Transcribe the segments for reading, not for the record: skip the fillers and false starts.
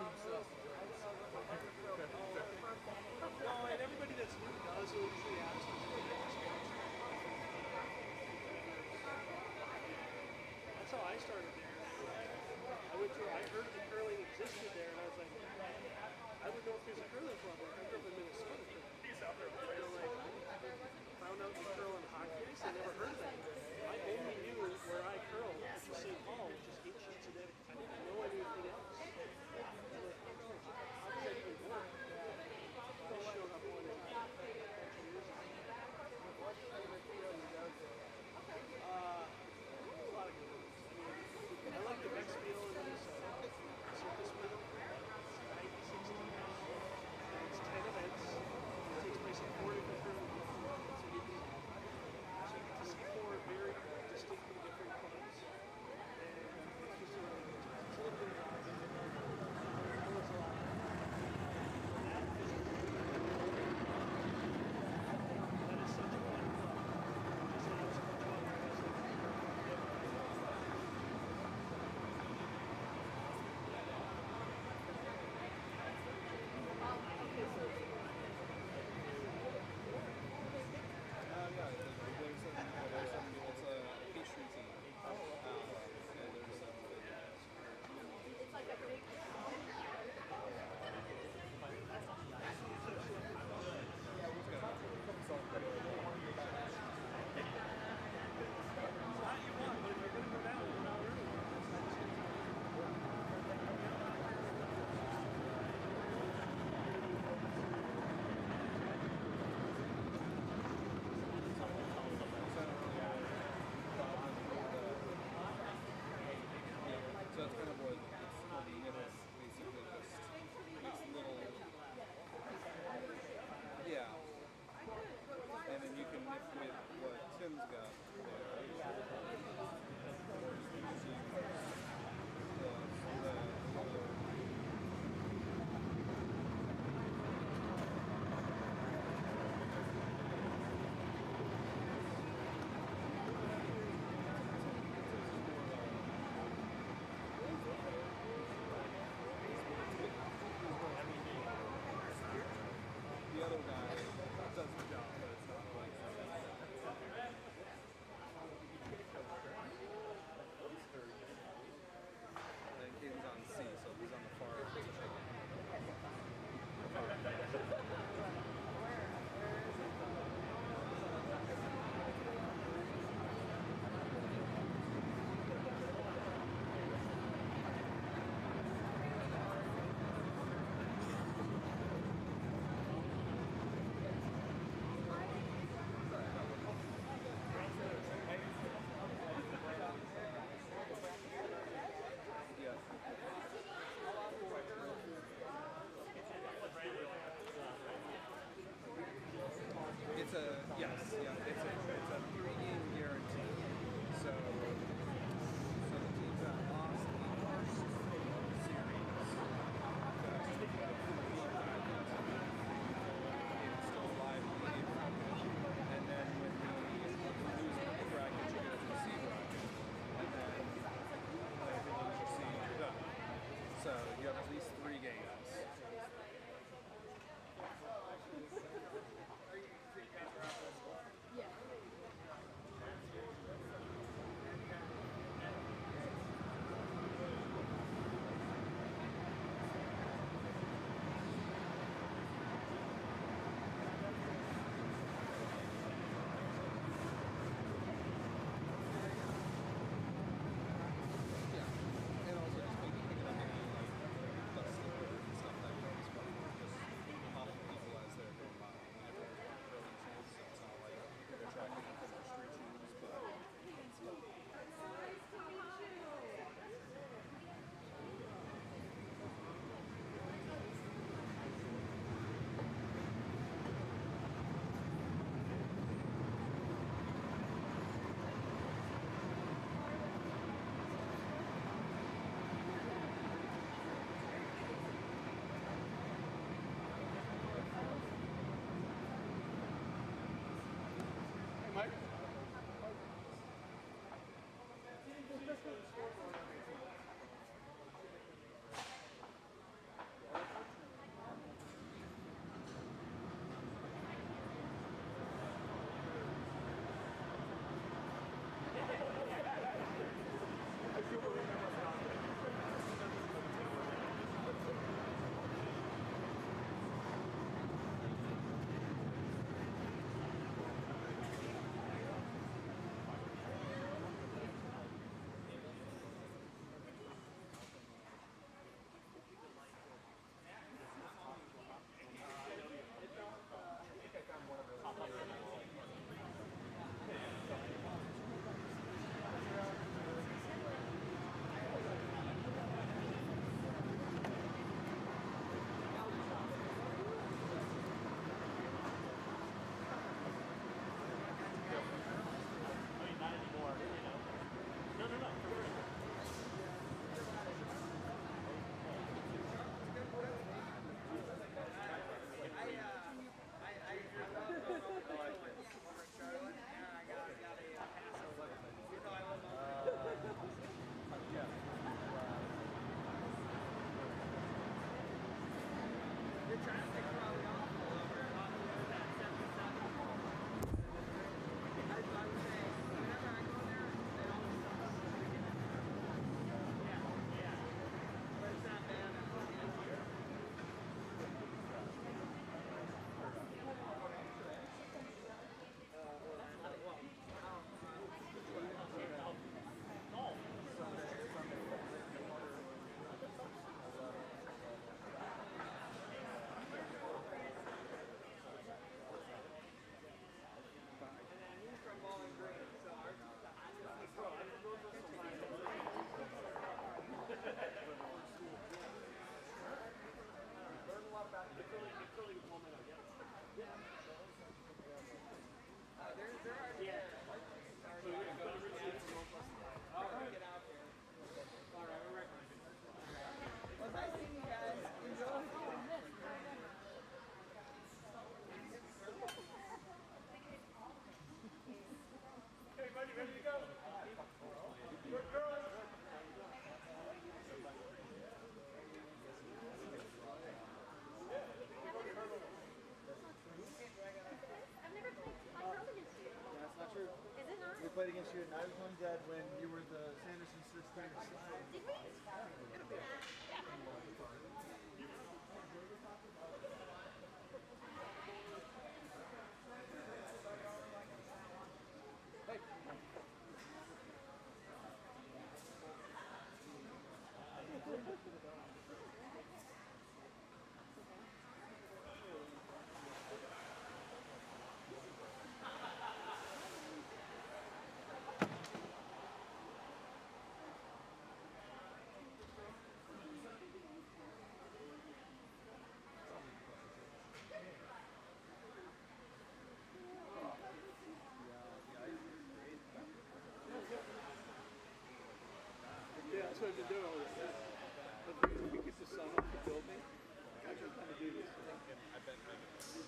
No, and everybody that's new does will usually ask me. That's how I started there. I heard the curling existed there, and I was like, I would know if there's a curling club. Like, I grew up in Minnesota. Found out you curl in hockey ice. I never heard of that. I only knew where I curled, which was St. Paul, which is ancient Connecticut. I didn't know anything else. How does that even work? I showed up one day. What's your favorite field you go to? A lot of good ones. I like the next field in Minnesota. Circus Field. It's 96 teams. It's 10 events. It takes place at 4 different tournaments. So you get to see 4 very distinctly different clubs. And it's just a little bit of that was a lot. That is such a fun club. Just have so much fun. Yeah, it's a pastry team. It's like a big. Not you want, but if you're going to go down, you're not early. So it's kind of what it's called the middle, basically just these little, yeah. And then you can mix with what Tim's got there. Or just using the other guy does the job, but it's not like and Caden's on C, so he's on the far It's a yes, yeah. It's a 3-game guarantee. So the teams that lost the first series, it's still a live game, and then when you lose the bracket, you go to the C bracket, and then if you lose your C, you're done. So you have at least 3 games. Yeah. And also just making it like the slipper and stuff like that. shooting. I was one dead when you were the Sanderson 16 or slide. Did we? Yeah, that's what I've been doing all this. If we keep the sun off the building, I can kind of do this.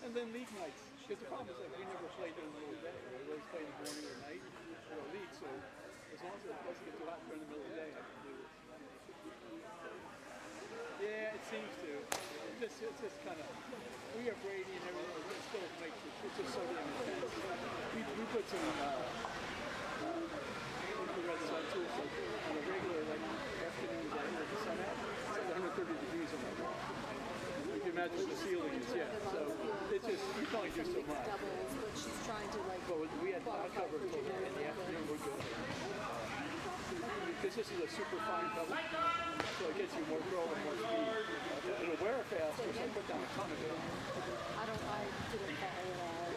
And then league nights. Because the problem is that we never played during the middle of the day. We always play in the morning or night for a league. So as long as it doesn't get too hot during the middle of the day, I can do this. Yeah, it seems to. It's just kind of, we have Brady and everything, it still makes it, it's just so damn intense. We put some infrared sun tools like, on a regular like afternoon day with the sun out. It's like 130 degrees in my room. You can imagine the ceiling is, yeah. So it's just, you can only do so much. Doubles, but she's trying to like. But we had cloud cover in the afternoon, we're good. Because this is a super fine cover, so it gets you more throw and more speed. It'll wear faster, so I put down a ton of it. I didn't follow it all.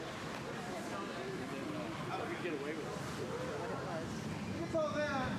So we get away with it. What's all that?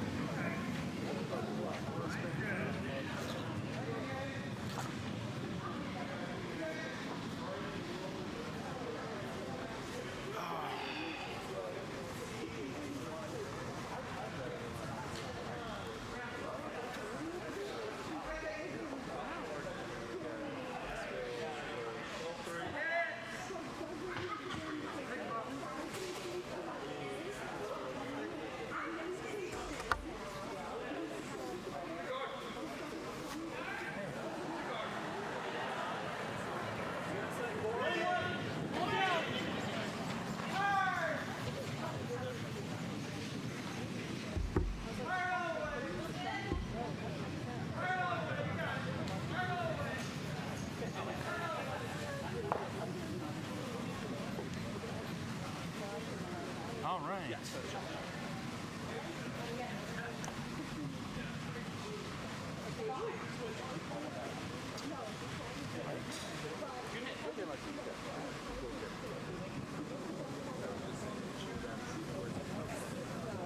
All right.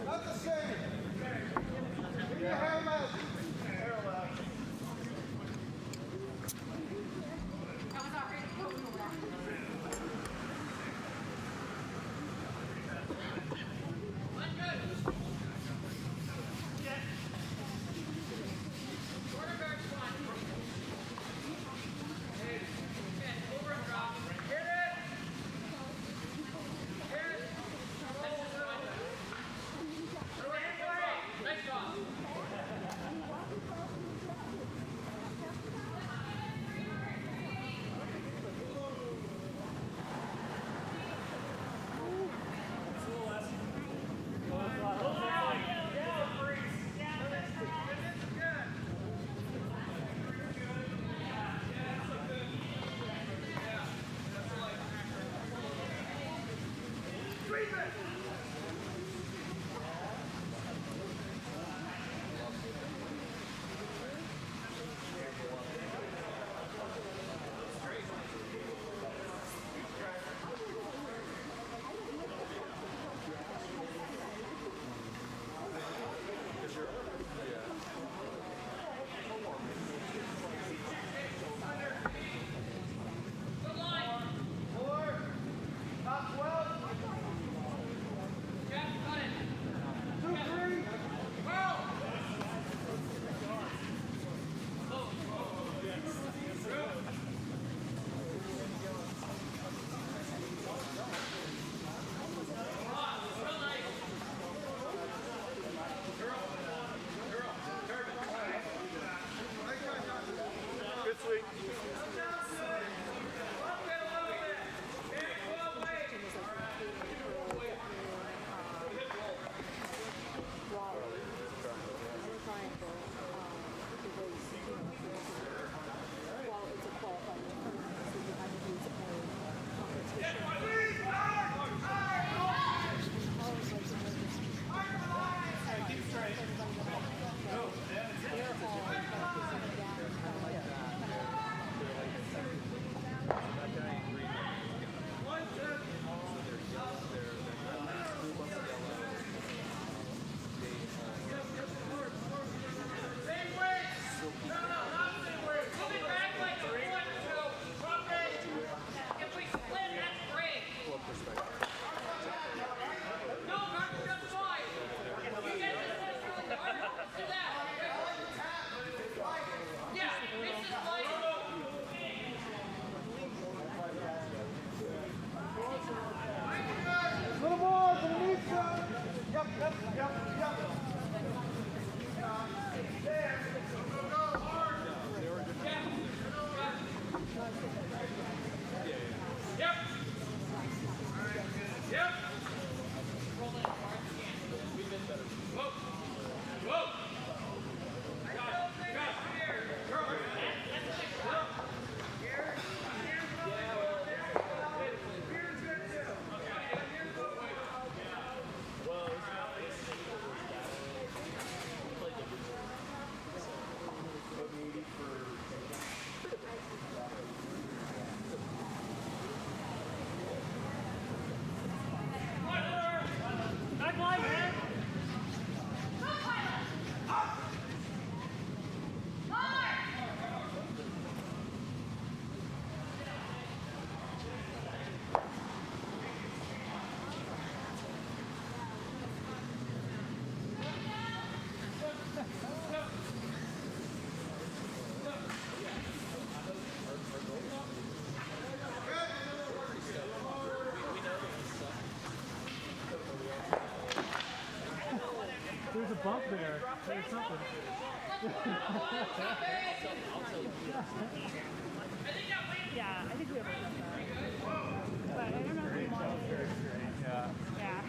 Not the same. Give me a helmet. bump there. There's something. Yeah, I think we ever did that. But I don't know if we want to. Yeah. Yeah.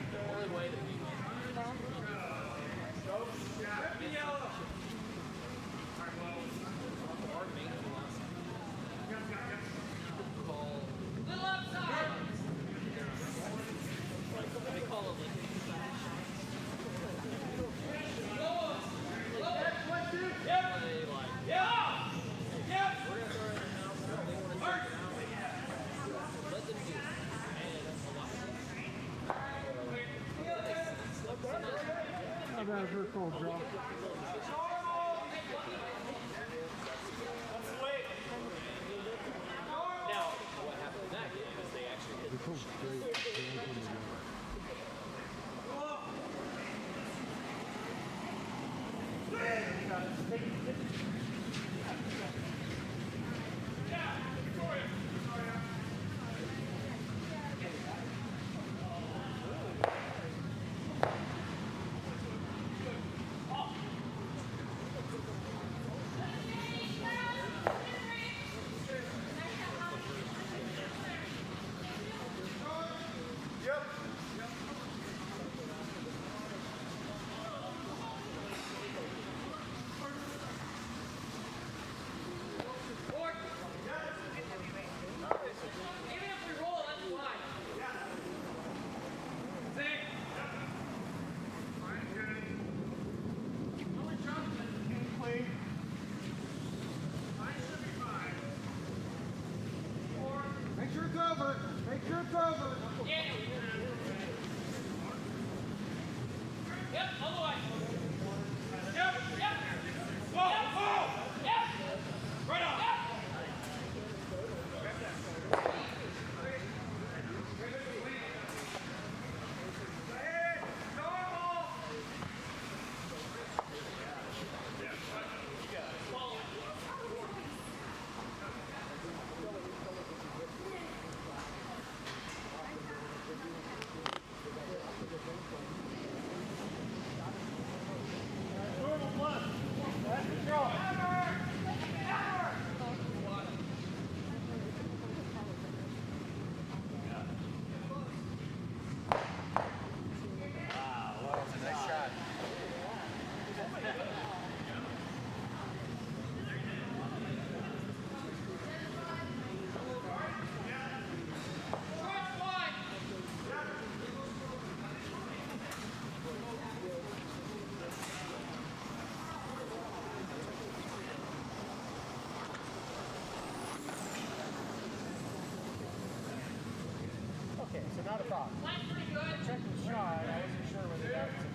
How about her cold draw? Make sure it's over. Make sure it's over. Yep, all the way. Yep, yep. Whoa, whoa. Yep. Right on. Yep. Nice shot. Okay, so not a problem. Check the shot. I wasn't sure whether that was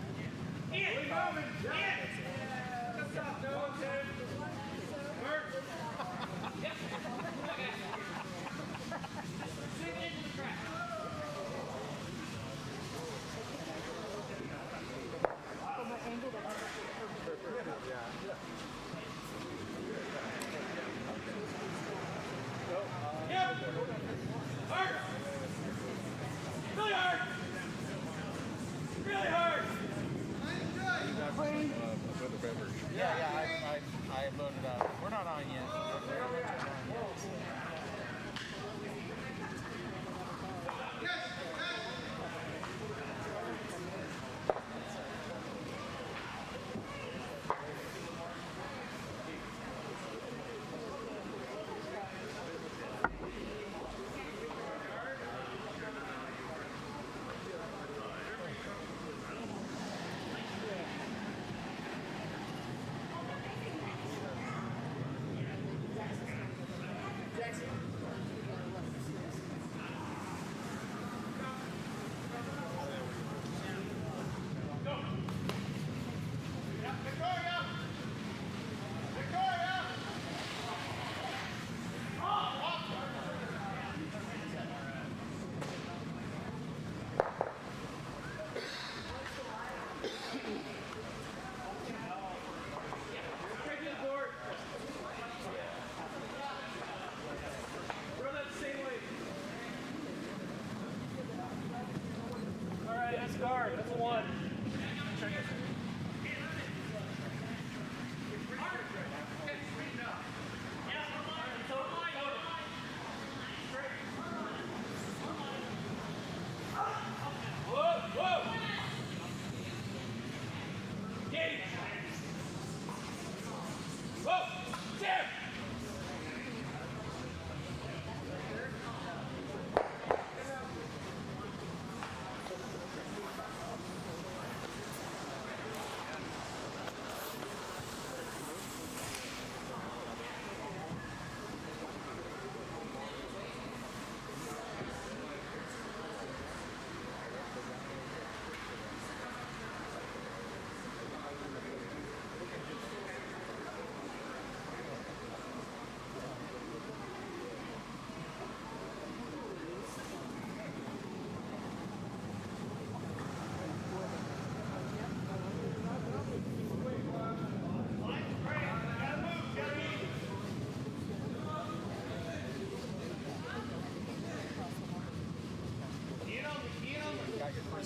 Really hard. Clean.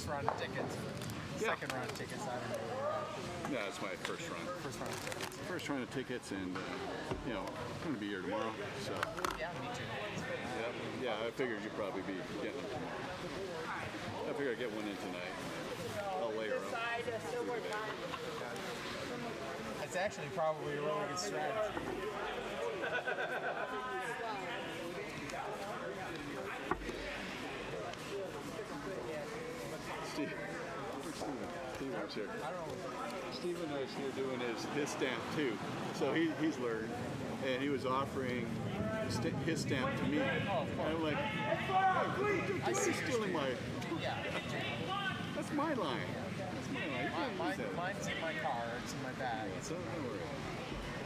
first round of tickets. Yeah. Second round of tickets, I don't know where Yeah, it's my first run. first round of tickets. First run of tickets, and you know, I'm gonna be here tomorrow. So Yeah, me too. yeah, I figured you'd probably be getting them tomorrow. I figured I'd get one in tonight. I'll layer up. It's actually probably a really good strategy. Steve works here. Steven is here doing his stamp too. So he's learned, and he was offering his stamp to me. And I'm like, hey, he's stealing my. Yeah. That's my line. That's my line. You can't use that. Mine's in my car. It's in my bag. So don't worry.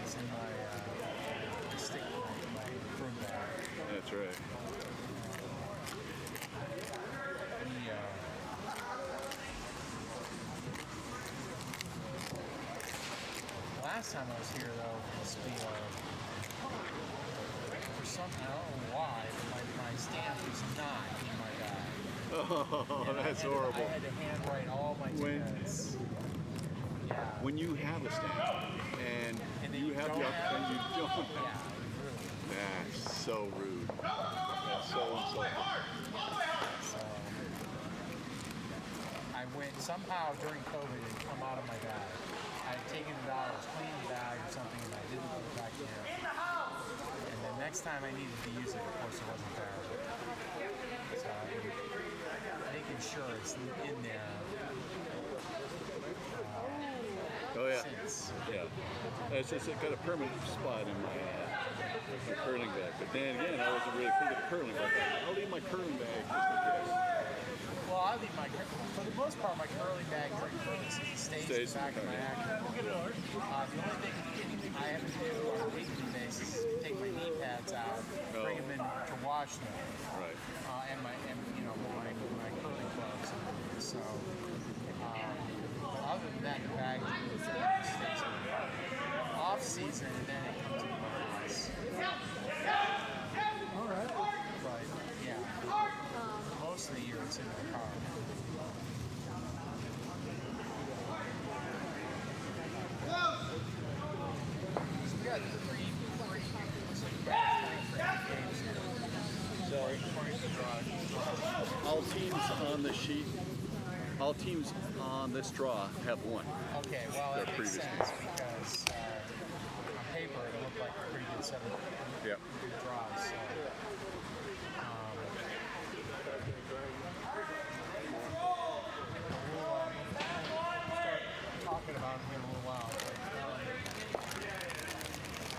It's in my stick, my broom bag. That's right. Last time I was here, though, must be for something, I don't know why, but my stamp was not in my bag. Oh, And that's I horrible. had to handwrite all my tickets. Yeah. When you have a stamp and you have the opportunity, you don't have. Yeah, really. That's so rude. That's so insulting. So, I went somehow during COVID and come out of my bag. I had taken it out, I was cleaning the bag or something, and I didn't put it back in. And the next time I needed to use it, of course, it wasn't there. So I've been making sure it's in there. Oh yeah. Since. Yeah. It's just got a permanent spot in my curling bag. But then again, I wasn't really thinking of curling bag. I'll leave my curling bag just in case. Well, I leave for the most part, my curling bag during curling season stays in the back of my action. The only thing I have to do on a weekly basis is take my knee pads out, bring them in to wash them, Right. and my curling clubs. So, other than that, the bag stays in the car. Off season, and then it comes in the house. All right. But yeah, most of the year it's in the car. So we got three games here. So all teams on the sheet, all teams on this draw have one. Okay, well, Their that makes previous sense because on paper it looked like a pretty good set of Yep. draws. So, we'll start talking about them in a little while.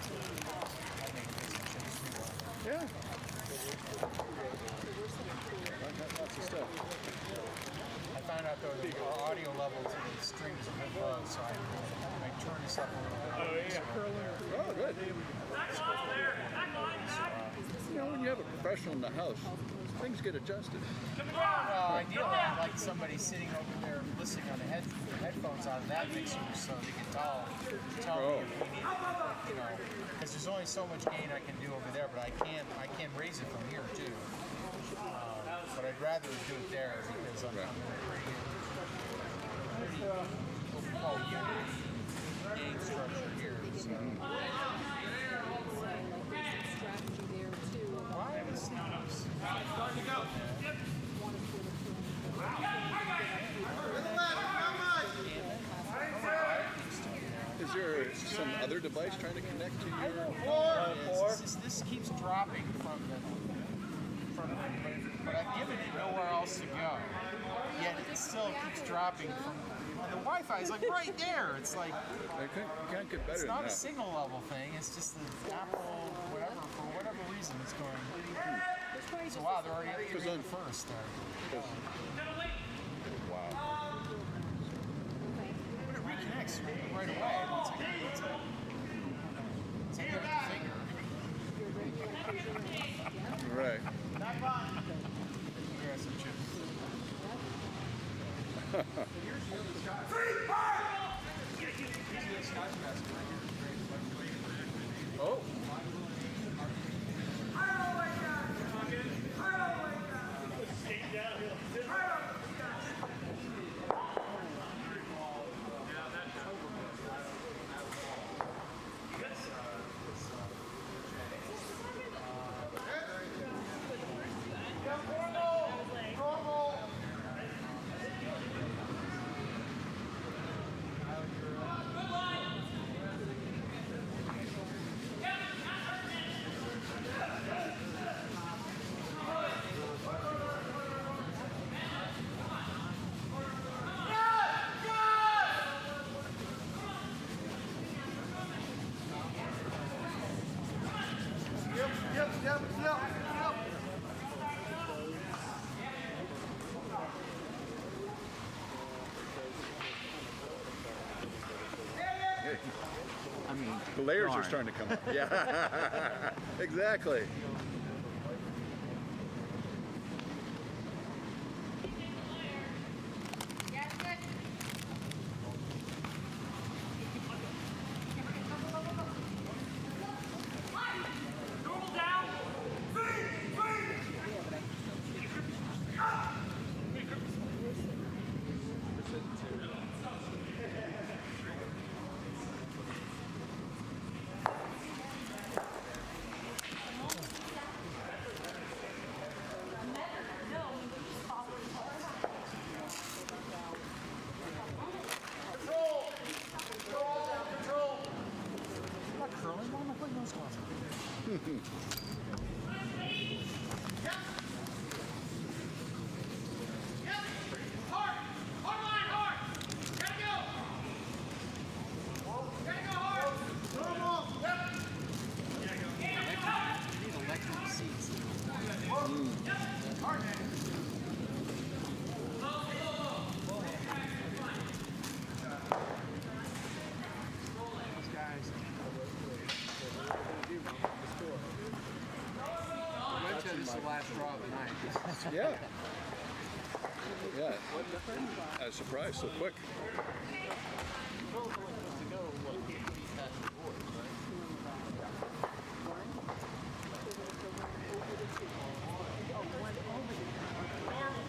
I think this is pretty Yeah. Lots of stuff. I found out though that our audio level to the strings is a bit low, so I turn this up a little bit. Oh yeah, curler. Oh, good. You know, when you have a professional in the house, things get adjusted. Well, ideally, I'd like somebody sitting over there listening on the headphones out of that mixer, so they can tell me if we need, because there's only so much gain I can do over there, but I can raise it from here too. But I'd rather do it there because I'm in a pretty what we call unity gain structure here. So. Strategy there too. Well, I haven't seen this. Starting to go. Is there some other device trying to connect to I your? don't know. This keeps dropping from the, but I've given it nowhere else to go. Yet it still keeps dropping from. And the Wi-Fi is like right there. It's like You can't get better it's than not a that. single level thing. It's just the Apple whatever for whatever reason it's going. So wow, they're already in first there. Wow. But it reconnects right away. It's like a finger. Right. Here's some chips. Oh. I mean, the layers are starting to come up. Yeah, exactly. Not curling. Why am I putting those gloves on? You need electric seats. Those guys. Red said this is the last draw of the night. Yeah. Yeah. I was surprised so quick.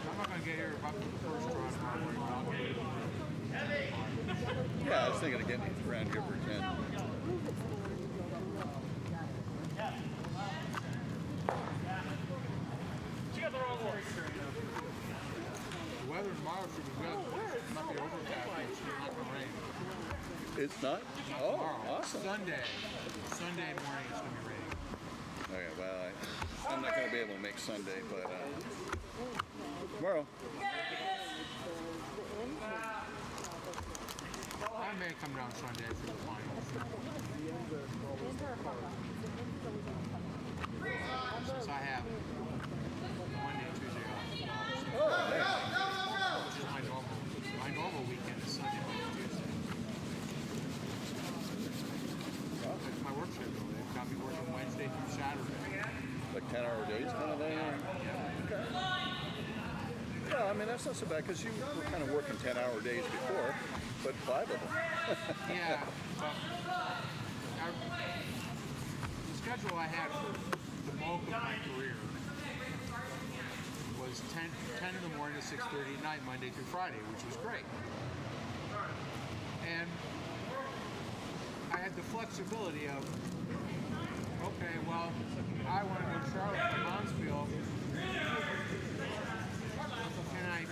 I'm not going to get here about the first draw tomorrow morning. Yeah, I was thinking of getting around here for 10. The weather tomorrow should be good. It might be overcast, but it's not going to rain. It's not? Oh, Tomorrow, awesome. Sunday morning it's going to be raining. Okay, well, I'm not going to be able to make Sunday, but tomorrow. I may come down Sunday for the finals. Since I have Monday, Tuesday off. Which is my normal weekend is Sunday, Monday, Tuesday. That's my work schedule. They've got me working Wednesday through Saturday. Like 10-hour days kind of thing? Okay. Yeah, I mean, that's not so bad because you were kind of working 10-hour days before, but 5 of them. Yeah, but the schedule I had for the bulk of my career was 10 in the morning to 6:30 at night, Monday through Friday, which was great. And I had the flexibility of, okay, well, I want to go to Charlotte for Bonspiel. Can I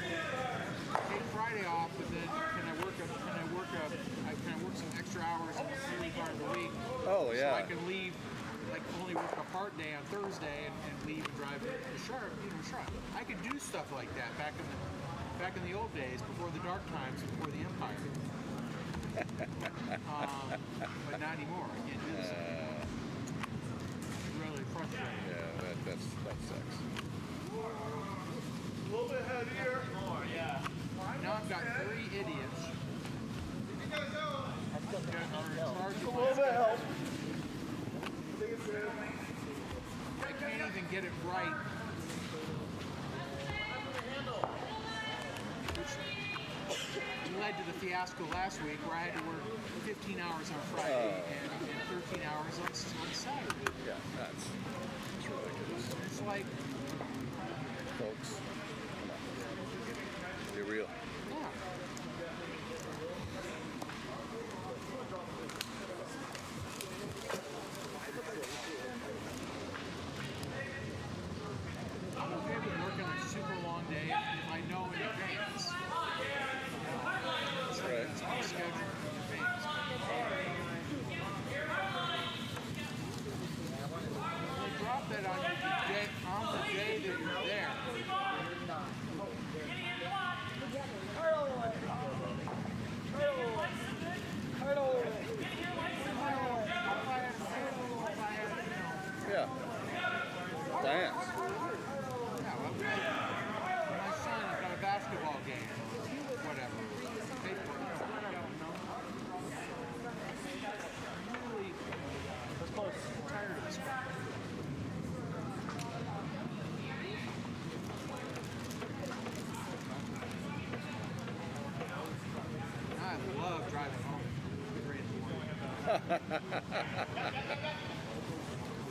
take Friday off, but then can I work some extra hours in the early part of the week? Oh, yeah. So I can leave, like only work a part day on Thursday and leave and drive to Charlotte. I could do stuff like that back in the old days, before the dark times, before the Empire. But not anymore. I can't do this. It's really frustrating. Yeah, that sucks. A little bit heavier. More, yeah. Now I've got 3 idiots that are in charge of my help. I can't even get it right. Which led to the fiasco last week where I had to work 15 hours on Friday and 13 hours on Saturday. Yeah, that's ridiculous. It's like, Folks, come on. Be real. yeah. I'm okay with working a super long day if I know in advance. It's like Right. it's my schedule in advance. They drop that on the day that you're there. Yeah. Dance. Yeah, well, my son has got a basketball game or whatever. Pay for it. I don't know. I'm really tired of this crap. I love driving home. 3 in the morning.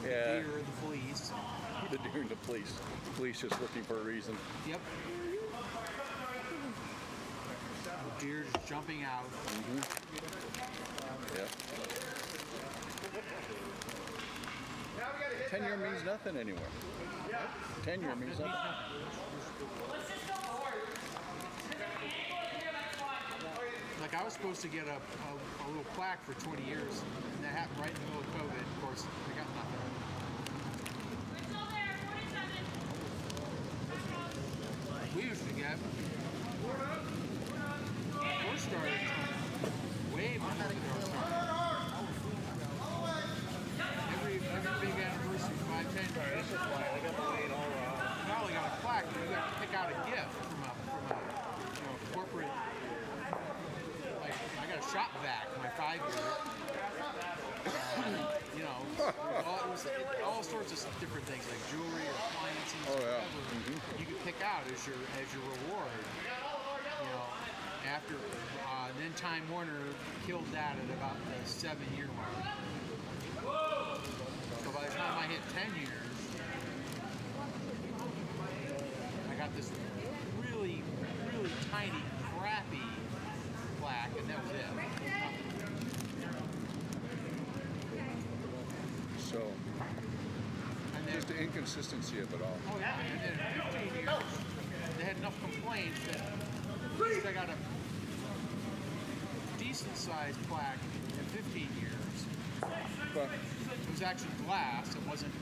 Yeah. Deer, the police. The deer and the police. The police just looking for a reason. Yep. Deer just jumping out. Yeah. 10-year means nothing anymore. 10-year means nothing. Like I was supposed to get a little plaque for 20 years, and that happened right in the middle of COVID. Of course, I got nothing. We used to get first started way before the started. Every big anniversary, 5, 10 years. Not only got a plaque, but you got to pick out a gift from a corporate. Like I got a shop vac, my 5-year. It was all sorts of different things like jewelry or appliances. Oh yeah. Whatever you could pick out as your reward. After then Time Warner killed that at about the 7-year mark. So by the time I hit 10 years, I got this really, really tiny, crappy plaque, and that was it. So, And then, just the inconsistency of it all. oh yeah, and then in 15 years, they had enough complaints that at least I got a decent-sized plaque in 15 years. But It was actually glass. It wasn't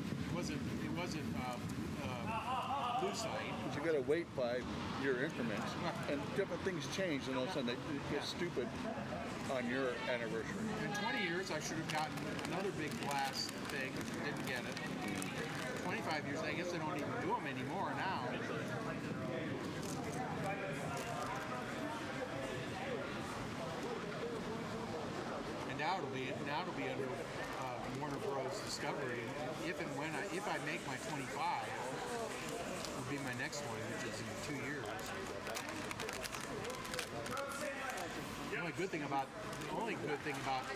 lucite. but you got to wait 5-year increments, and different things change, and all of a sudden it gets stupid on your anniversary. In 20 years, I should have gotten another big glass thing, which I didn't get it. 25 years, I guess they don't even do them anymore now. And now it'll be under Warner Bros. Discovery. If I make my 25, will be my next one, which is in 2 years. The only good thing about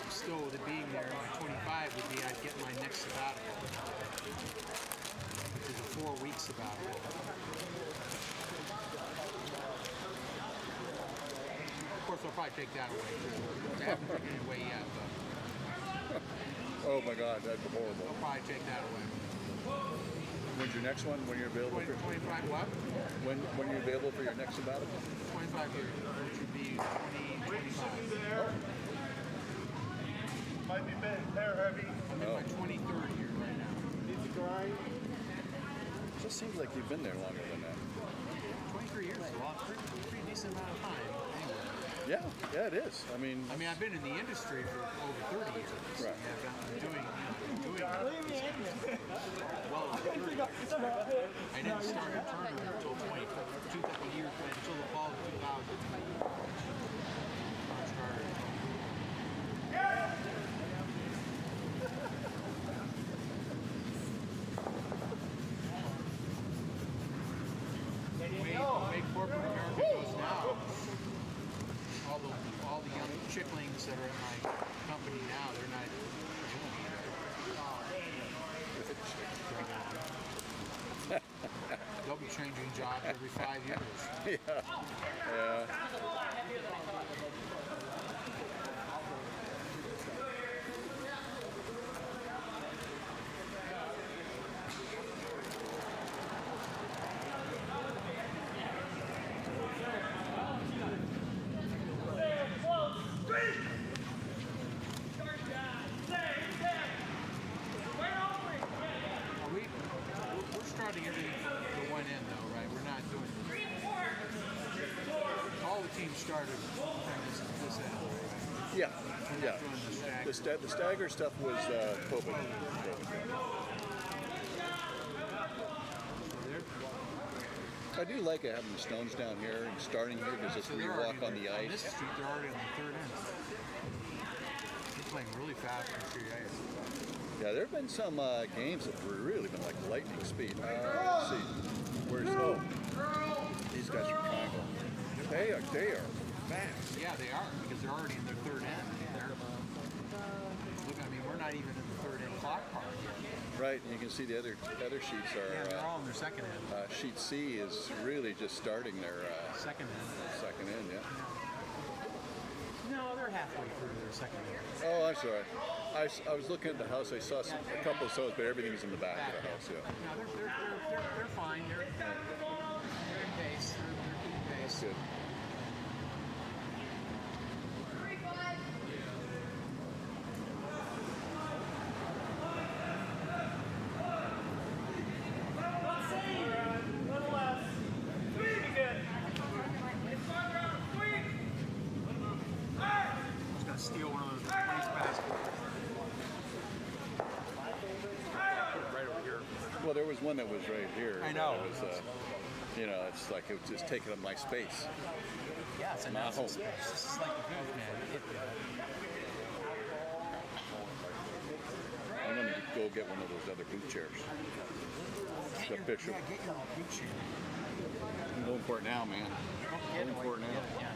still with it being there at 25 would be I'd get my next sabbatical, which is a 4-week sabbatical. Of course, I'll probably take that away too. I haven't taken it away yet, but Oh my God, that'd be horrible. I'll probably take that away. When's your next one? When you're available 20, for 25 what? when you're available for your next sabbatical? 25 years, which would be 2025. Might be bad there, Herbie. I'm in my 23rd year right now. Needs to grind. It just seems like you've been there longer than that. 23 years is a lot, pretty decent amount of time. Anyway. Yeah, it is. I mean, I've been in the industry for over 30 years. Right. I've been doing well over 30. I didn't start at Turner until until the fall of 2000. I started. The way corporate America goes now, all the young chicklings that are at my company now, they're not they'll be changing jobs every 5 years. yeah. We're starting everything from the one end though, right? We're not doing all the teams started from this end, right? Yeah. We're not doing the stagger. The stagger stuff was COVID. I do like having the stones down here and starting here because it's where you walk on the On this ice. street, they're already on the third end. They're playing really fast on street ice. Yeah, there have been some games that were really been like lightning speed. Let's see. Where's these guys are triangle. They are fast. Yeah, they are because they're already in their third end. Look, I mean, we're not even in the third end clock part yet. Right, and you can see the other sheets are. Yeah, they're all in their second end. Sheet C is really just starting their Second end. second end. Yeah. No, they're halfway through their second end. Oh, I'm sorry. I was looking at the house. I saw a couple of stones, but everything's in the back of the house. Yeah. No, they're fine. They're in pace. They're keeping pace. Good. Just gonna steal one of those police baskets. Right over here. Well, there was one that was right here. I know. It was, it's like it was just taking up my space. Yeah, it's a Not nice home. space. This is like the booth, man. I'm gonna go get one of those other boot chairs. The picture. Yeah, get your boot chair. I'm going for it now, man. Get Going for it now. Yeah.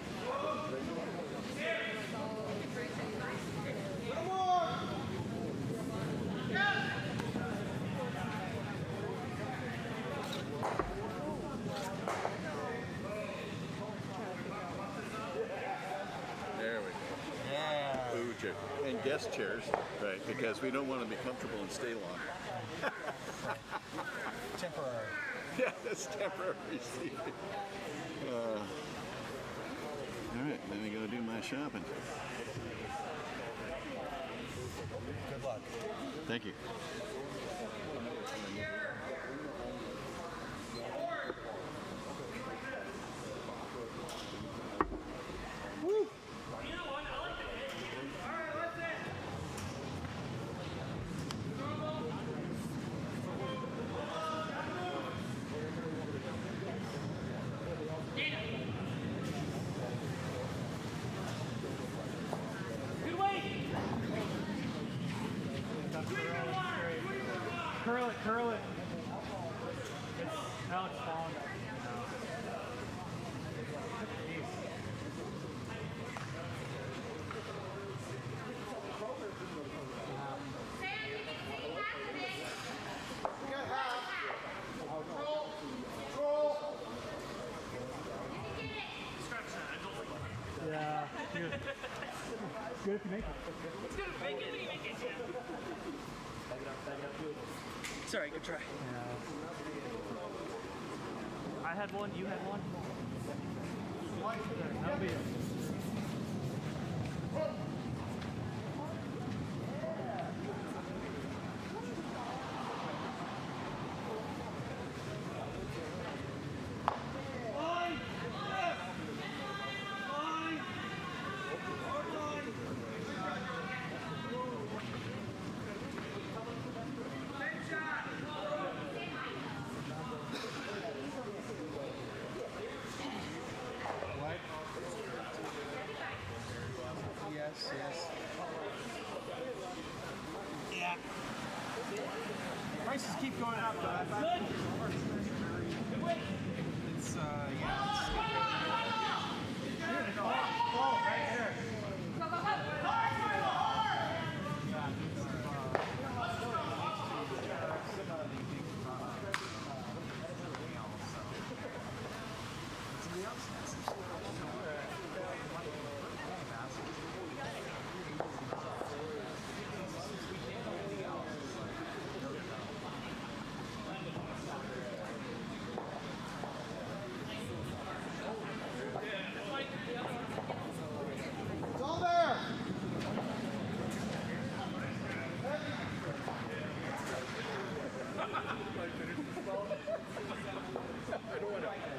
There we go. Yeah. Boot chair. And guest chairs, right? Because we don't want to be comfortable and stay long. Temporary. Yeah, that's temporary seating. All right, let me go do my shopping. Good luck. Thank you. Curl it. Now it's falling. Yeah, good. Good if you make it. It's good to make it when you make it. Sorry, good try. I had one, you had one. That'll be it. Yes. Yeah. Prices keep going up, though. It's, right there.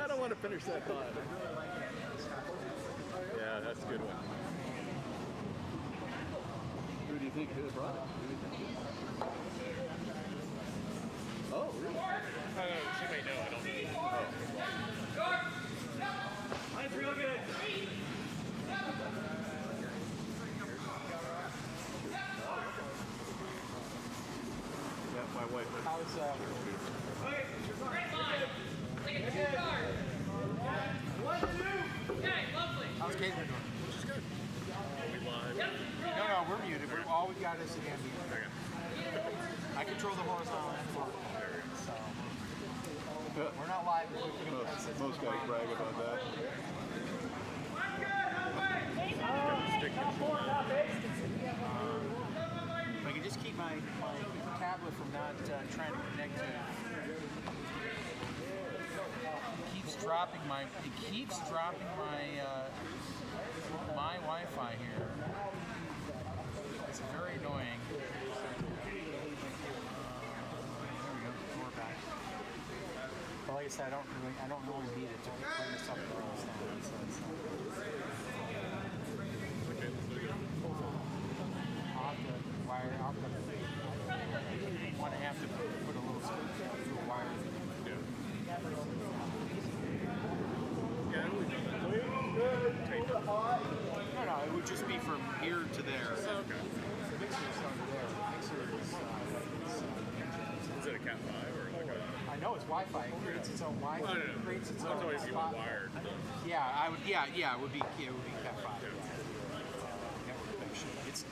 I don't want to finish that thought. Yeah, that's a good one. Who do you think could have brought it? Who do you think? Oh, really? She may know, I don't know. Oh. How's how's Caitlin doing? She's good. We live. No, we're muted. All we got is the hand muted. Okay. I control the horizontal and the vertical. So we're not live. We're putting Most guys brag about that. If I can just keep my tablet from not trying to connect to it keeps dropping my Wi-Fi here. It's very annoying. There we go. We're back. But like I said, I don't really need it to bring this up to all standards. So it's not. I want to have to put a little wire. Yeah, No, it would just be from here to there. okay. The mixer's under there. The mixer Is it a Cat 5 or like a... I know it's Wi-Fi. It creates its own Wi-Fi. Oh, no. It creates its It's own always even spot. wired. Yeah, it would be Cat 5. Network connection. It's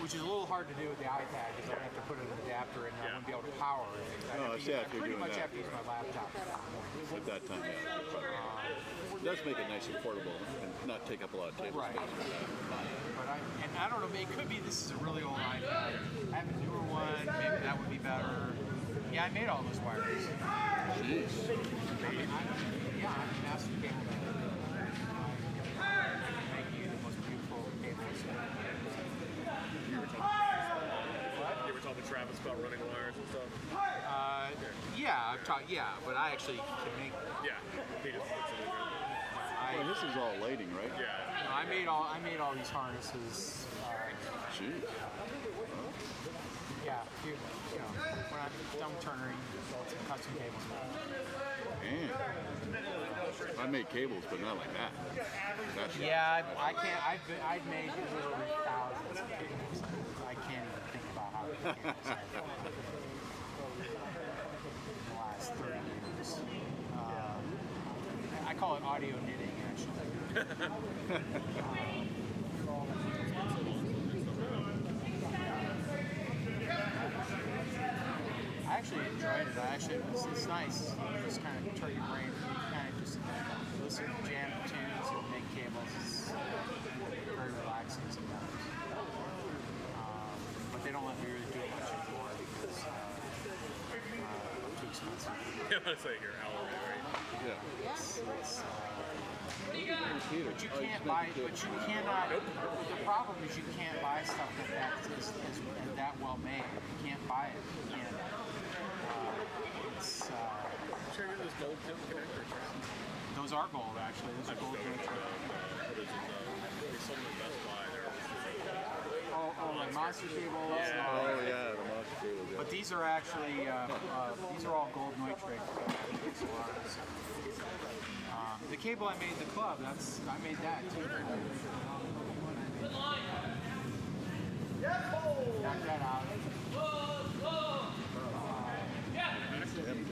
which is a little hard to do with the iPad because I have to put an adapter in and I wouldn't be able to power it. I pretty much have to use my laptop. At that time, yeah. It does make it nice and portable and not take up a lot of table Right. space. But I don't know, it could be this is a really old iPad. I have a newer one, maybe that would be better. Yeah, I made all those wires. Jeez. I'm a master cable maker. I make you the most beautiful cables. You ever talk to Travis about running wires and stuff? I've taught, but I actually can make. Yeah. He just puts it in there. Well, this is all lighting, right? Yeah. I made all these harnesses. Jeez. When I'm done with Turner, you build some custom cables. Man. I made cables, but not like that. That's I can't. I've made literally thousands of cables. I can't even think about how to make cables in the last 30 years. I call it audio knitting, actually. I actually enjoyed it. It's nice. You just kind of turn your brain. You kind of just listen to jam tunes and make cables. It's very relaxing sometimes. But they don't let me really do it much anymore because too expensive. Yeah, let's say your hourly rate. Yeah. But you can't buy. But you cannot. The problem is you can't buy stuff that is that well made. You can't buy it. You can't. Show you those gold tip connectors. Those are gold, actually. Those are gold connectors. They sold them at Best Buy. Like monster cables. Oh, yeah, the monster cables. Yeah. But these are actually these are all gold nitrate salons. The cable I made in the club, I made that too. Knock that out. Tim. It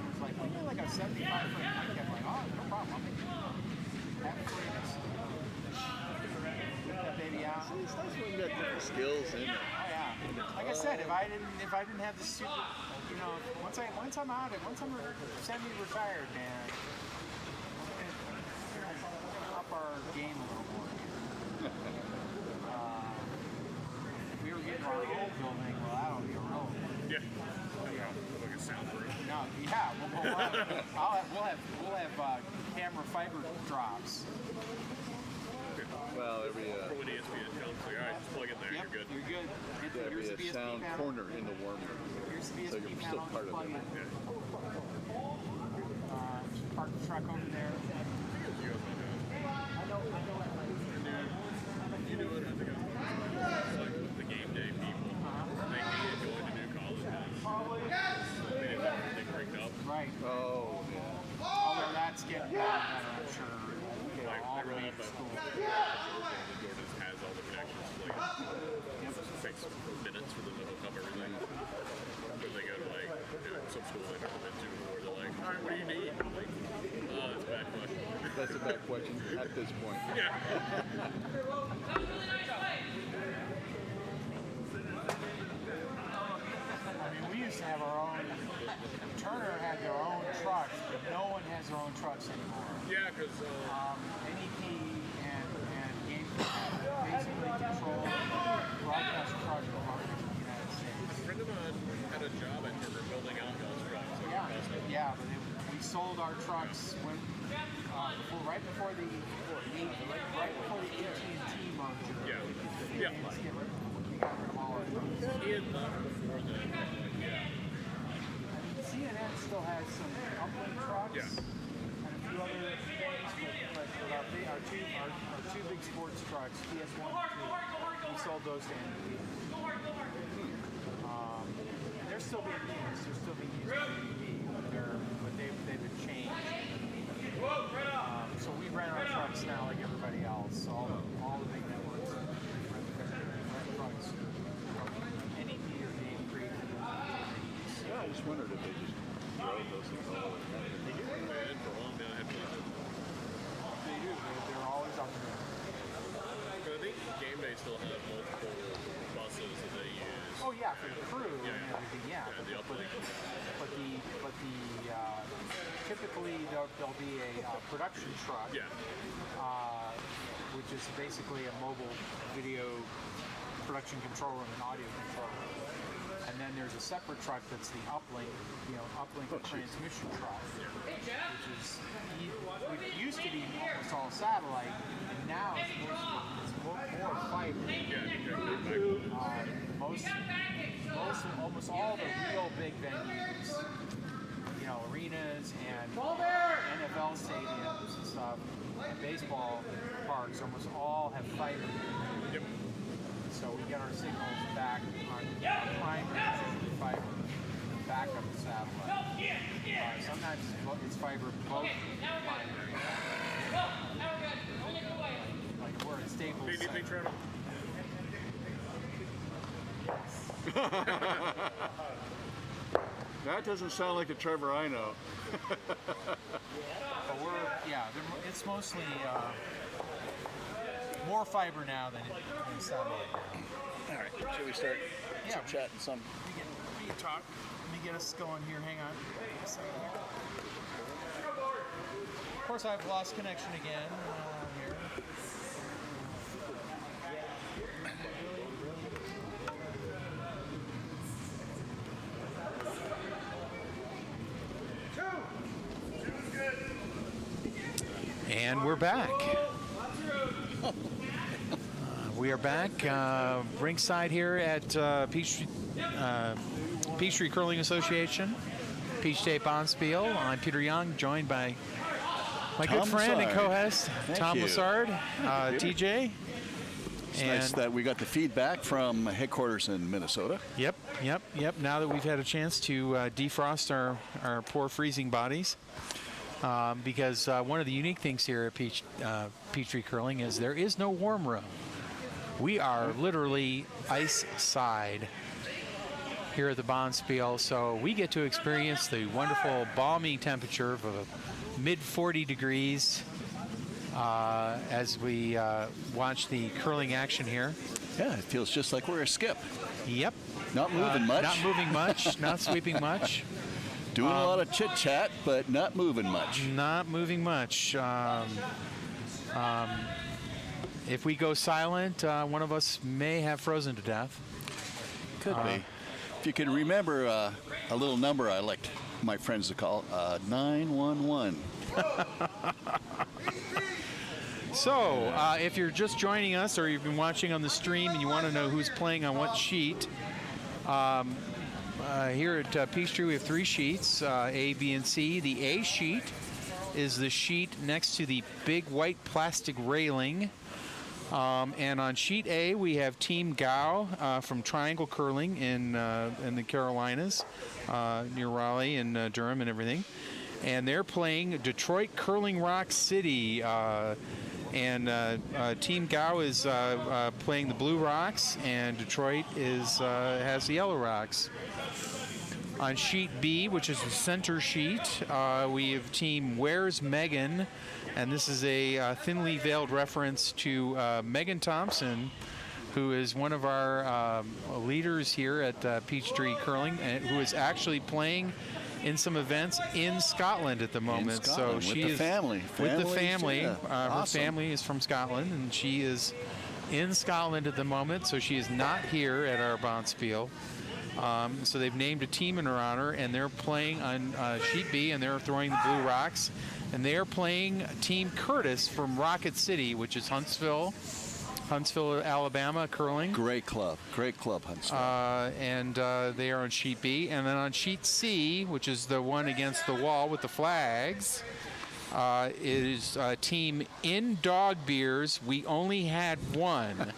was like, we need like a 75-foot mic. I'm like, oh, no problem. I'll make it. Have it for you. Whip that baby out. It's nice when you got different skills in it. Oh yeah. Like I said, if I didn't have this stupid, once I'm semi-retired, man, we're gonna up our game a little more. If we were getting our own building, well, that would be a real. Yeah. Like a soundproof. No, yeah, we'll have camera fiber drops. Well, every For when the ESPN comes, like, all right, just plug it there. Yep, You're good. You're good. Here's the be a VSP sound panel. corner in the warm room. Here's the So VSP you're panel. still part of Plug it. in. Yeah. Park the truck over there. You know what? I think it's like the game day people. They hated going to new colleges. They didn't break up. Right. Oh, yeah. Although that's getting better, I'm sure. Like, All they the run way up to at school. Jordan has all the connections. Like, it takes minutes for them to hook up everything. club school I've ever been to where they're like, all right, what do you need? I'm like, that's a bad question. That's a bad question at this point. Yeah. I mean, we used to have our own. Turner had their own trucks, but no one has their own trucks anymore. Yeah, because NEP and Game basically control broadcast truck market in the United a States. friend of mine had a job at Turner building out God's trucks. So Yeah, but we sold our trucks when right before the AT&T merger. Yeah. We Yeah. got rid of all our trucks. He had left before then. Yeah. CNN still has some uplink trucks Yeah. and a few other things, but our two big sports trucks, PS1 and 2, we sold those to NBC. And they're still being used. They're still being used by NBC, but they've been changed. So we rent our trucks now like everybody else. All the big networks rent trucks from NEP or Game Creek. Yeah, I just wondered if they just drove those things all the way down. They do. Man, for a long time, I had to. They're always up there. But I think Game Day still have multiple buses that they use. Oh yeah, for the crew Yeah. and everything. Yeah, Yeah, the uplink. Typically there'll be a production truck. Yeah. Which is basically a mobile video production controller and an audio controller. And then there's a separate truck that's the uplink, transmission truck, which used to be almost all satellite, and now it's more fiber. Almost all the real big venues, arenas and NFL stadiums and stuff, and baseball parks, almost all have fiber. Yep. So we get our signals back on primary fiber, back up the satellite. Sometimes it's fiber both primary. Like we're at Staples Hey, anything, Center. Trevor? That doesn't sound like the Trevor I know. But it's mostly more fiber now than satellite. All right, should we start chatting some? We can talk. Let me get us going here. Hang on. Of course, I've lost connection again here. And we're back. We are back ringside here at Peachtree Curling Association, Peach State Bonspiel. I'm Peter Young, joined by my good friend and co-host, Tom Lassard, TJ. It's nice that we got the feedback from headquarters in Minnesota. Yep. Now that we've had a chance to defrost our poor freezing bodies. Because one of the unique things here at Peachtree Curling is there is no warm room. We are literally ice side here at the Bonspiel, so we get to experience the wonderful balmy temperature of mid 40 degrees as we watch the curling action here. Yeah, it feels just like we're a skip. Yep. Not moving much. Not moving much, not sweeping much. Doing a lot of chit-chat, but not moving much. Not moving much. If we go silent, one of us may have frozen to death. Could be. If you can remember a little number I liked my friends to call 911. So, if you're just joining us or you've been watching on the stream and you want to know who's playing on what sheet, here at Peachtree we have 3 sheets, A, B, and C. The A sheet is the sheet next to the big white plastic railing. And on sheet A we have Team Gao from Triangle Curling in the Carolinas, near Raleigh and Durham and everything. And they're playing Detroit Curling Rock City. And Team Gao is playing the Blue Rocks, and Detroit has the Yellow Rocks. On sheet B, which is the center sheet, we have team Where's Megan? And this is a thinly veiled reference to Megan Thompson, who is one of our leaders here at Peachtree Curling, and who is actually playing in some events in Scotland at the moment. So with she the is family. with the family. Yeah. Her Awesome. family is from Scotland, and she is in Scotland at the moment. So she is not here at our Bonspiel. So they've named a team in her honor, and they're playing on sheet B, and they're throwing the blue rocks, and they are playing Team Curtis from Rocket City, which is Huntsville, Alabama, curling. Great club, Huntsville. And they are on sheet B. And then on sheet C, which is the one against the wall with the flags, is team In Dog Beers. We only had one.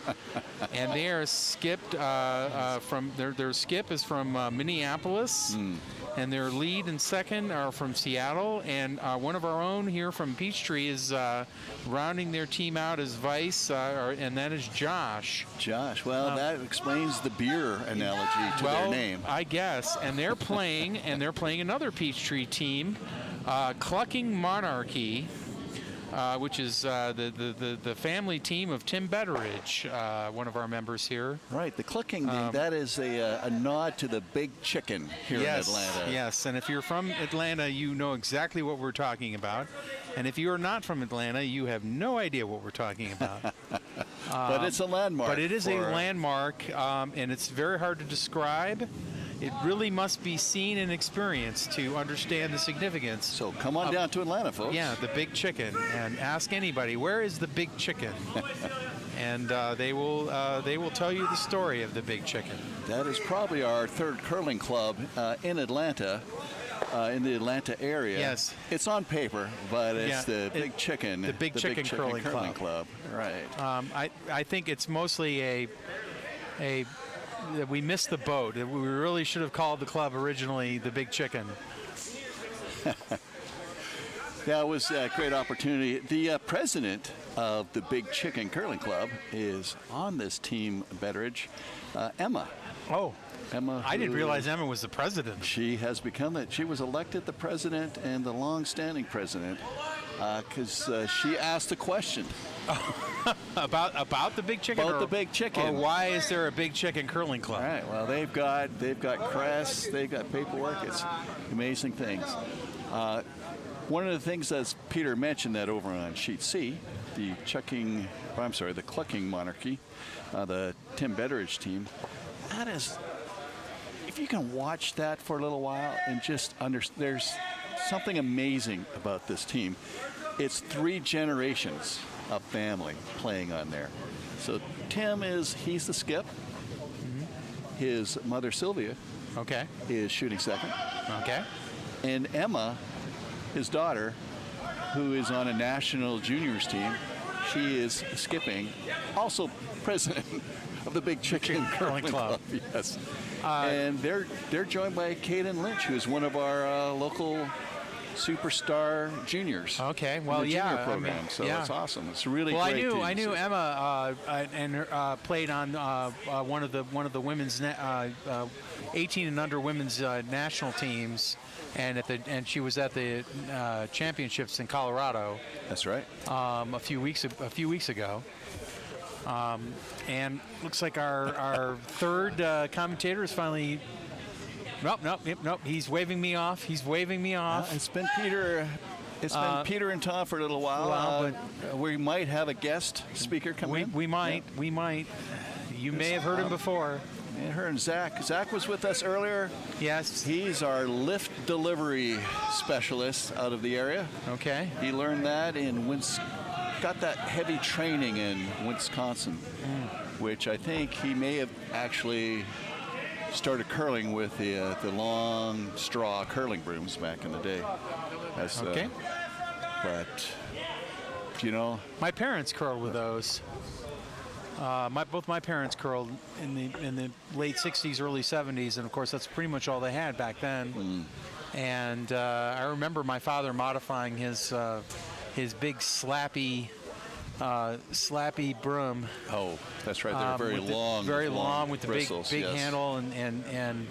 And they are skipped from, their skip is from Minneapolis. And their lead and second are from Seattle. And one of our own here from Peachtree is rounding their team out as vice, and that is Josh. Josh, well, that explains the beer analogy to their name. I guess. And they're playing, another Peachtree team, Clucking Monarchy, which is the family team of Tim Betteridge, one of our members here. Right, the Clucking, that is a nod to the Big Chicken here in Atlanta. Yes, and if you're from Atlanta, you know exactly what we're talking about. And if you are not from Atlanta, you have no idea what we're talking about. But it's a landmark. But it is a landmark, and it's very hard to describe. It really must be seen and experienced to understand the significance. So come on down to Atlanta, folks. Yeah, the Big Chicken, and ask anybody, where is the Big Chicken? And they will tell you the story of the Big Chicken. That is probably our third curling club in Atlanta, in the Atlanta area. Yes. It's on paper, but it's the Big Chicken. The Big Chicken Curling Club. Right. I think it's mostly we missed the boat. We really should have called the club originally the Big Chicken. That was a great opportunity. The president of the Big Chicken Curling Club is on this team, Betteridge, Emma. Oh. Emma. I didn't realize Emma was the president. She has become that. She was elected the president and the long-standing president because she asked the question. about the Big Chicken? About the Big Chicken. Or why is there a Big Chicken Curling Club? All right. Well, they've got crests, they've got paperwork. It's amazing things. One of the things, as Peter mentioned, that over on sheet C, the Clucking Monarchy, the Tim Betteridge team, that is, if you can watch that for a little while and just there's something amazing about this team. It's 3 generations of family playing on there. So Tim he's the skip. Mm-hmm. His mother Sylvia is shooting second. Okay. And Emma, his daughter, who is on a national juniors team, she is skipping, also president of the Big Chicken Curling Club. Yes. And they're joined by Caden Lynch, who is one of our local superstar juniors. Okay, well, in the junior program. So it's awesome. It's really great. I knew Emma and her, played on one of the women's 18 and under women's national teams, and she was at the championships in Colorado. That's right. A few weeks ago. And looks like our third commentator is finally. Nope. He's waving me off. It's been Peter. It's been Peter and Tom for a little while. But we might have a guest speaker come in. We might. You may have heard him before. And her and Zach. Zach was with us earlier. Yes. He's our lift delivery specialist out of the area. Okay. He learned that got that heavy training in Wisconsin, which I think he may have actually started curling with the long straw curling brooms back in the day. Okay. But my parents curled with those. Both my parents curled in the late '60s, early '70s, and of course that's pretty much all they had back then. And I remember my father modifying his big slappy broom. Oh, that's right. They're very long. Very long with the bristles, big handle, and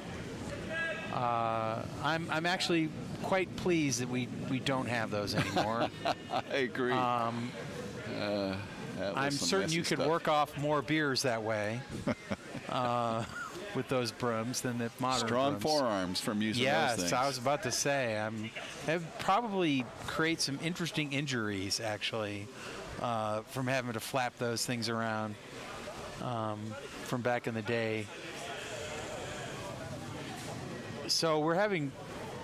I'm actually quite pleased that we don't have those anymore. I agree. I'm certain you could work off more beers that way with those brooms than the modern Strong brooms. forearms from using those things. Yes, I was about to say. That probably create some interesting injuries, actually, from having to flap those things around from back in the day. So we're having,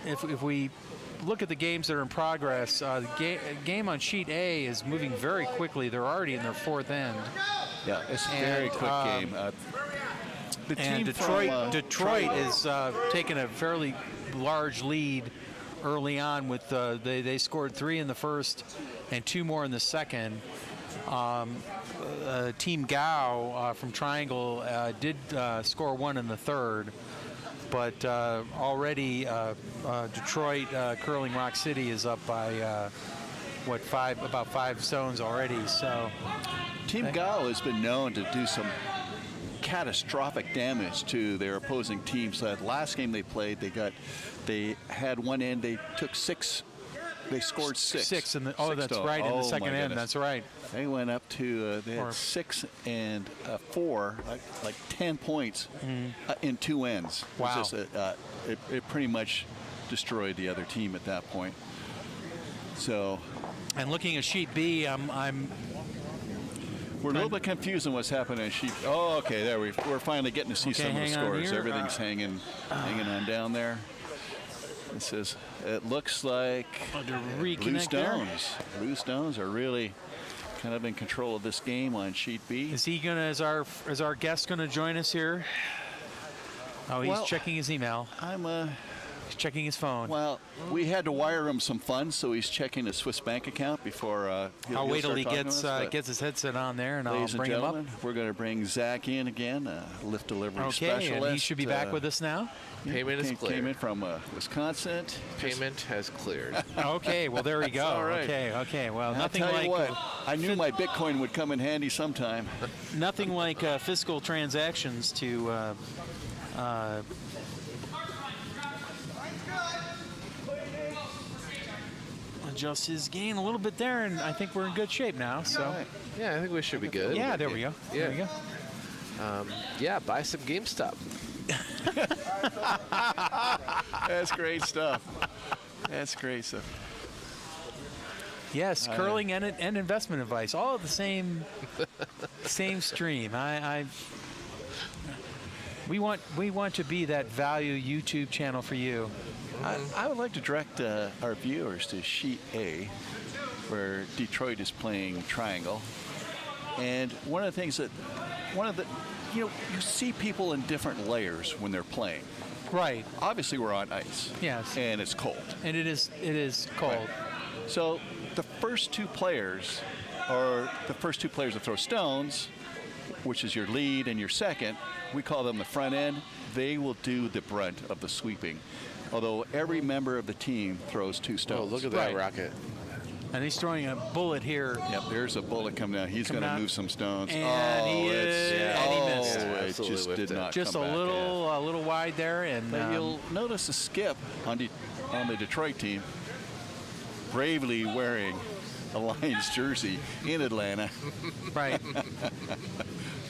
if we look at the games that are in progress, the game on sheet A is moving very quickly. They're already in their fourth end. Yeah, it's a very quick game. The team Detroit is taking a fairly large lead early on with they scored 3 in the first and 2 more in the second. Team Gao from Triangle did score 1 in the third, but already Detroit Curling Rock City is up by about 5 zones already. So Team Gao has been known to do some catastrophic damage to their opposing teams. That last game they played, they had one end. They took 6. They scored 6. 6 in the that's right in the second end. That's right. They went up to they had 6 and 4, like 10 points in 2 ends. Wow. It pretty much destroyed the other team at that point. So. And looking at sheet B, we're a little bit confused on what's happening in sheet. Oh, okay, there we're finally getting to see some of the scores. Everything's hanging on down there. It says it looks like Blue Stones are really kind of in control of this game on sheet B. Is he gonna, is our guest gonna join us here? Oh, he's checking his email. He's checking his phone. Well, we had to wire him some funds, so he's checking his Swiss bank account before. I'll wait till he gets his headset on there, and I'll bring him up. We're going to bring Zach in again, lift delivery specialist. Okay, and he should be back with us now. Payment is cleared. Came in from Wisconsin. Payment has cleared. Okay, well there we go. All right. Okay. Well, I'll nothing tell like you what, I knew my Bitcoin would come in handy sometime. Nothing like fiscal transactions to. Adjust his gain a little bit there, and I think we're in good shape now. So, yeah, I think we should be good. Yeah, there we go. Yeah. There we go. Yeah, buy some GameStop. That's great stuff. That's great stuff. Yes, curling and investment advice, all of the same stream. We want to be that value YouTube channel for you. I would like to direct our viewers to sheet A, where Detroit is playing Triangle. And one of the things you see people in different layers when they're playing. Right. Obviously, we're on ice. Yes. And it's cold. And it is cold. Right. So the first 2 players, that throw stones, which is your lead and your second, we call them the front end. They will do the brunt of the sweeping. Although every member of the team throws 2 stones. Oh, look at that rocket. And he's throwing a bullet here. Yep, there's a bullet coming down. He's going to move some stones. And he missed. It just did not just come a back. little wide there. And but you'll notice a skip on the Detroit team, bravely wearing a Lions jersey in Atlanta. Right.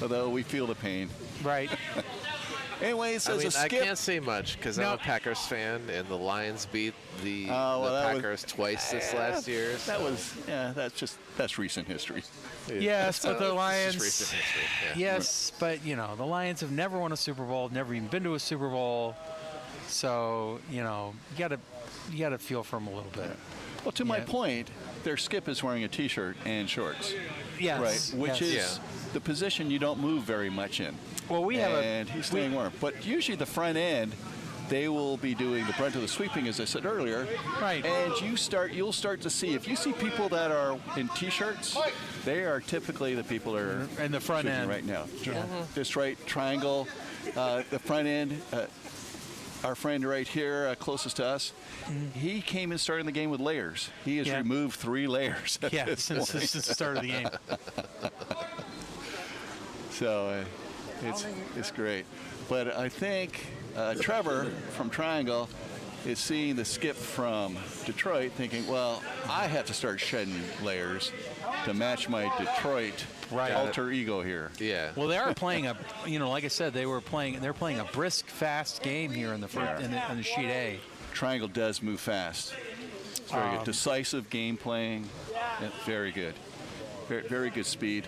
Although we feel the pain. Right. Anyways, as a skip. I can't say much because I'm a Packers fan, and the Lions beat the Packers twice this last year. So. That's recent history. Yes, but the Lions. Recent history. Yeah. Yes, but the Lions have never won a Super Bowl, never even been to a Super Bowl. So you gotta feel for them a little bit. Yeah. Well, to my point, their skip is wearing a T-shirt and shorts. Yes. Right, which is the position you don't move very much in. Well, he's staying warm. But usually the front end, they will be doing the brunt of the sweeping, as I said earlier. Right. And you'll start to see, if you see people that are in T-shirts, they are typically the people that are in the front end right now. Just right, Triangle, the front end. Our friend right here, closest to us, he came and started the game with layers. He has removed 3 layers. Since the start of the game. So it's great. But I think Trevor from Triangle is seeing the skip from Detroit, thinking, well, I have to start shedding layers to match my Detroit alter ego here. Yeah. Well, they are playing a, like I said, they're playing a brisk, fast game here in the first, in the sheet A. Triangle does move fast. It's very good. Decisive game playing. Yeah, very good. Very, very good speed.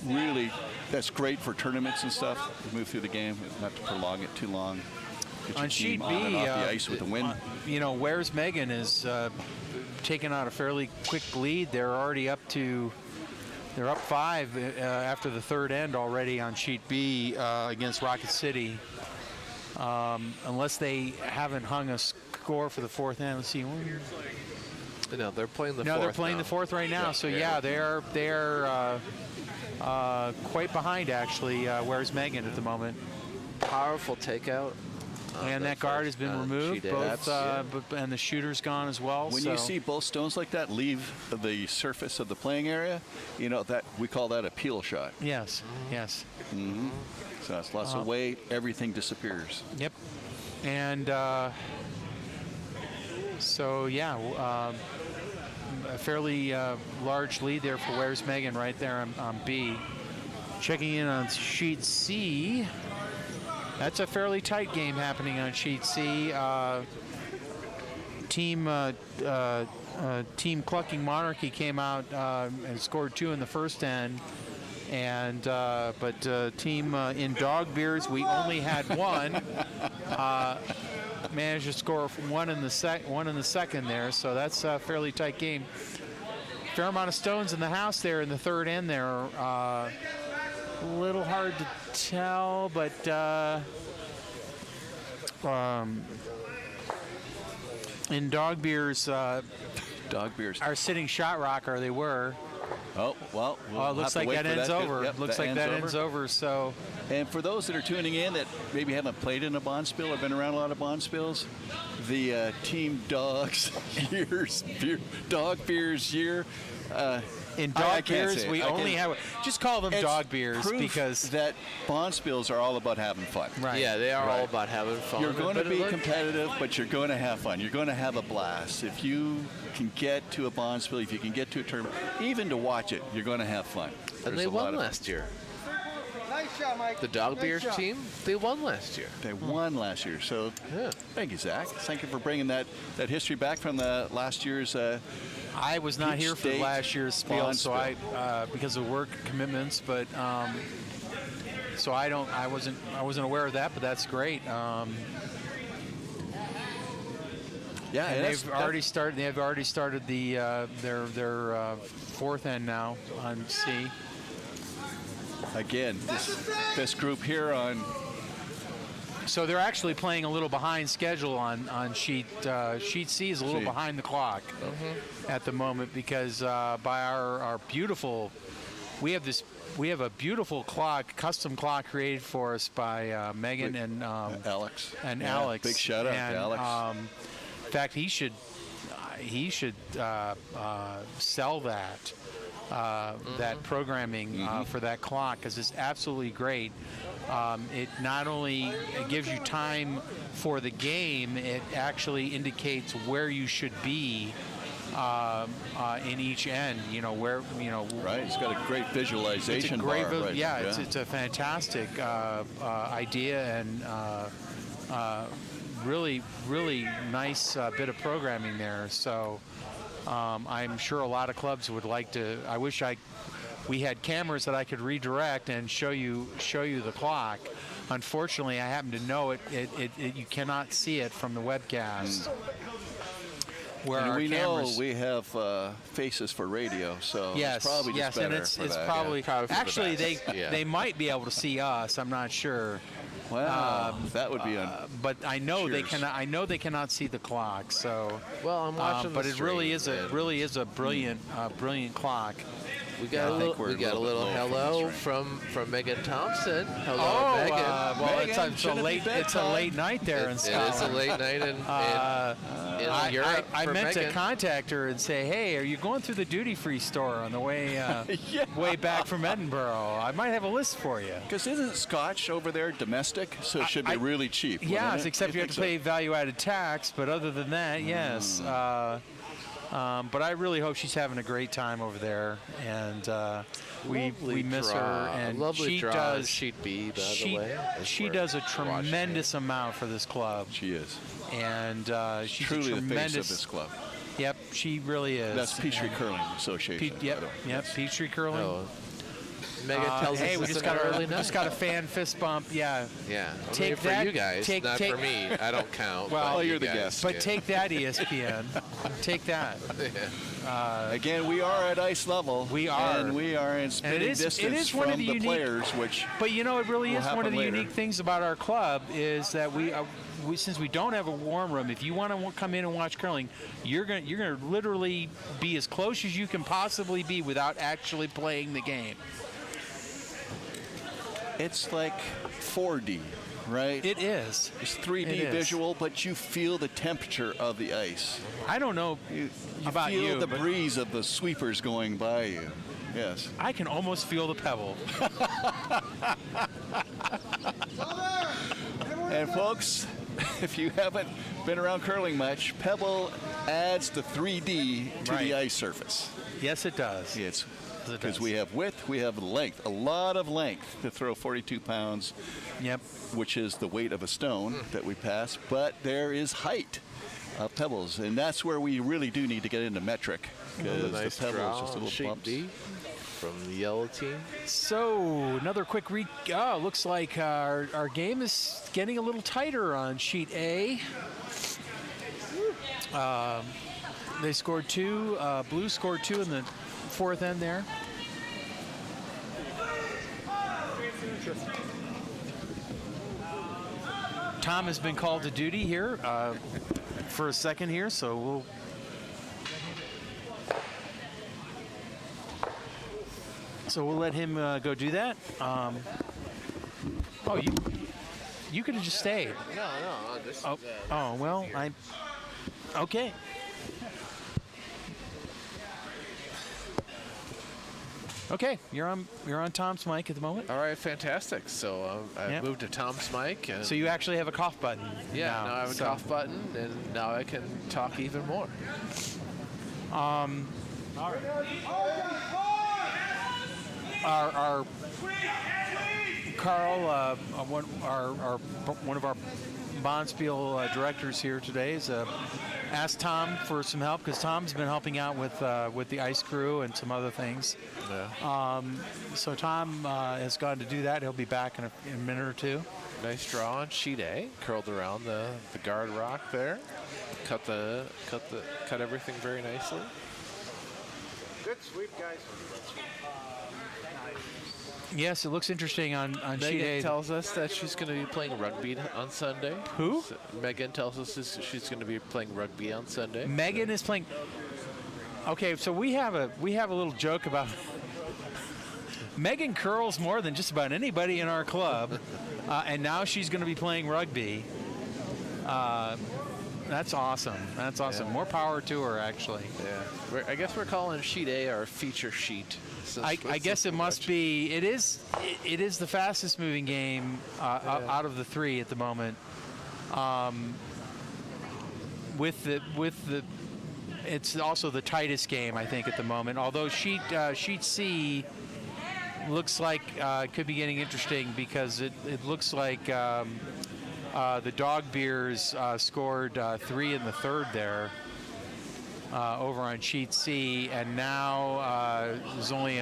Really, that's great for tournaments and stuff. To move through the game, not to prolong it too long. Get On sheet on B, and off the ice with the wind. Where's Megan is taking out a fairly quick lead. They're already up to. They're up 5 after the third end already on sheet B against Rocket City. Unless they haven't hung a score for the fourth end. Let's see. No, they're playing the fourth. No, they're playing now. the fourth right now. So yeah, they're quite behind actually. Where's Megan at the moment? Powerful takeout. And that guard has been removed, both, and the shooter's gone as well. When you see both stones like that leave the surface of the playing area, that we call that a peel shot. Yes, yes. Mm-hmm. So that's lots of weight. Everything disappears. Yep. And a fairly large lead there for Where's Megan right there on B. Checking in on sheet C. That's a fairly tight game happening on sheet C. Team Clucking Monarchy came out and scored 2 in the first end, but team in Dog Beers, we only had 1. Managed to score 1 in the second there, so that's a fairly tight game. Fair amount of stones in the house there in the third end there. A little hard to tell, but in Dog Beers, are sitting shot rocker. They were. Oh, well, it looks like that ends over. Yep, looks like that ends over. So. And for those that are tuning in that maybe haven't played in a Bonspiel or been around a lot of Bonspiels, the Team Dogs Dog Beers year. In Dog Beers, we only have. Just call them Dog Beers because that Bonspiels are all about having fun. Right. Yeah, they are all about having fun. You're going to be competitive, but you're going to have fun. You're going to have a blast. If you can get to a Bonspiel, if you can get to a tournament, even to watch it, you're going to have fun. And they won last year. Nice shot, Mike. The Dog Beers team, they won last year. They won last year. So thank you, Zach. Thank you for bringing that history back from the last year's. I was not here for last year's spiel, so I because of work commitments, but so I wasn't aware of that, but that's great. And they've already started. They have already started the their fourth end now on C. Again, this group here on. So they're actually playing a little behind schedule on sheet C is a little behind the clock at the moment because by our beautiful, we have a beautiful custom clock created for us by Megan and Alex. Alex. Big shout out to Alex. In fact, he should sell that. That programming for that clock because it's absolutely great. It not only gives you time for the game, it actually indicates where you should be in each end. Where Right. It's got a great visualization. It's a great bar. It's a fantastic idea and really nice bit of programming there. So. I'm sure a lot of clubs would like to. I wish we had cameras that I could redirect and show you the clock. Unfortunately, I happen to know it. You cannot see it from the webcast. Where and our we cameras, know we have faces for radio, so yes, it's probably just better and it's that, probably actually the they might be able to see us. I'm not sure. Wow, that would be but I know they cannot. I know they cannot see the clock. So well, I'm watching. But it really is a brilliant clock. We got a little hello from Megan Thompson. Hello, Megan. Well, Megan, it's a late night there in Scotland. It is a late night in Europe. I for meant Megan. to contact her and say, hey, are you going through the duty-free store on the way way back from Edinburgh? I might have a list for you. Because isn't Scotch over there domestic? So it should be really cheap. Yes, wouldn't it? except you have to pay value-added tax. But other than that, yes. But I really hope she's having a great time over there, and we miss her. And lovely she draw does. on sheet B, by the way. as She we're does a watching tremendous amount for this club, She is. and she's Truly a the tremendous. face of this club. Yep, she really is. That's Peachtree Curling Association. by Yep, the way. yep. Peachtree curling. Oh, Megan tells Hey, us we it's just an got early a night. just got a fan fist bump. Yeah. Yeah, Take for that- you guys, take- not take- for me. I don't count. Well, but you you're the guys guest. But get- take that, ESPN. Take that. Again, we are at ice level. We are. And we are in spitting distance one from of the the unique- players, which But you know, it really will is one of happen the later. unique things about our club is that we since we don't have a warm room, if you want to come in and watch curling, you're gonna literally be as close as you can possibly be without actually playing the game. it's like 4D, right? It is. It's 3D It is. visual, but you feel the temperature of the ice. I don't know You about feel you, the but breeze of the sweepers going by you. Yes. I can almost feel the pebble. And folks, if you haven't been around curling much, Pebble adds the 3D to Right. the ice surface. Yes, it does. It's It because does. we have width, we have length, a lot of length to throw 42 pounds, Yep. which is the weight of a stone that we pass, but there is height of pebbles, and that's where we really do need to get into metric, because a nice the pebble draw is just a on little sheet bumps. B from the yellow team. So another quick looks like our game is getting a little tighter on sheet A. They scored 2. Blue scored 2 in the fourth end there. Tom has been called to duty here for a second here, so we'll. So we'll let him go do that. Oh, you could have just stayed. No, this Oh, well, okay. Okay, you're on Tom's mic at the moment. All right, fantastic. So I Yep. moved to Tom's mic. And So you actually have a cough button. yeah, now I have a So- cough button, and now I can talk even more. Our Carl, one of our Bonspiel directors here today, has asked Tom for some help because Tom's been helping out with the ice crew and some other things. Yeah. So Tom has gone to do that. He'll be back in a minute or two. Nice draw on sheet A, curled around the guard rock there. Cut everything very nicely. Good sweep, guys. Yes, it looks interesting on sheet Megan A. tells us that she's going to be playing rugby on Sunday. Who? Megan tells us she's going to be playing rugby on Sunday. Megan is playing. Okay, so we have a little joke about Megan curls more than just about anybody in our club, and now she's going to be playing rugby. That's awesome. That's awesome. Yeah. More power to her, actually. Yeah. I guess we're calling sheet A our feature sheet. I guess it must be. It is the fastest moving game out of the three at the moment. With the, it's also the tightest game I think at the moment. Although sheet C looks like it could be getting interesting because it looks like the Dog Beers scored 3 in the third there. Over on sheet C, and now there's only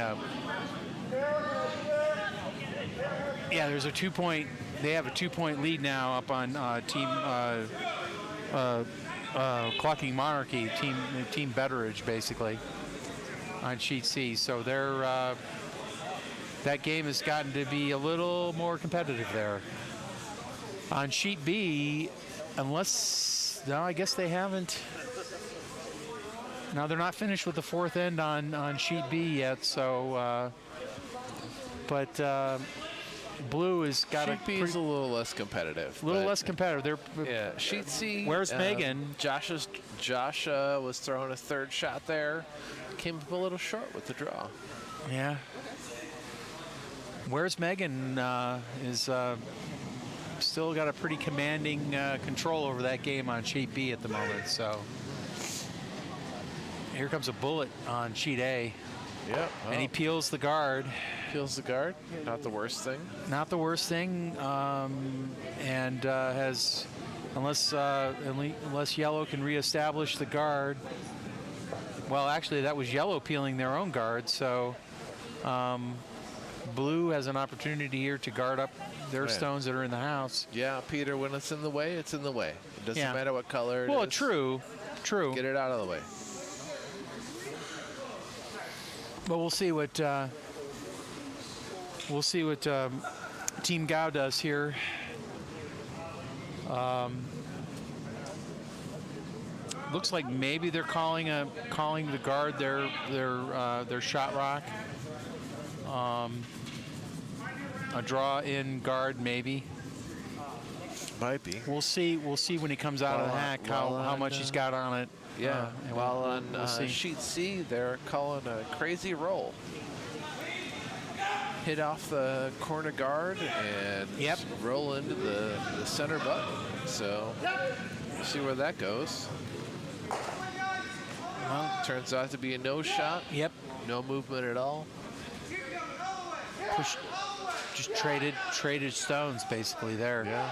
there's a 2-point. They have a 2-point lead now up on team Clocking Monarchy, team Betteridge basically on sheet C. So that game has gotten to be a little more competitive there. On sheet B, I guess they haven't. Now they're not finished with the fourth end on sheet B yet, so but blue has got Sheet B is a little less competitive. little but- less competitive. They're Yeah, sheet C. Where's Megan? Josh was throwing a third shot there. Came up a little short with the draw. yeah. Where's Megan is still got a pretty commanding control over that game on sheet B at the moment. So here comes a bullet on sheet A, Yep. and he peels the guard. peels the guard. Not the worst thing. Not the worst thing, and has unless yellow can reestablish the guard. Well, actually, that was yellow peeling their own guard, so blue has an opportunity here to guard up their Right. stones that are in the house. Yeah, Peter, when it's in the way, it's in the way. It doesn't Yeah. matter what color it Well, is. true. Get it out of the way. But we'll see what Team Gao does here. Looks like maybe they're calling the guard their shot rock. A draw in guard maybe. Might be. We'll see when he comes out of the hack how much he's got on it. Yeah. And While we'll on see. sheet C, they're calling a crazy roll. Hit off the corner guard and Yep. roll into the center button. So we'll see where that goes. Well, Turns out to be a no shot. yep. No movement at all. Just traded stones basically there. Yeah.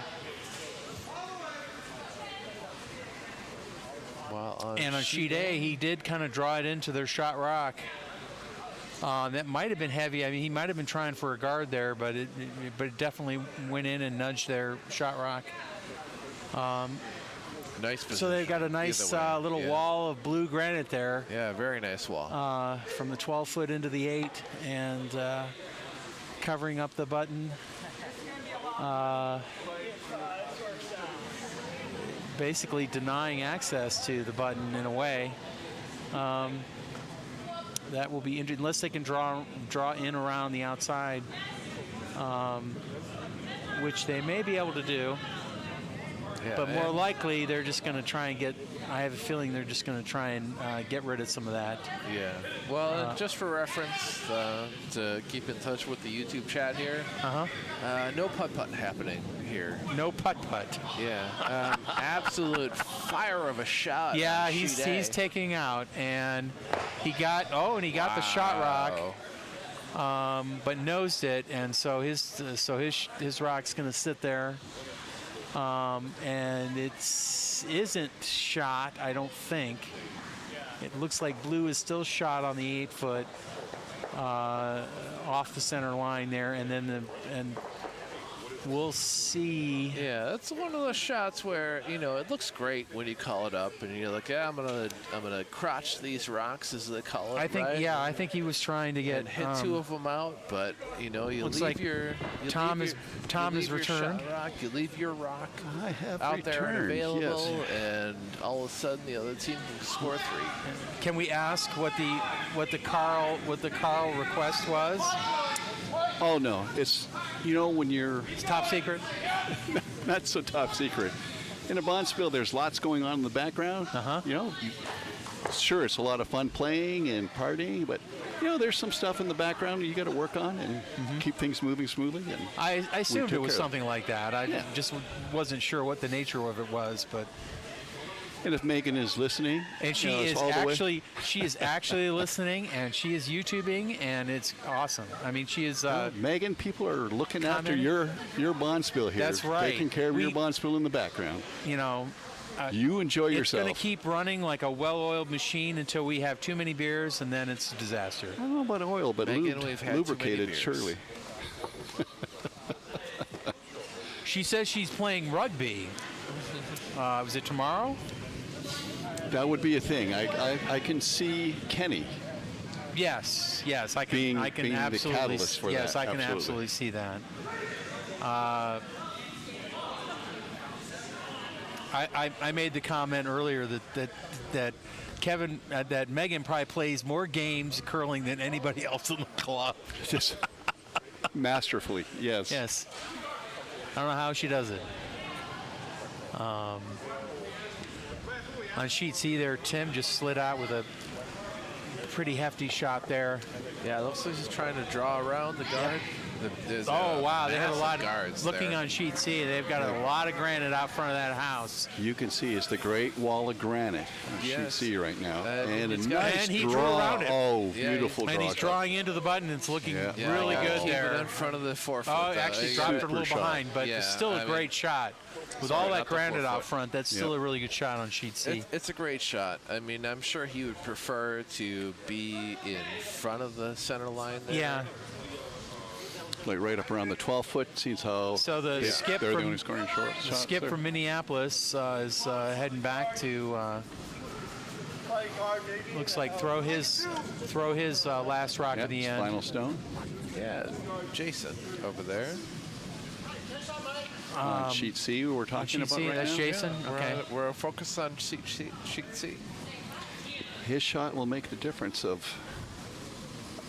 While And on sheet A, he did kind of draw it into their shot rock. That might have been heavy. I mean, he might have been trying for a guard there, but it definitely went in and nudged their shot rock. nice position. So they've got a nice Either way. little Yeah. wall of blue granite there Yeah, very nice wall. from the 12 foot into the 8 and covering up the button. Basically denying access to the button in a way. That will be interesting unless they can draw in around the outside, which they may be able to do. Yeah, But more and- likely, they're just going to try and get. I have a feeling they're just going to try and get rid of some of that. Yeah. Well, just for reference, to keep in touch with the YouTube chat here, no putt-putt happening here. No putt-putt. Yeah. Absolute fire of a shot. Yeah, on he's sheet A. taking out, and he got the shot rock, Wow. but nosed it, and so his rock's going to sit there, and isn't shot. I don't think. It looks like blue is still shot on the 8 foot off the center line there, and then we'll see. Yeah, that's one of those shots where it looks great when you call it up, and you're like, yeah, I'm gonna crotch these rocks as they call it. I think, right? yeah, I think he was trying to get And hit two of them out, but you looks leave like your Tom leave has your returned. shot rock, you leave your rock I have out there and returned, available, yes. and all of a sudden the other team can score 3. Can we ask what the Carl request was? Oh no, it's when you're It's top secret. not so top secret. In a Bonspiel, there's lots going on in the background. Sure, it's a lot of fun playing and partying, but there's some stuff in the background you got to work on and keep things moving smoothly. And I assumed took it was care of something like that. I Yeah. just wasn't sure what the nature of it was, but and if Megan is listening, and she it's is all the way- actually listening, and she is YouTubing, and it's awesome. I mean, she is. Megan, people are looking after commenting. your Bonspiel here. That's right. Taking care of your Bonspiel in the background. You enjoy It's yourself. going to keep running like a well-oiled machine until we have too many beers, and then it's a disaster. I don't know about oil, but Megan, we've had too many lubricated, beers. surely. She says she's playing rugby. Was it tomorrow? That would be a thing. I can see Kenny. Yes, I can. Being- I can being the absolutely. catalyst for yes, that, I can absolutely. absolutely see that. I made the comment earlier that Kevin, that Megan probably plays more games curling than anybody else in the club. Just masterfully, yes. Yes. I don't know how she does it. On sheet C there, Tim just slid out with a pretty hefty shot there. Yeah, it looks like he's trying to draw around the guard. There's Wow, they have a massive lot guards looking there. on sheet C. They've got a lot of granite out front of that house. You can see it's the Great Wall of Granite on sheet Yes. C right now. and a it's got- nice and he drew draw. around it. Oh, Yeah, beautiful And draw. he's drawing into the button. It's looking Yeah. really Yeah, good keep there. it in front of the 4 foot. Oh, actually dropped it a little Super shot. behind, but Yeah, it's still a I great mean- shot. With Sorry, all that not the granite 4 out foot. front, that's still a really good shot on sheet C. It's a great shot. I mean, I'm sure he would prefer to be in front of the center line there. Yeah. Like right up around the 12-foot. Seems how So the skip they're the from only scoring short the shots skip there. from Minneapolis is heading back to. Looks like throw his last rock Yeah, at the it's end. final stone. Yeah, Jason over there. On sheet C, we're talking sheet about C, right that's now. Jason. Okay. We're focused on sheet C. His shot will make the difference of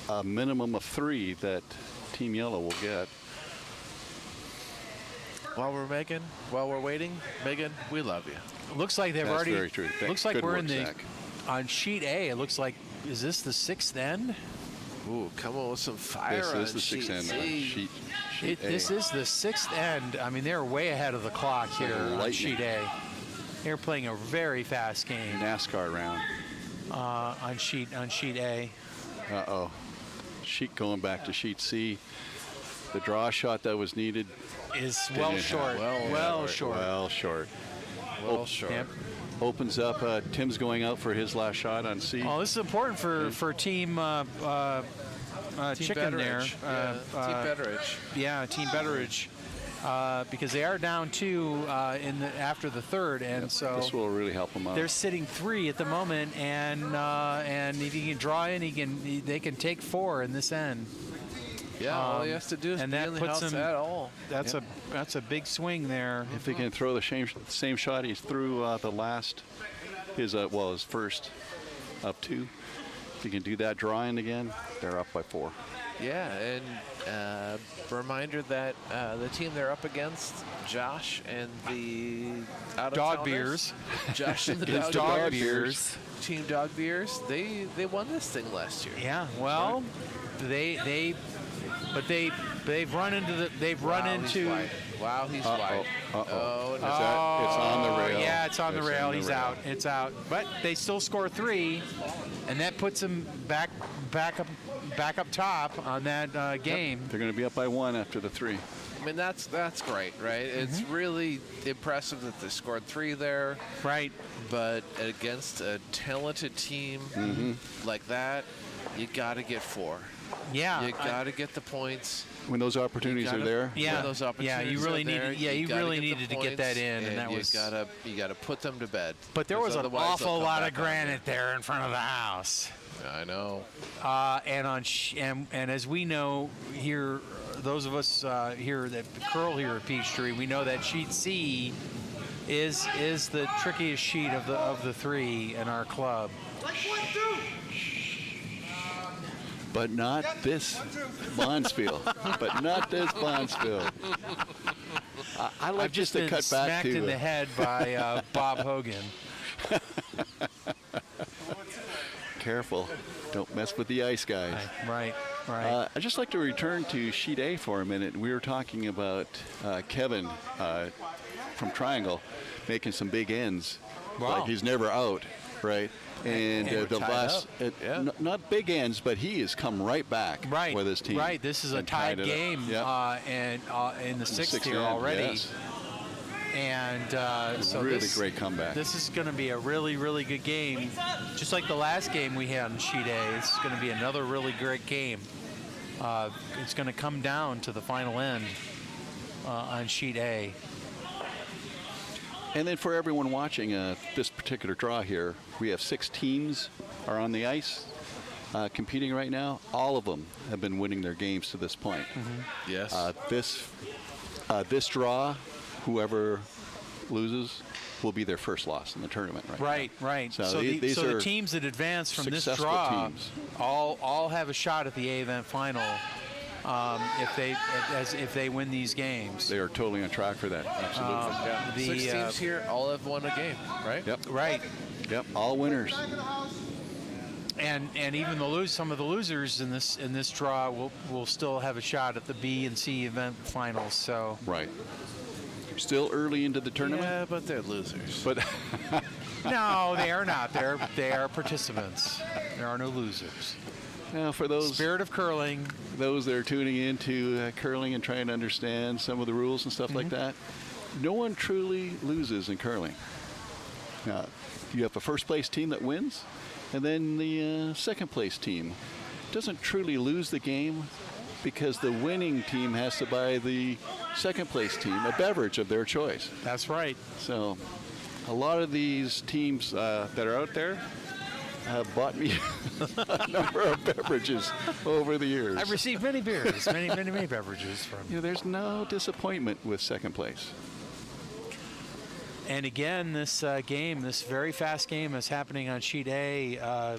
a minimum of 3 that Team Yellow will get. While we're waiting, Megan, we love you. Looks like they've That's already. very true. Looks like Good we're work, in the Zach. on sheet A. It looks like is this the 6th end? Ooh, come on with some fire This on is the sheet 6th end on C. sheet A. This is the 6th end. I mean, they're way ahead of the clock here on lightning. sheet A. They're playing a very fast game NASCAR round. on sheet A. Uh-oh. Sheet going back to sheet C. The draw shot that was needed. Is well Didn't short. happen. Well short. Well short. Well, short. Yep. Opens up. Tim's going out for his last shot on C. Oh, this is important for Team Team Chicken there. Betteridge. Team Betteridge. Yeah, Team Betteridge. Because they are down 2 after the third, and so This will really help him out. they're sitting 3 at the moment, and if he can draw in, they can take 4 in this end. Yeah, all he has to do is and be that in the puts house him- at all. That's a big swing there. If he can throw the same shot he threw the last, his first up 2. If he can do that drawing again, they're up by 4. Yeah, and reminder that the team they're up against, Josh and the Dog Beers. Josh and the Against Dog, the Dog Beers. Team Dog Beers. They won this thing last year. Yeah, well, they've run into He's wide. Wow, he's wide. Oh, no. It's on the rail. Yeah, it's on the It's rail. on the He's rail. out. It's out. But they still score 3, and that puts them back up top on that game. They're going to be up by 1 after the 3. I mean, that's great, right? It's really impressive that they scored 3 there. Right. But against a talented team like that, you got to get 4. Yeah. You got to get the points. When those opportunities are there. Yeah. When those opportunities you really are there, needed. Yeah, you gotta really get the needed to get points, that in, and that you was. gotta put them to bed. But there was because an otherwise they'll awful come lot of back on you. granite there in front of the house. I know. And on and as we know here, those of us here that curl here at Peachtree, we know that sheet C is the trickiest sheet of the 3 in our club. But not this Bonspiel. But not this Bonspiel. I like I've just to been cut back smacked to in the head by Bob Hogan. Careful. Don't mess with the ice guys. Right. I'd just like to return to sheet A for a minute. We were talking about Kevin from Triangle making some big ends. Wow. Like he's never out, right? And we're the tied last, Yeah. not big ends, but he has come right back with his team. Right. This is a and tied tied it up. game, Yep. and in the 6th Sixth here end, already. yes. And so Really this, great comeback. This is going to be a really, really good game. Just like the last game we had on sheet A, it's going to be another really great game. It's going to come down to the final end on sheet A. And then for everyone watching this particular draw here, we have 6 teams are on the ice competing right now. All of them have been winning their games to this point. Yes. This draw, whoever loses will be their first loss in the tournament. Right, right. So So, these the are teams that advance from this successful draw teams. all have a shot at the A event final if they win these games. They are totally on track for that. Absolutely. Six teams here all have won a game, right? Yep. Right. Yep. All winners. And even some of the losers in this draw will still have a shot at the B and C event finals. So Right. Still early into the tournament. Yeah, but they're losers. But no, they are not. They are participants. There are no losers. now for those Spirit of curling. those that are tuning into curling and trying to understand some of the rules and stuff like that, no one truly loses in curling. You have a first place team that wins, and then the second place team doesn't truly lose the game because the winning team has to buy the second place team a beverage of their choice. That's right. So a lot of these teams that are out there have bought me a number of beverages over the years. I've received many beers, many beverages from. There's no disappointment with second place. And again, this very fast game is happening on sheet A.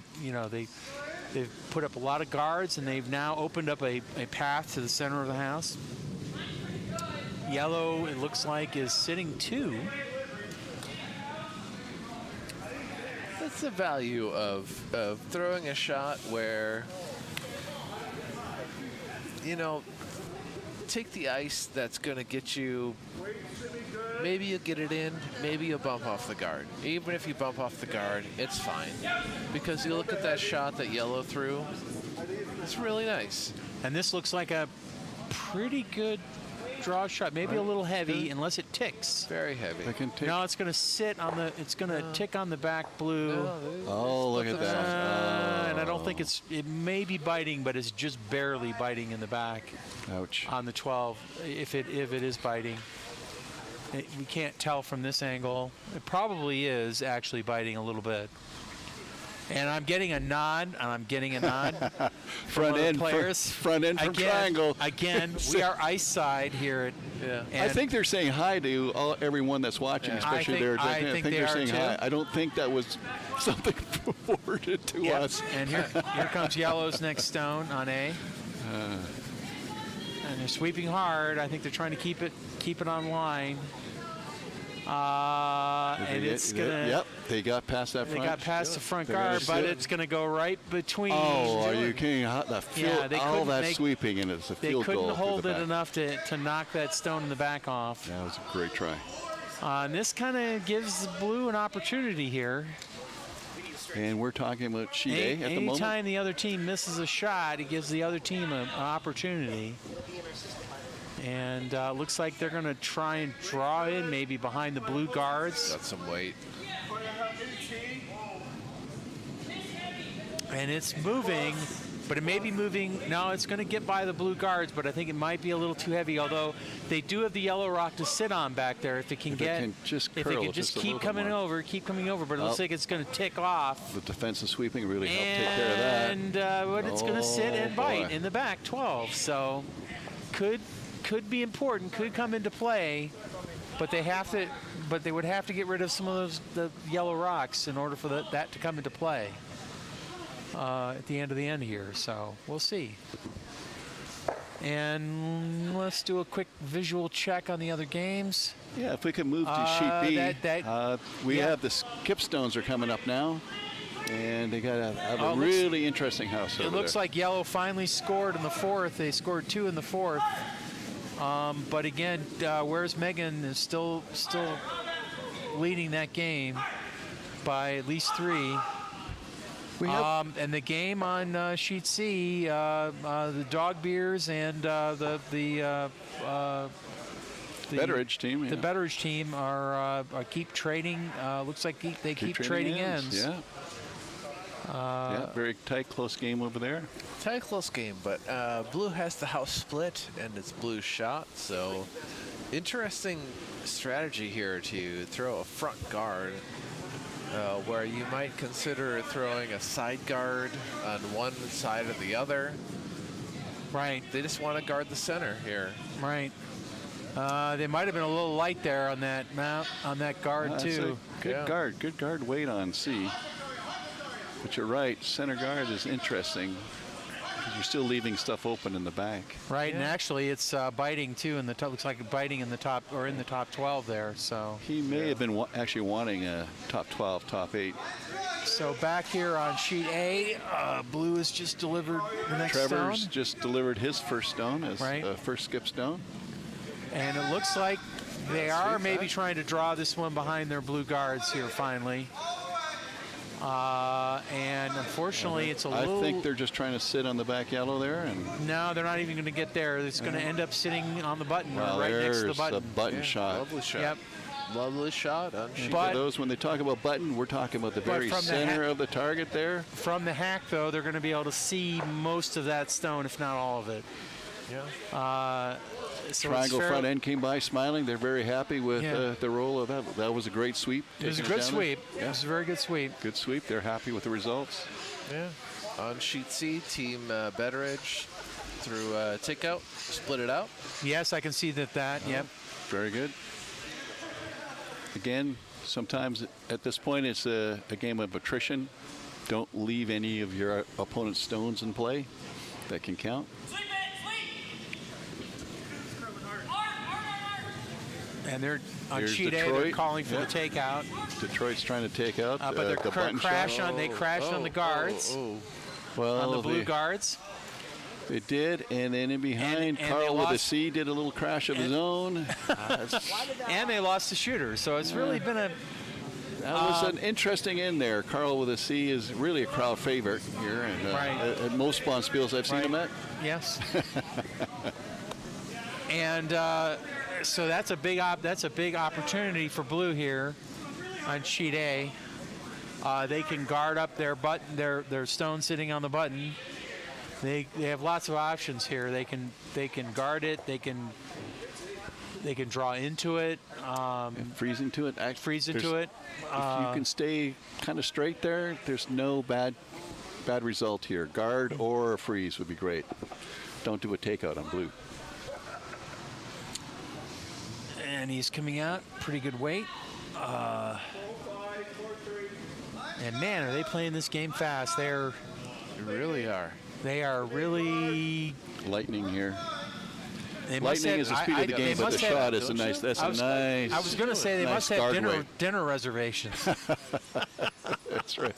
They've put up a lot of guards, and they've now opened up a path to the center of the house. Yellow, it looks like, is sitting 2. That's the value of throwing a shot where, take the ice that's going to get you, maybe you get it in, maybe you bump off the guard. Even if you bump off the guard, it's fine. Because you look at that shot that Yellow threw, it's really nice. And this looks like a pretty good draw shot, maybe a little heavy, unless it ticks. Very heavy. They can take. No, it's going to sit on the. It's going to tick on the back blue. Oh, look at that. And I don't think it may be biting, but it's just barely biting in the back Ouch. on the 12. If it is biting, we can't tell from this angle. It probably is actually biting a little bit. And I'm getting a nod, Front end players. Front end from Again, Triangle. Again, we are ice side here. I think they're saying hi to everyone that's watching, especially there. I think they they're are saying too. hi. I don't think that was something forwarded to us. And here comes Yellow's next stone on A. And they're sweeping hard. I think they're trying to keep it on line. And it's gonna. Yep, they got past that front. They got past the front They're gonna guard, but sit. it's going to go right between. Oh, are you kidding? The field, they all couldn't that make- sweeping, and it's a They field couldn't goal. through hold the it back. enough to knock that stone in the back off. That was a great try. And this kind of gives Blue an opportunity here. And we're talking about sheet A at the moment. Anytime the other team misses a shot, it gives the other team an opportunity. And looks like they're going to try and draw in, maybe behind the blue guards. Got some weight. And it's moving, but it may be moving. No, it's going to get by the blue guards, but I think it might be a little too heavy, although they do have the yellow rock to sit on back there if it can If it get. can just if it curl can just just a keep little bit coming more. over, but it looks like it's going to tick off. The defensive sweeping really helped take care of that. And but it's going to sit and bite boy. in the back 12. So could be important, could come into play, but they would have to get rid of some of the yellow rocks in order for that to come into play at the end here. So we'll see. And let's do a quick visual check on the other games. Yeah, if we could move to sheet B. We yeah. have the skipstones are coming up now. And they got a Oh, really interesting house over It looks there. like Yellow finally scored in the 4th. They scored 2 in the 4th. But again, Where's Megan is still leading that game by at least 3. And the game on sheet C, the Dog Beers and the Betteridge team. The Betteridge team are keep trading. Looks like they keep trading ends. Yeah. Yeah, very tight, close game over there. Tight, close game, but Blue has the house split, and it's Blue's shot. So, interesting strategy here to throw a front guard, where you might consider throwing a side guard on one side or the other. Right. They just want to guard the center here. Right. They might have been a little light there on that mount, on that guard That's too. a good guard weight on C. But you're right, center guard is interesting. 'Cause you're still leaving stuff open in the back. Right, and actually it's biting too. In the top, looks like biting in the top or in the top 12 there. So He may have been actually wanting a top 12, top 8. so back here on sheet A, Blue has just delivered the next Trevor's stone, just delivered his first stone as Right. first skip stone. and it looks like they are maybe trying to draw this one behind their blue guards here finally. And unfortunately, it's a little. I think they're just trying to sit on the back yellow there, and No, they're not even going to get there. It's going to end up sitting on the button, well, or right next to the there's button. a button shot. Lovely shot. Yep. Lovely shot on sheet. But- For those, when they talk about button, we're talking about the very from the center of the target there. From the hack, though, they're going to be able to see most of that stone, if not all of it. Yeah. So Triangle it's front end came by smiling. They're very happy with Yeah. the roll of that. That was a great sweep. It was a taking good down sweep. there. It was a very good sweep. Good sweep. They're happy with the results. Yeah. On sheet C, Team Betteridge through takeout, split it out. Yes, I can see that. Yep. Very good. Again, sometimes at this point it's a game of attrition. Don't leave any of your opponent's stones in play. That can count. Sleep it, sleep. And they're on Here's sheet A. They're Detroit. calling for Yeah. the takeout, Detroit's trying to take out but they're the button crash shot. on. They crashed on the guards, Well, on the blue they, guards. they did, and then in behind, And they Carl with a lost- C did a little crash of his own. And they lost the shooter. So it's really been a. That was an interesting end there. Carl with a C is really a crowd favorite here, and Right. at most Bonspiels I've seen him at. Yes. And so that's a big opportunity for Blue here on sheet A. They can guard up their button, their stone sitting on the button. They have lots of options here. They can guard it. They can draw into it. Freeze into it. Freeze into it. If you can stay kind of straight there, there's no bad result here. Guard or a freeze would be great. Don't do a takeout on blue. And he's coming out pretty good weight. And man, are they playing this game fast? They really are. They are really. Lightning here. They must Lightning have- is the speed of the they game, but the must have- shot is a nice. That's a nice. I was going to say they nice must have guard weight. dinner reservations. That's right.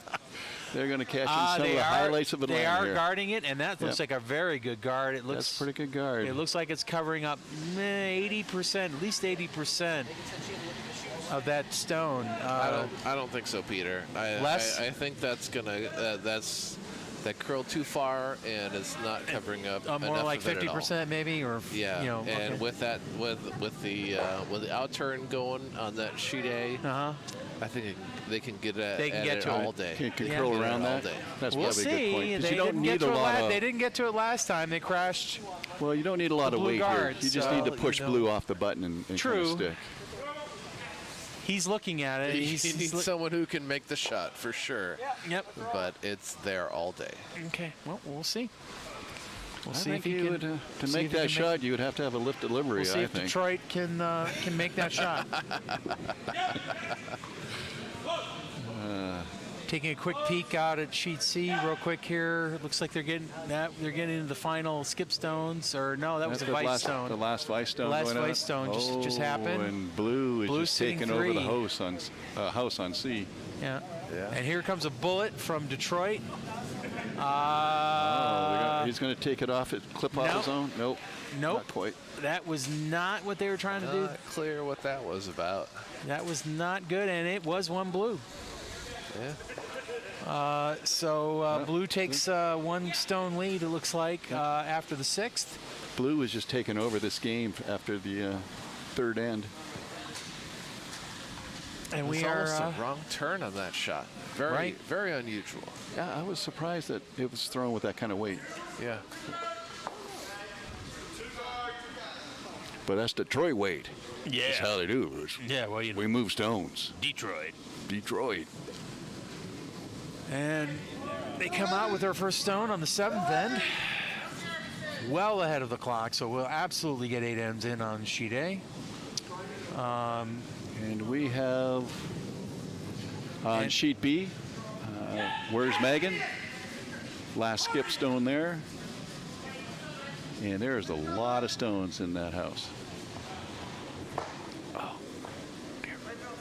They're going to cash in some of the highlights of the They line are here. guarding it, and that looks Yep. like a very good guard. It That's looks a pretty good guard. It looks like it's covering up 80%, at least 80% of that stone. I don't think so, Peter. Less? I think that's gonna that curled too far and it's not covering up more enough like of it at all. 50% maybe, or Yeah, you know, and okay. with the outturn going on that sheet A, I think they can get at, They can at get it to it. all day. Can They curl get around it all that. day. That's We'll probably a good see. point. 'Cause They you don't didn't need get a to it lot of. They didn't get to it last time. They crashed. Well, you don't need a lot the of blue weight guards, here. You just so, need to push you know. blue off the button and True. kind of stick. He's looking at it. He He's needs someone who can make the shot for sure. Yep. But it's there all day. Okay. Well, we'll see. We'll I see think if he you can. would, to see make if he that can shot, you would have to have a lift delivery, We'll see I if think. Detroit can make that shot. Taking a quick peek out at sheet C, real quick here. It looks like they're getting into the final skip stones, or no, that was That's a the vice stone. The last vice stone. The last going out. vice stone just happened. And blue is Blue's just sitting taking over the 3. house on C. Yeah. Yeah. And here comes a bullet from Detroit. He's going to take it off, clip off nope. his own. Nope. Nope. Not quite. That was not what they were trying to do. Not clear what that was about. That was not good, and it was one blue. Yeah. So blue takes 1 stone lead, it looks like, after the 6th. Blue is just taking over this game after the third end. And It was we are. almost a wrong turn on that shot. Very, Right. very unusual. Yeah, I was surprised that it was thrown with that kind of weight. Yeah. But that's Detroit weight. Yeah. That's how they do it. Yeah, well, you know. We move stones. Detroit. Detroit. And they come out with their first stone on the 7th end. well ahead of the clock, so we'll absolutely get 8 ends in on sheet A. And we have on sheet B, where's Megan? Last skip stone there. And there's a lot of stones in that house. Oh, dear.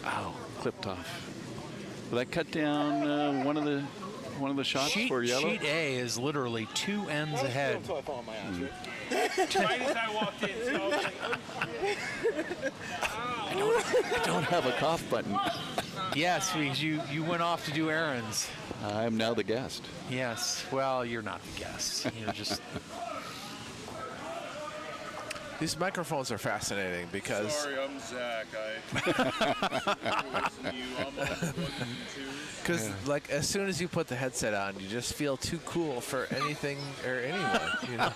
Ow, clipped off. Will that cut down one of the shots for yellow? Sheet A is literally 2 ends ahead. Until I fall on my ass, right? Right as I walked in, so I was like, I don't have a cough button. Yes, because you went off to do errands. I'm now the guest. Yes. Well, you're not the guest. You're just. These microphones are fascinating because Sorry, I'm Zach. I listen to you almost 1 and 2. like as soon as you put the headset on, you just feel too cool for anything or anyone. You know?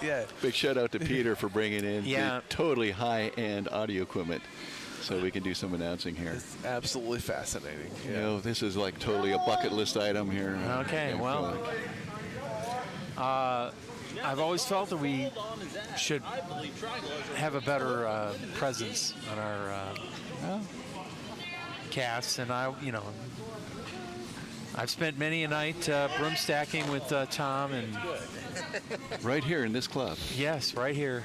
Yeah. Big shout out to Peter for bringing in Yeah. the totally high-end audio equipment so we can do some announcing here. It's absolutely fascinating. You know, this is like totally a bucket list item here. Okay, I well, feel like. I've always felt that we should have a better presence on our casts, and I've spent many a night broom stacking with Tom, and Right here in this club. yes, right here.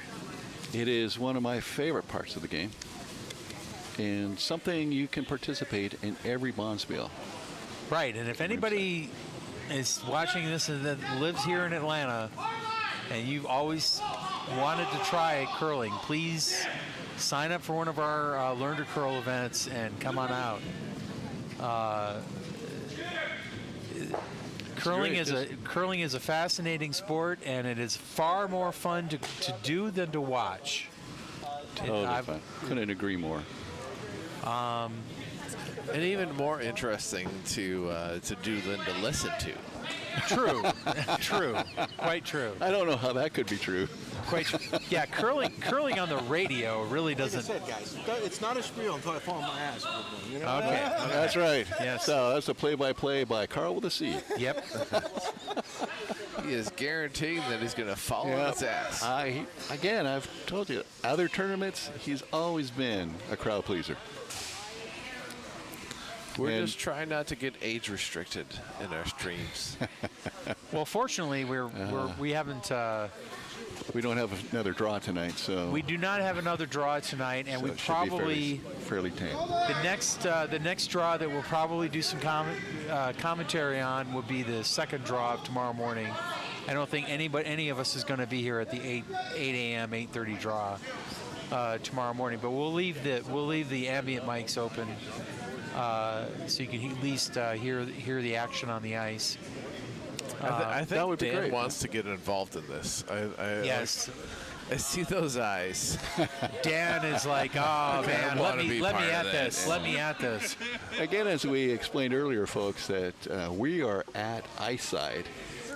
It is one of my favorite parts of the game, and something you can participate in every Bonspiel. Right, and if anybody is watching this and that lives here in Atlanta, and you've always wanted to try curling, please sign up for one of our Learn to Curl events and come on out. Curling is a fascinating sport, and it is far more fun to do than to watch. Totally fun. Couldn't agree more. And even more interesting to do than to listen to. True, true, quite true. I don't know how that could be true. Quite true. Yeah, curling on the radio really Like I doesn't. said, guys, it's not a spiel until I fall on my ass. You know? Okay. That's right. Yes. So that's a play-by-play by Carl with a C. Yep. He is guaranteeing that he's going to fall on his ass. I've told you, other tournaments, he's always been a crowd pleaser. We're And- just trying not to get age restricted in our streams. Well, fortunately, we haven't. We don't have another draw tonight, so We do not have another draw tonight, and so we it should be probably fairly tame. the next draw that we'll probably do some commentary on will be the second draw of tomorrow morning. I don't think any of us is going to be here at the 8 a.m. 8:30 draw tomorrow morning, but we'll leave the ambient mics open so you can at least hear the action on the ice. I think that would be Dan great. wants to get involved in this. Yes. I see those eyes. Dan is like, oh man, let wanna me be at part of that. this. Let me at this. Again, as we explained earlier, folks, that we are at ice side.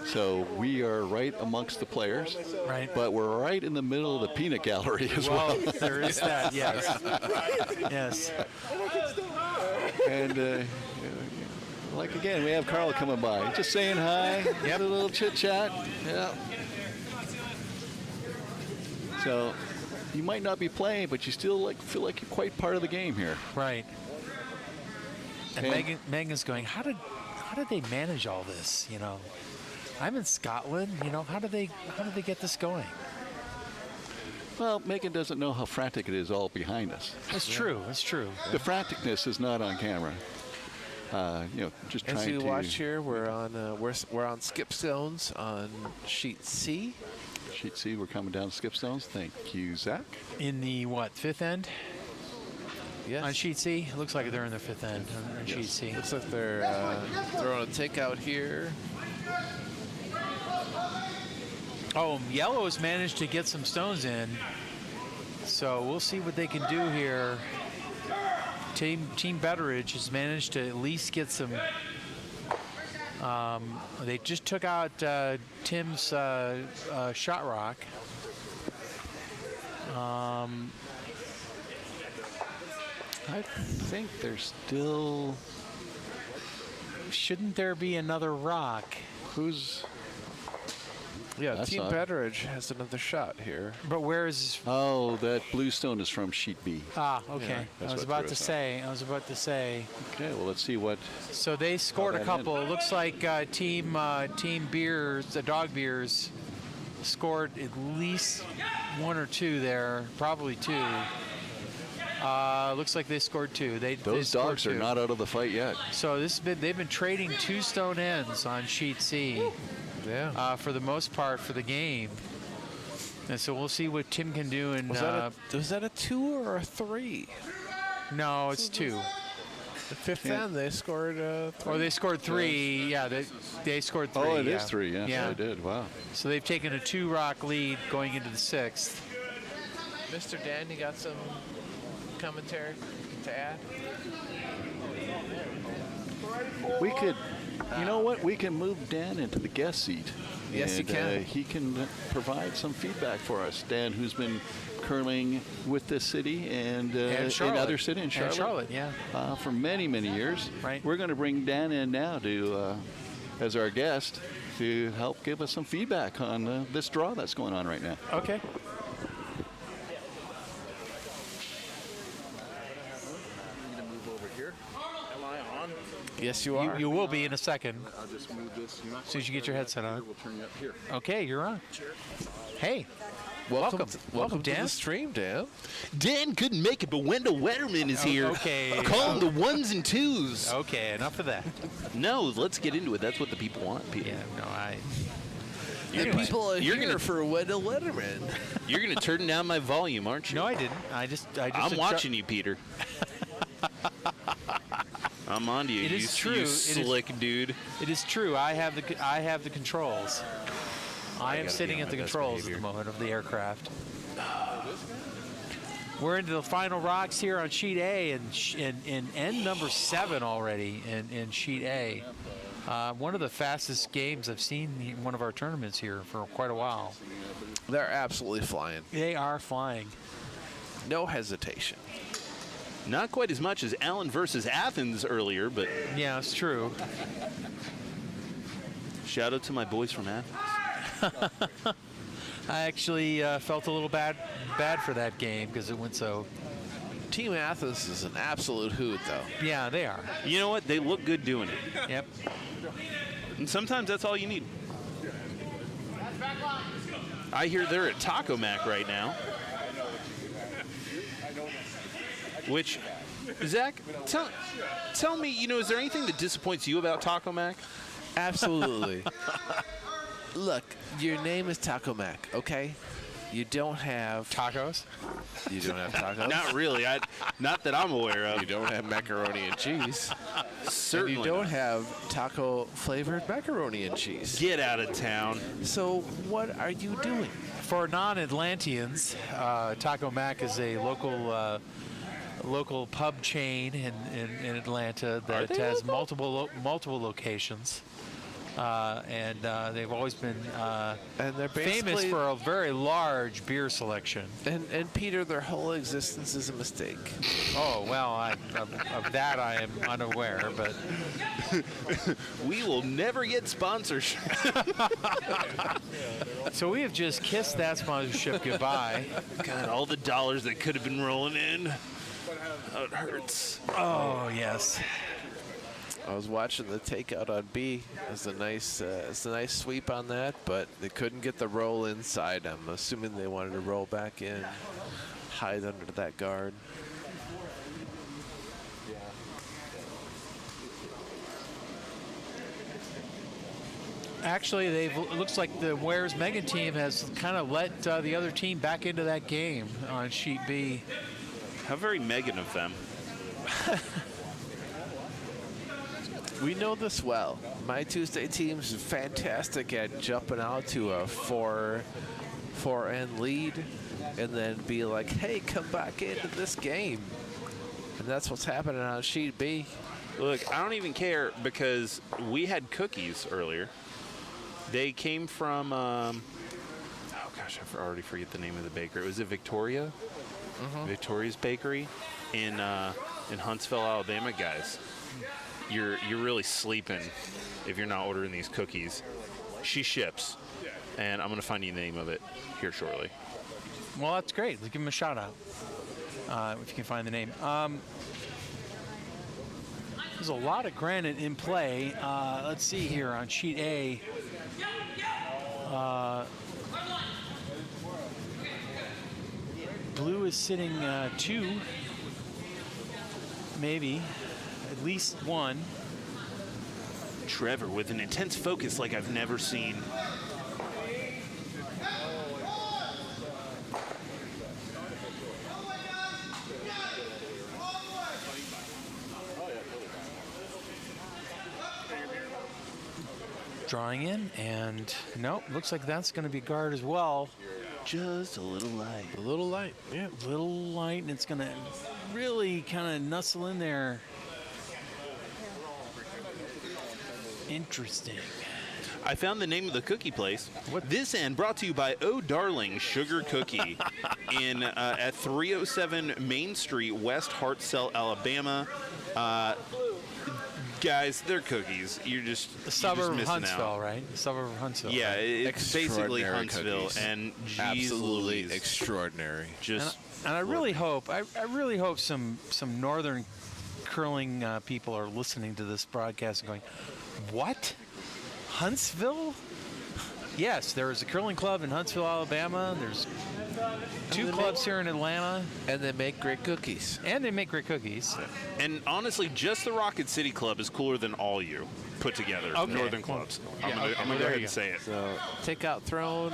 So we are right amongst the players, Right. but we're right in the middle of the peanut gallery as well. Well, there is that. Yes. Yes. And like again, we have Carl coming by, just saying hi, Yep. a little chit chat. Yeah. So you might not be playing, but you still feel like you're quite part of the game here. Right. And And- Megan's going, how did they manage all this? You know, I'm in Scotland. You know, how did they get this going? Well, Megan doesn't know how frantic it is all behind us. It's true. It's true. The franticness is not on camera. Just As trying you to watch here, we're on skip zones on sheet C. Sheet C, we're coming down Skipstones. Thank you, Zach. In the fifth end Yes. on sheet C? It looks like they're in the fifth end on sheet C. Looks like they're throwing a takeout here. Oh, yellow has managed to get some stones in, so we'll see what they can do here. Team Betteridge has managed to at least get some. They just took out Tim's shot rock. I think there's still. Shouldn't there be another rock? who's? Yeah, That's Team odd. Betteridge has another shot here. But where is? Oh, that blue stone is from sheet B. Ah, okay. Yeah, I that's was what about threw to us say. I was about to say. Okay, well, let's see what. So they scored a that couple. It looks like Team Beers, the Dog Beers, scored at least one or two there, probably two. Looks like they scored two. They Those scored dogs are two. not out of the fight yet. So they've been trading 2 stone ends on sheet C. Yeah. For the most part for the game. And so we'll see what Tim can do. And Was that a 2 or a 3? no, it's 2. The fifth end, they scored 3. Or they scored 3. Yeah, they scored 3. Oh, it is yeah. 3. Yes, Yeah. I did. Wow. So they've taken a 2-rock lead going into the 6th. Mr. Dan, you got some commentary to add? We could, you know what? We can move Dan into the guest seat. Yes, you and, can. He can provide some feedback for us. Dan, who's been curling with this city and in Charlotte. other cities in Charlotte. And Charlotte, yeah. For many, many years. Right. We're going to bring Dan in now to, as our guest to help give us some feedback on this draw that's going on right now. Okay. Yes, you are. You will be in a second. I'll just move this. As soon as you get your headset on. We'll turn you up here. Okay, you're on. Hey. Welcome Welcome, to Dan. the stream, Dan. Dan couldn't make it, but Wendell Wetterman is here. Okay. Call him the ones and twos. Okay, enough of that. No, let's get into it. That's what the people want, Peter. Yeah, no, I. The Anyway, people are you're here gonna- for Wendell Letterman. You're going to turn down my volume, aren't you? No, I didn't. I just I'm watching you, Peter. I'm on to you. It you, is true. You It is- slick dude. It is true. I have the controls. I am gotta sitting be on at the my best controls at behavior. the moment of the aircraft. We're into the final rocks here on sheet A and end number 7 already in sheet A. One of the fastest games I've seen in one of our tournaments here for quite a while. They're absolutely flying. They are flying. No hesitation. Not quite as much as Allen versus Athens earlier, but Yeah, it's true. shout out to my boys from Athens. I actually felt a little bad for that game because it went so. Team Athens is an absolute hoot, though. Yeah, they are. You know what? They look good doing it. Yep. And sometimes that's all you need. I hear they're at Taco Mac right now. Which, Zach, tell me, is there anything that disappoints you about Taco Mac? Absolutely. Look, your name is Taco Mac, okay? You don't have Tacos? You don't have tacos. Not really. Not that I'm aware of. You don't have macaroni and cheese. Certainly. And you don't not. have taco flavored macaroni and cheese. Get out of town. So what are you doing? For non-Atlanteans, Taco Mac is a local pub chain in Atlanta that has multiple locations. And they've always been And they're famous basically for a very large beer selection. And Peter, their whole existence is a mistake. Oh, well, of that I am unaware, but We will never get sponsorship. so we have just kissed that sponsorship goodbye. God, all the dollars that could have been rolling in. Oh, it hurts. Oh, yes. I was watching the takeout on B. It's a nice sweep on that, but they couldn't get the roll inside. I'm assuming they wanted to roll back in, hide under that guard. Actually, it looks like the Wares Megan team has kind of let the other team back into that game on sheet B. How very Megan of them. We know this well. My Tuesday team's fantastic at jumping out to a 4-end lead and then be like, hey, come back into this game. And that's what's happening on sheet B. Look, I don't even care because we had cookies earlier. They came from, oh gosh, I already forget the name of the bakery. Was it Victoria? Victoria's Bakery in Huntsville, Alabama, guys. you're really sleeping if you're not ordering these cookies. She ships, and I'm gonna find you the name of it here shortly. Well, that's great. Let's give him a shout out if you can find the name. There's a lot of granite in play. Let's see here on sheet A. Blue is sitting 2, maybe, at least 1. Trevor with an intense focus like I've never seen. Drawing in, and nope, looks like that's going to be guard as well. Just a little light. A little light, yeah. Little light, and it's going to really kind of nuzzle in there. Interesting. I found the name of the cookie place. This end brought to you by Oh Darling Sugar Cookie in at 307 Main Street, West Hartselle, Alabama. Guys, they're cookies. You're just The suburb of missing Huntsville, out. right? The suburb of Huntsville. Yeah, it's basically Extraordinary Huntsville, cookies. and geez Absolutely Louise, extraordinary. just And I really hope, I really hope some northern curling people are listening to this broadcast and going, "What? Huntsville?" Yes, there is a curling club in Huntsville, Alabama. There's 2 clubs here in Atlanta, And they make great cookies. and they make great cookies. and honestly, just the Rocket City Club is cooler than all you put together. Okay. Northern clubs. Yeah, I'm okay, gonna well, go there ahead you and say it. So take out throne.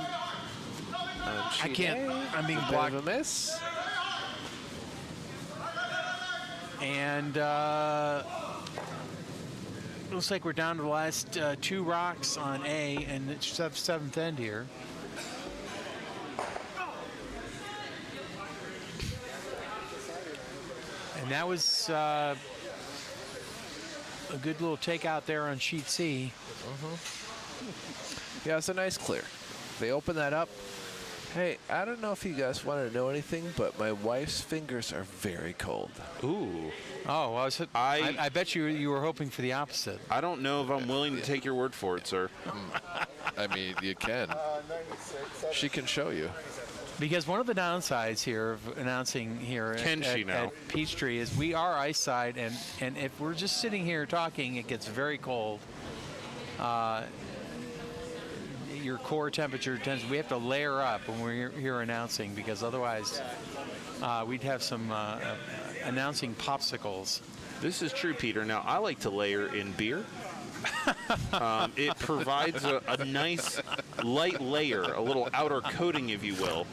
I can't. I'm being Bit blocked. of a miss. And looks like we're down to the last 2 rocks on A, and it's 7th end here. And that was a good little takeout there on sheet C. Yeah, it's a nice clear. They open that up. Hey, I don't know if you guys want to know anything, but my wife's fingers are very cold. Ooh. Oh, well, I bet you were hoping for the opposite. I don't know if I'm willing to take your word for it, sir. I mean, you can. She can show you. Because one of the downsides here of announcing here Can she now? at Peachtree is we are ice side, and if we're just sitting here talking, it gets very cold. Your core temperature tends. We have to layer up when we're here announcing, because otherwise we'd have some announcing popsicles. This is true, Peter. Now, I like to layer in beer. It provides a nice light layer, a little outer coating, if you will.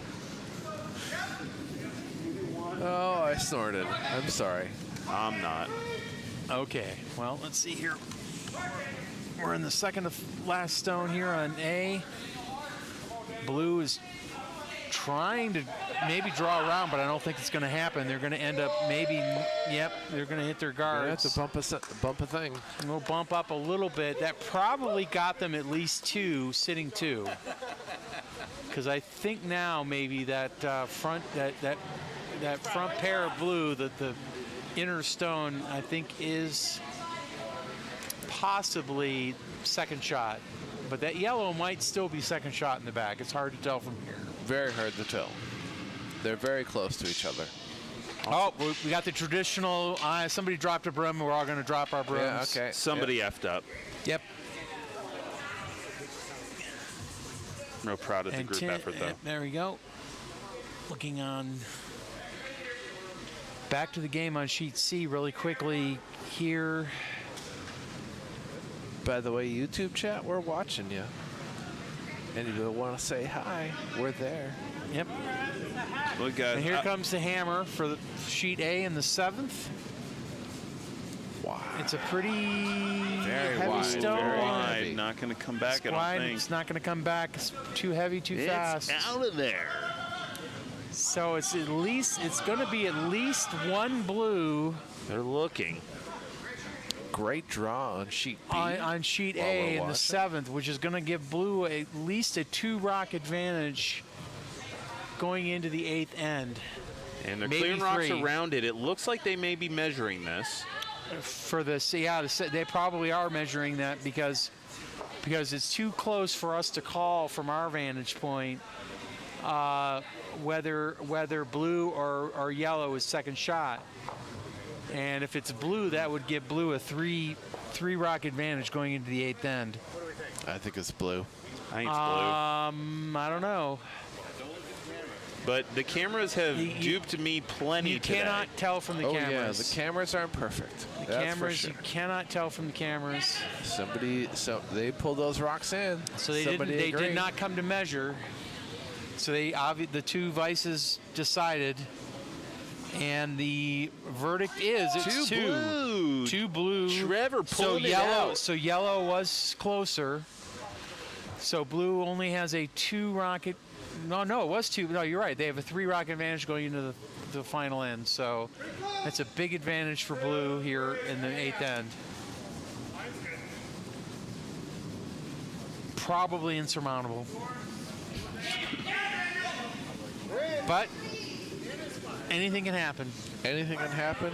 Oh, I snorted. I'm sorry. I'm not. Okay, well, let's see here. We're in the second to last stone here on A. Blue is trying to maybe draw around, but I don't think it's going to happen. They're going to end up maybe, yep, they're going to hit their You're gonna have guards. to bump a thing. And we'll bump up a little bit. That probably got them at least 2, sitting 2. Because I think now maybe that front pair of blue, that the inner stone, I think is possibly second shot. But that yellow might still be second shot in the back. It's hard to tell from here. Very hard to tell. They're very close to each other. Oh, we got the traditional, somebody dropped a broom, we're all going to drop our brooms. Yeah, okay. Somebody effed up. Yep. Real proud of the And group effort, though. there we go. Looking on back to the game on sheet C really quickly here. By the way, YouTube chat, we're watching you. And if you want to say hi, we're there. Yep. Look, guys. And here comes the hammer for the sheet A in the 7th. Wow. It's a pretty Very heavy wide, stone. very Wide, heavy. not going to come back, It's I don't wide, think. it's not going to come back. It's too heavy, too fast. It's out of there. So it's going to be at least 1 blue They're looking. Great draw on sheet B. on sheet While A we're in the watching. 7th, which is going to give blue at least a 2-rock advantage going into the 8th end. And they're Maybe clearing rocks 3. around it. It looks like they may be measuring this. For this, yeah, they probably are measuring that because it's too close for us to call from our vantage point whether blue or yellow is second shot. And if it's blue, that would give blue a three rock advantage going into the 8th end. I think it's blue. I think it's blue. I don't know. But the cameras have duped me plenty You today. cannot tell from the cameras. Yeah, the cameras aren't perfect. The That's cameras, for sure. you cannot tell from the cameras. They pulled those rocks in. So they did not come to measure. So the two vices decided, and the verdict is it's Two blue. Two blue. Trevor pulling it out. So yellow was closer. So blue only has a 2 rocket. No, it was 2. No, you're right. They have a 3 rocket advantage going into the final end. So that's a big advantage for blue here in the 8th end. Probably insurmountable. But anything can happen. Anything can happen.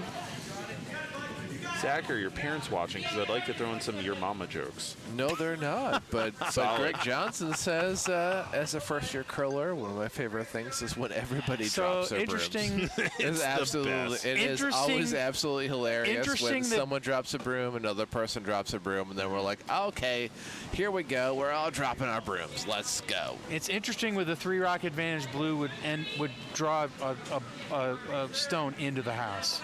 Zach, are your parents watching? Because I'd like to throw in some your mama jokes. No, they're not. But Greg Johnson says, as a first-year curler, one of my favorite things is when everybody drops their interesting. It's absolutely. It is always absolutely hilarious when someone drops a broom, another person drops a broom, and then we're like, okay, here we go. We're all dropping our brooms. Let's go. It's interesting with the 3 rock advantage, blue would draw a stone into the house.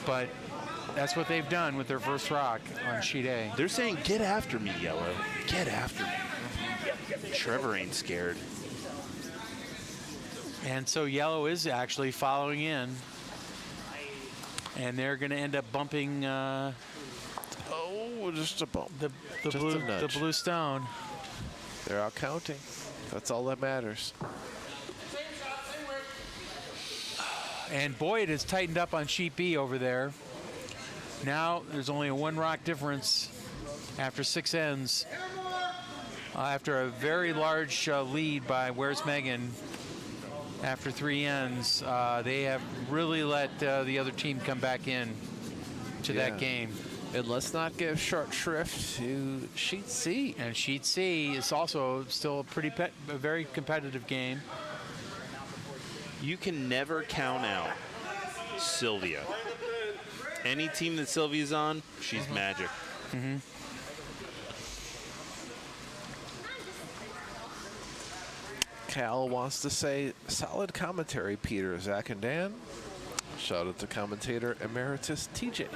But that's what they've done with their first rock on sheet A. They're saying, get after me, yellow. Get after me. Trevor ain't scared. And so yellow is actually following in. And they're going to end up bumping just a bump. The blue stone. They're out counting. That's all that matters. And boy, it has tightened up on sheet B over there. Now there's only a 1 rock difference after 6 ends. After a very large lead by Where's Megan after 3 ends, they have really let the other team come back in to that game. And let's not give short shrift to sheet C. And sheet C is also still a very competitive game. You can never count out Sylvia. Any team that Sylvia's on, she's magic. Cal wants to say, solid commentary, Peter, Zach, and Dan. Shout out to commentator emeritus TJ.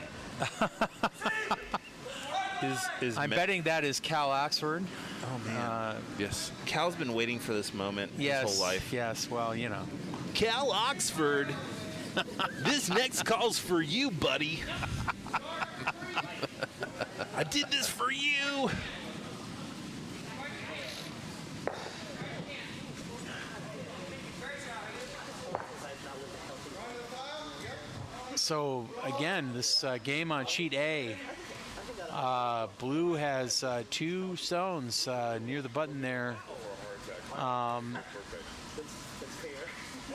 I'm betting that is Cal Oxford. Oh, man. Yes. Cal's been waiting for this moment his whole life. Yes, well, you know. Cal Oxford, this next call's for you, buddy. I did this for you. So, again, this game on sheet A, blue has 2 stones near the button there.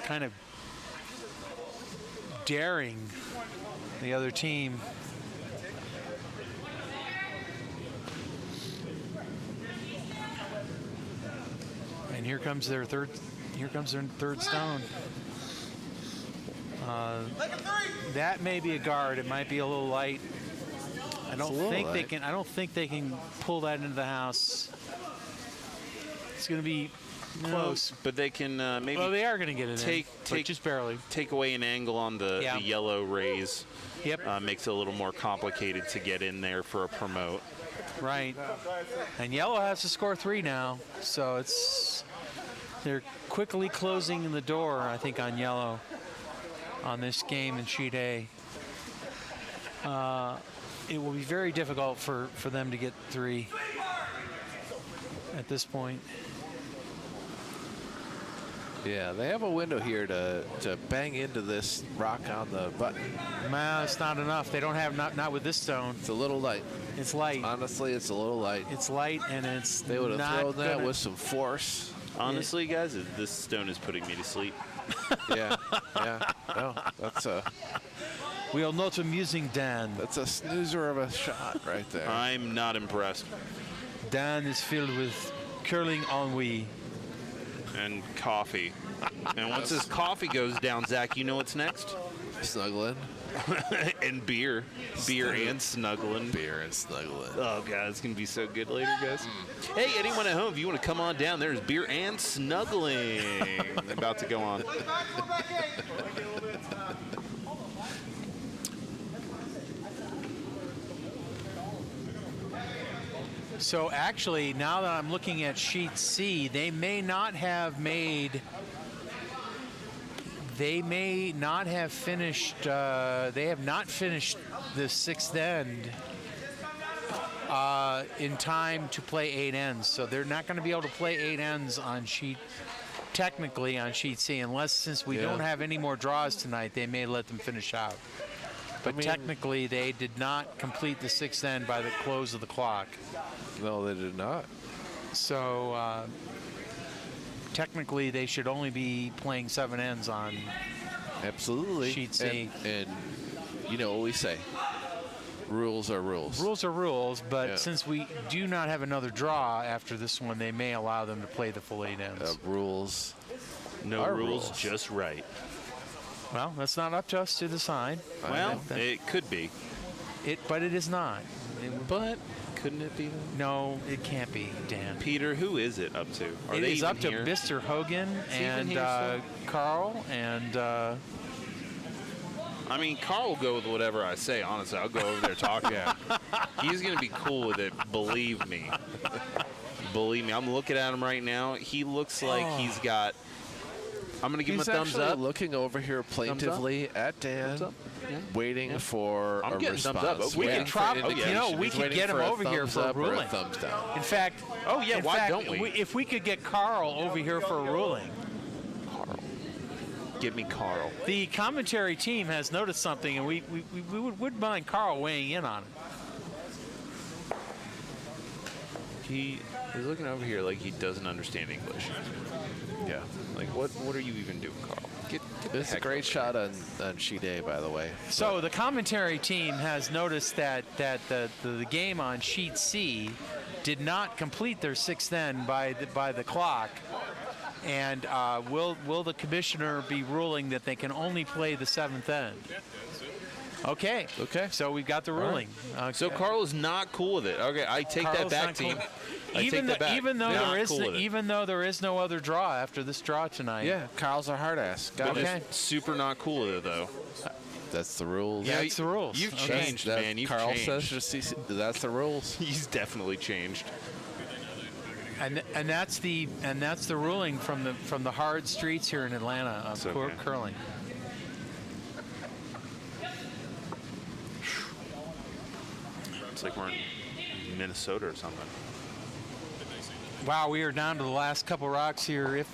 Kind of daring the other team. And here comes their third stone. That may be a guard. It might be a little light. I don't think they can pull that into the house. It's going to be close, but they can maybe. Well, they are going to get it in, just barely. Take away an angle on the yellow rays. Yep. Makes it a little more complicated to get in there for a promote. Right. And yellow has to score 3 now, so they're quickly closing the door, I think, on yellow on this game in sheet A. It will be very difficult for them to get 3 at this point. Yeah, they have a window here to bang into this rock on the button. No, it's not enough. They don't have, not with this stone. It's a little light. It's light. Honestly, it's a little light. It's light, and it's They would have not thrown that gonna- with some force. Honestly, guys, this stone is putting me to sleep. Yeah. No, that's We are not amusing Dan. That's a snoozer of a shot right there. I'm not impressed. Dan is filled with curling ennui. And coffee. And once this coffee goes down, Zach, you know what's next? Snuggling. And beer. Beer and snuggling. Beer and snuggling. Oh, God, it's going to be so good later, guys. Hey, anyone at home, if you want to come on down, there's beer and snuggling about to go on. So actually, now that I'm looking at sheet C, they may not have finished. They have not finished the sixth end in time to play 8 ends. So they're not going to be able to play 8 ends technically on sheet C, unless since we don't have any more draws tonight, they may let them finish out. But technically, they did not complete the sixth end by the close of the clock. No, they did not. So technically, they should only be playing 7 ends on Absolutely. sheet C. And you know what we say. Rules are rules. Rules are rules, but since we do not have another draw after this one, they may allow them to play the full 8 ends. Rules. No rules, just right. Well, that's not up to us to decide. Well, it could be. But it is not. But couldn't it be? No, it can't be, Dan. Peter, who is it up to? It is up to Mr. Hogan and Carl and... I mean, Carl will go with whatever I say, honestly. I'll go over there talking. He's going to be cool with it, believe me. Believe me. I'm looking at him right now. He looks like he's got... I'm going to give him a thumbs up. He's looking over here plaintively at Dan, waiting for a response. Thumbs up. Okay. We can try, we could get him over here for a ruling. Thumbs down. In fact, why don't we? If we could get Carl over here for a ruling. Carl. Give me Carl. The commentary team has noticed something, and we wouldn't mind Carl weighing in on it. He's looking over here like he doesn't understand English. Yeah. Like, what are you even doing, Carl? It's a great shot on sheet A, by the way. So the commentary team has noticed that the game on sheet C did not complete their sixth end by the clock. And will the commissioner be ruling that they can only play the seventh end? Okay. So we've got the ruling. Right. Okay. So Carl is not cool with it. Okay, I take Carl's that back, team. Even though there is no other draw after this draw tonight. Yeah, Carl's a hard ass. Okay. Super not cool with it though. That's the rules. Yeah, it's the rules. You've changed, man. You've Carl changed. says that's the rules. He's definitely changed. And that's the ruling from the hard streets here in Atlanta of curling. It's like we're in Minnesota or something. Wow, we are down to the last couple rocks here.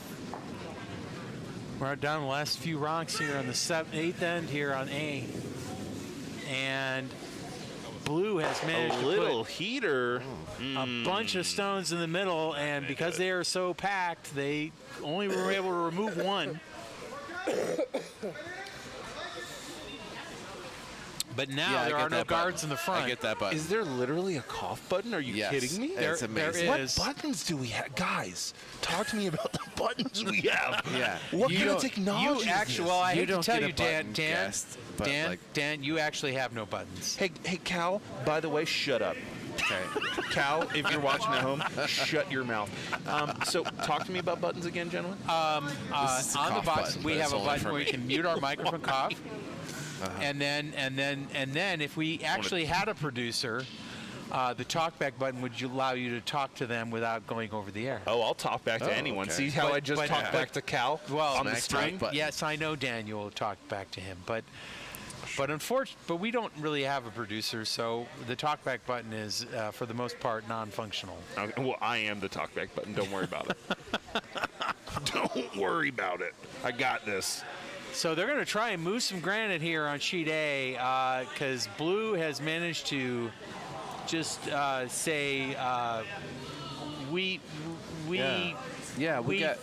We're down to the last few rocks here on the 8th end here on A, and Blue has managed to put heater, a bunch of stones in the middle, and because they are so packed, they only were able to remove one. But now there are no guards in the front. I get that button. Is there literally a cough button? Are you kidding me? It's amazing. What buttons do we have? Guys, talk to me about the buttons we have. Yeah. What kind of technology You actually, well, I hate to tell you, Dan, Dan, you actually have no buttons. Hey, Cal, by the way, shut up. Okay. Cal, if you're watching at home, shut your mouth. So talk to me about buttons again, gentlemen. On the box, we have a button where you can mute our microphone cough. And then if we actually had a producer, the talkback button would allow you to talk to them without going over the air. Oh, I'll talk back to anyone. Okay. See how I just talked back to Cal on the stream? Yes, I know Daniel will talk back to him, but we don't really have a producer, so the talkback button is for the most part non-functional. Okay, well, I am the talkback button. Don't worry about it. Don't worry about it. I got this. So they're going to try and move some granite here on sheet A because Blue has managed to just say we Yeah, we got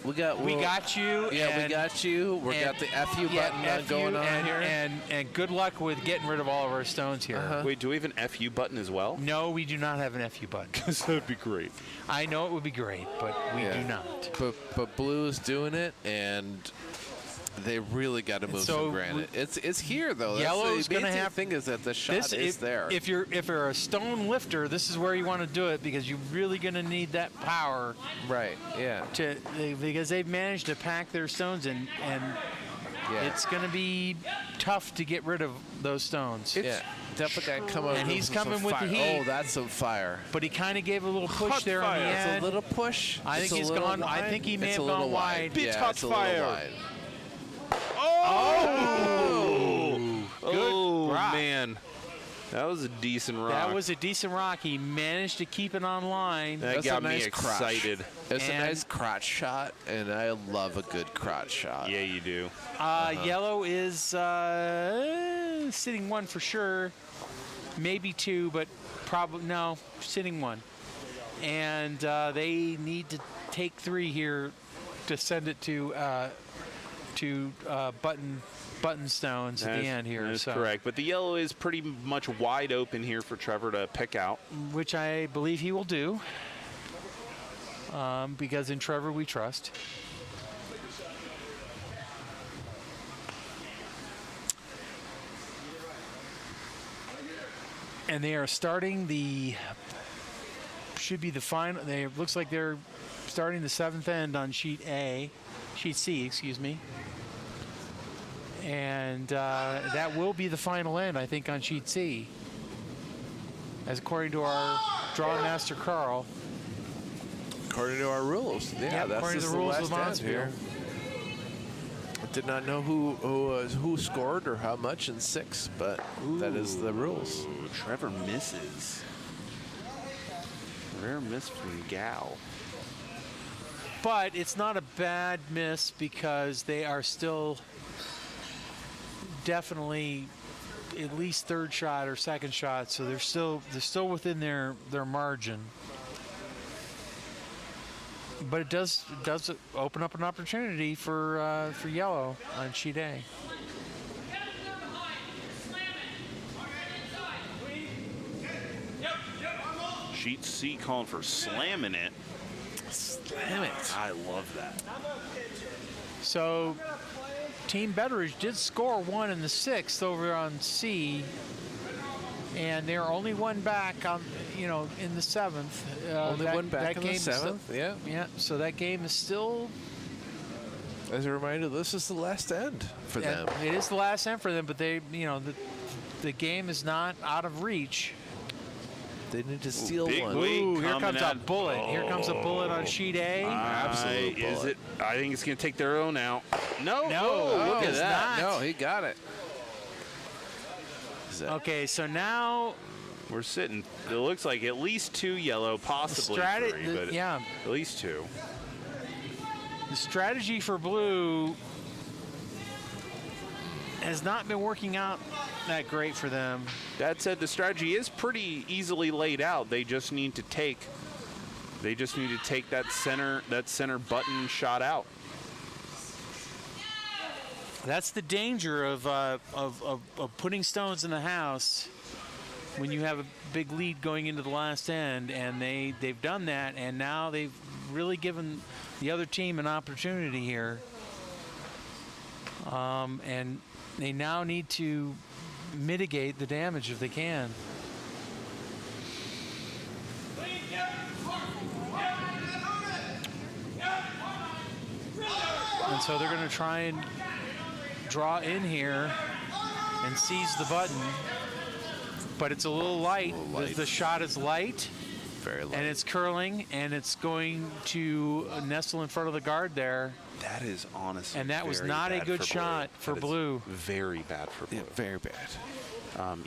you. Yeah, and, we got you. We got the FU button going on here. And good luck with getting rid of all of our stones here. Wait, do we have an FU button as well? No, we do not have an FU button. Because that would be great. I know it would be great, but we do not. But Blue is doing it, and they really got to move some granite. It's here though. Yellow's going to have. Thing is that the shot is there. If you're a stone lifter, this is where you want to do it because you're really going to need that power. Right. Yeah. Because they've managed to pack their stones in, and it's going to be tough to get rid of those stones. Definitely got to come up. And he's coming with the heat. Oh, that's some fire. But he kind of gave a little push Hot there on the fire. end. It's a little push. I think he's gone. I think he may have gone wide. Bit hot it's a fire. little wide. Oh, rock. man. That was a decent rock. That was a decent rock. He managed to keep it on line. That got me excited. It's a nice crotch shot, and I love a good crotch shot. Yeah, you do. Yellow is sitting one for sure. Maybe two, but probably no, sitting one. And they need to take three here to send it to button stones at the end here. That's so. correct. But the yellow is pretty much wide open here for Trevor to pick out. Which I believe he will do. Because in Trevor we trust. And they are starting should be the final. Looks like they're starting the 7th end on sheet C, excuse me. And that will be the final end, I think, on sheet C. As according to our draw master Carl. According to our rules, that's according to the rules of Bonspiel. I did not know who scored or how much in 6, but that is the rules. Trevor misses. Rare miss from Gal. But it's not a bad miss because they are still definitely at least third shot or second shot, so they're still within their margin. But it does open up an opportunity for yellow on sheet A. Sheet C calling for slamming it. Slam it. I love that. So Team Betteridge did score one in the 6th over on C, and they're only one back on, in the 7th. Only one back in the 7th. Yeah. So that game is still. As a reminder, this is the last end for them. It is the last end for them, but they, the game is not out of reach. They need to steal one. Ooh, here comes a bullet. Here comes a bullet on sheet A. Absolute bullet. Is it? I think it's going to take their own out. No, look at that. No, he got it. Okay, so now we're sitting. It looks like at least 2 yellow, possibly 3, but at least 2. The strategy for blue has not been working out that great for them. That said, the strategy is pretty easily laid out. They just need to take. That center button shot out. That's the danger of putting stones in the house when you have a big lead going into the last end, and they've done that, and now they've really given the other team an opportunity here, and they now need to mitigate the damage if they can. And so they're going to try and draw in here and seize the button, but it's a little light. The shot is light, very light, and it's curling, and it's going to nestle in front of the guard there. That is honestly, and that was not a good shot for blue. Very bad for blue. Yeah, very bad.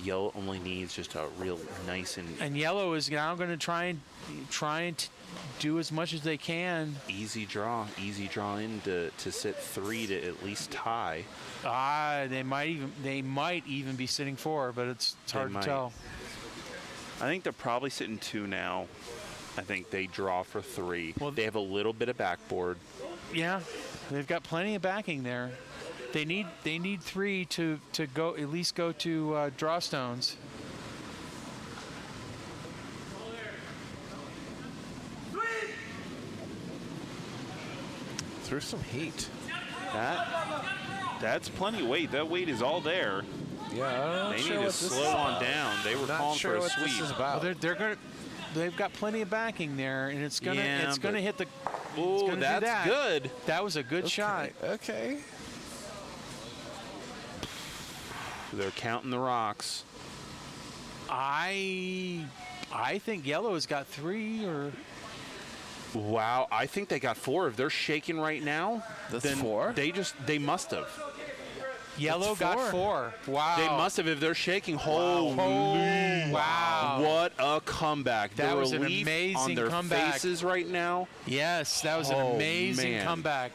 Yellow only needs just a real nice and yellow is now going to try and do as much as they can. Easy draw in to sit 3 to at least tie. They might even be sitting 4, but it's hard to tell. I think they're probably sitting 2 now. I think they draw for 3. Well, they have a little bit of backboard. Yeah, they've got plenty of backing there. They need 3 to go at least go to draw stones. Through some heat. That's plenty of weight. That weight is all there. Yeah, they need to slow on down. They were calling for a sweep. Well, they've got plenty of backing there, and it's gonna hit the. Oh, that's good. That was a good shot. Okay. They're counting the rocks. I think yellow has got 3 or. Wow, I think they got 4. If they're shaking right now, then 4. They must have. Yellow got 4. Wow. They must have if they're shaking. Holy wow. What a comeback. That was relief an amazing on their comeback. faces right now. Yes, that was an amazing comeback.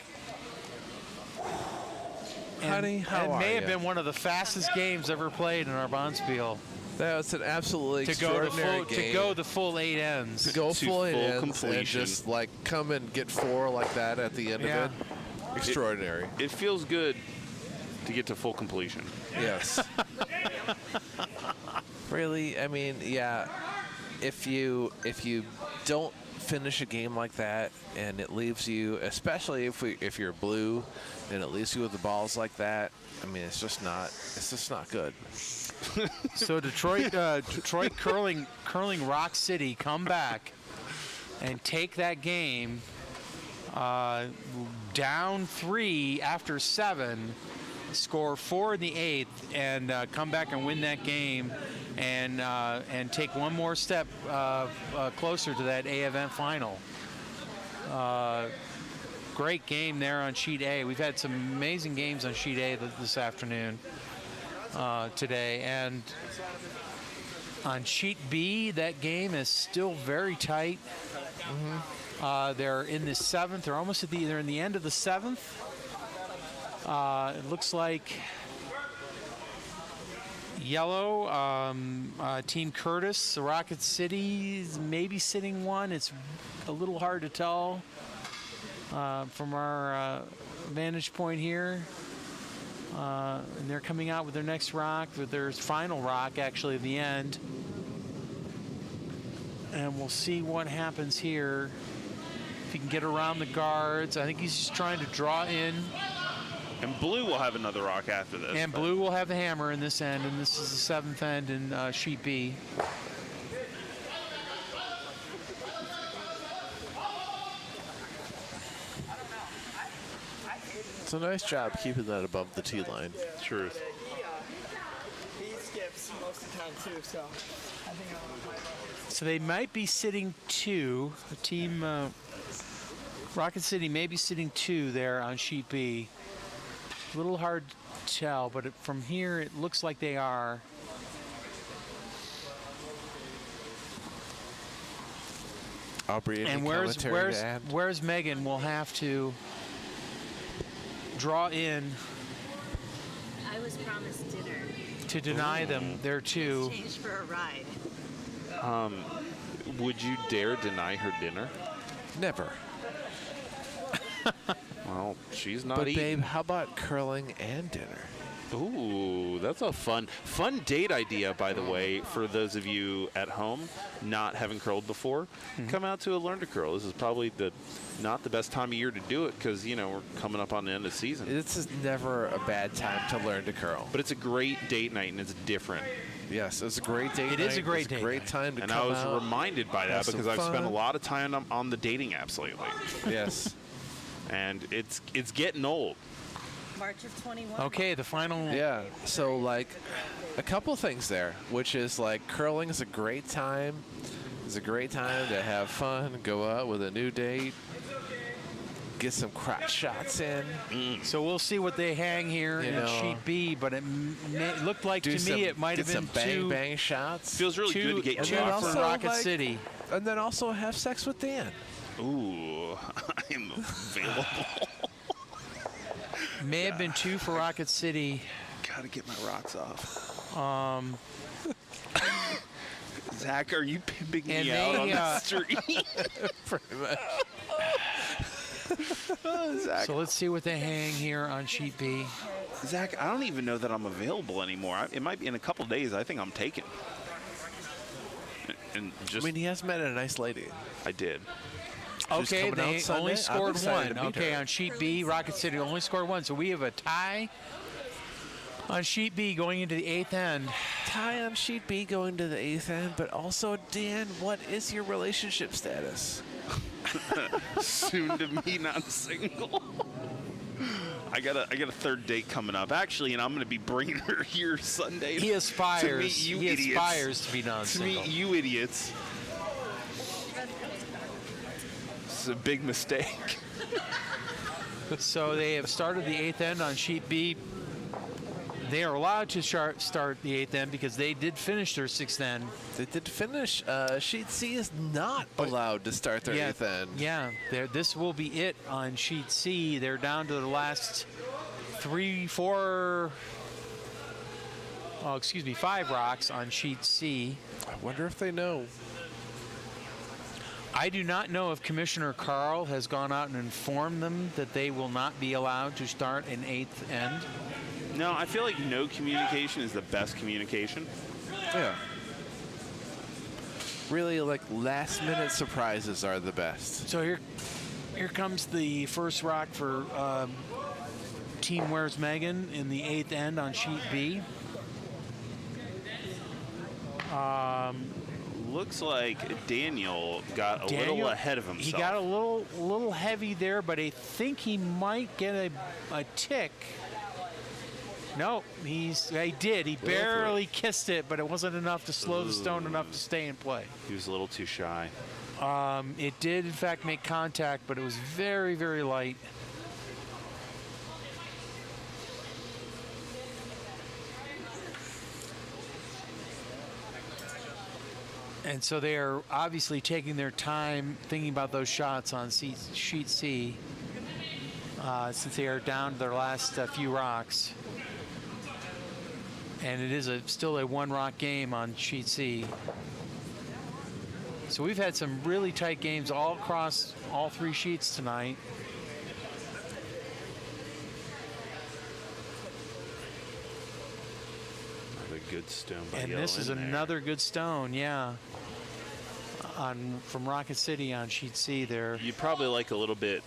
Honey, how it are may have ya? been one of the fastest games ever played in our Bonspiel. That was an absolutely extraordinary game. To go the full 8 ends. To go full 8 ends completion. and just like come and get 4 like that at the end of it. Extraordinary. It feels good to get to full completion. Yes. Really, I mean, yeah. If you don't finish a game like that and it leaves you, especially if you're blue, and it leaves you with the balls like that, I mean, it's just not good. So Detroit curling Rock City come back and take that game down 3 after 7, score 4 in the 8th, and come back and win that game, and take one more step closer to that A event final. Great game there on Sheet A. We've had some amazing games on Sheet A this afternoon, today. And on Sheet B, that game is still very tight. They're in the 7th. They're almost they're in the end of the 7th. It looks like yellow, Team Curtis, the Rocket City is maybe sitting 1. It's a little hard to tell from our vantage point here. And they're coming out with their next rock, with their final rock actually at the end. And we'll see what happens here. If he can get around the guards. I think he's just trying to draw in. And blue will have another rock after this. And blue will have the hammer in this end, and this is the 7th end in Sheet B. It's a nice job keeping that above the tee line. Truth. He skips most of the time too, so I think So they might be sitting 2. The team Rocket City may be sitting 2 there on Sheet B. A little hard to tell, but from here it looks like they are. Aubrey, any And commentary to add? where's Megan will have to draw in I was promised dinner. to deny them their 2. Change for a ride. Would you dare deny her dinner? Never. Well, she's not But eating. babe, how about curling and dinner? Ooh, that's a fun date idea, by the way, for those of you at home not having curled before. Come out to a Learn to Curl. This is probably not the best time of year to do it because, we're coming up on the end of the season. This is never a bad time to learn to curl. But it's a great date night and it's different. Yes, it's a great date It night. is a great It's date a great night. time to And come I was out. reminded by that have some because I've spent a fun. lot of time on the dating apps lately. Yes. And it's getting old. March of 21. Okay, the final. Yeah. So like a couple things there, which is like curling is a great time. It's a great time to have fun, go out with a new date, get some crotch shots in. So we'll see what they hang here You in know, Sheet B, but it looked like to me it might have get been some bang two, bang shots. Feels really good to get two your then rock for also, Rocket like- City. And then also have sex with Dan. Ooh, I'm available. May have been 2 for Rocket City. Gotta get my rocks off. Zach, are you pimping And me out on they, the street? Pretty much. Zach, So let's see what they hang here on sheet B. Zach, I don't even know that I'm available anymore. It might be in a couple days. I think I'm taken. And just, I mean, he has met a nice lady. I did. She's Okay, coming out they Sunday. only I'm scored excited one. to meet Okay, her. on sheet B, Rocket City only scored one. So we have a tie on sheet B going into the 8th end. Tie on sheet B going to the 8th end, but also, Dan, what is your relationship status? Soon to be not single. I got a third date coming up, actually, and I'm going to be bringing her here Sunday. He aspires. To meet you He idiots. aspires to be To non-single. meet you idiots. It's a big mistake. So they have started the 8th end on sheet B. They are allowed to start the 8th end because they did finish their 6th end. They did finish. Sheet C is not allowed to start their 8th end. Yeah, this will be it on sheet C. They're down to the last 5 rocks on sheet C. I wonder if they know. I do not know if Commissioner Carl has gone out and informed them that they will not be allowed to start an 8th end. No, I feel like no communication is the best communication. Yeah. Really, like, last-minute surprises are the best. So here comes the first rock for Team Where's Megan in the 8th end on sheet B. Looks like Daniel got a little ahead of himself. He got a little heavy there, but I think he might get a tick. No, he did. He barely kissed it, but it wasn't enough to slow the stone enough to stay in play. He was a little too shy. It did, in fact, make contact, but it was very, very light. And so they are obviously taking their time thinking about those shots on sheet C, since they are down to their last few rocks. And it is still a 1-rock game on sheet C. So we've had some really tight games all across all 3 sheets tonight. Another good stone by And Yellow this is in there. another good stone, yeah. From Rocket City on sheet C there. You'd probably like a little bit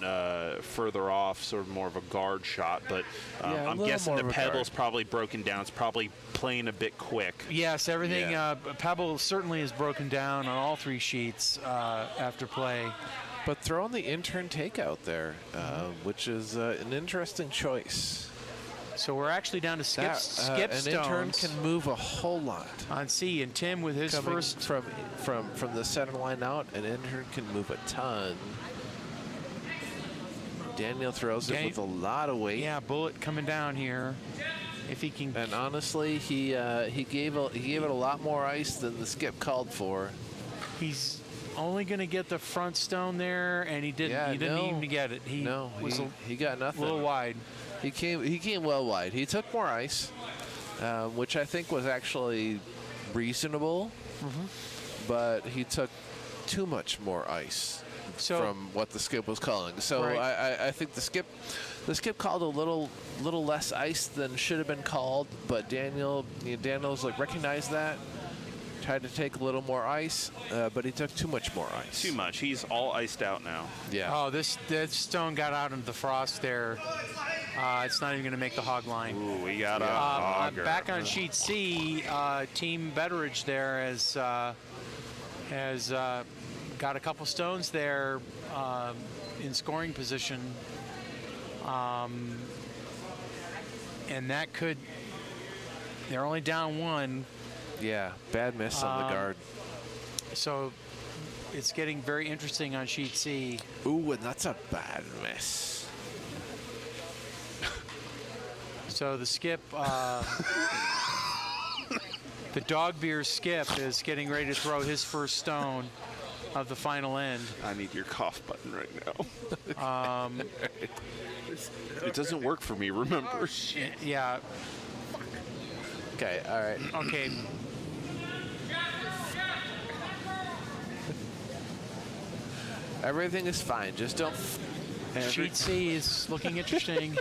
further off, sort of more of a guard shot, but Yeah, a I'm little guessing more the of a guard. pebble's probably broken down. It's probably playing a bit quick. Yes, everything. Yeah. Pebble certainly is broken down on all 3 sheets after play. But throw in the intern takeout there, which is an interesting choice. So we're actually down to skip An stones intern can move a whole lot. on C, and Tim with his Coming first. from the center line out, an intern can move a ton. Daniel throws it with a lot of weight. Yeah, bullet coming down here. If he can. And honestly, he gave it a lot more ice than the skip called for. He's only going to get the front stone there, and he didn't. Yeah, he didn't even get it. He was he got a nothing. little wide. He came well wide. He took more ice, which I think was actually reasonable. But he took too much more ice from what the skip was calling. So Right. I think the skip called a little less ice than should have been called. But Daniel's like recognized that. Tried to take a little more ice, but he took too much more ice. Too much. He's all iced out now. Yeah. Oh, this stone got out into the frost there. It's not even going to make the hog line. Ooh, we got a hogger. Back on sheet C, Team Betteridge there has got a couple stones there in scoring position. And that could, they're only down 1. Yeah, bad miss on the guard. So it's getting very interesting on sheet C. Ooh, and that's a bad miss. So the skip, the dog beer skip is getting ready to throw his first stone of the final end. I need your cough button right now. It doesn't work for me, remember? Yeah. Okay, all right. Okay. Everything is fine. Just don't. Sheet C is looking interesting.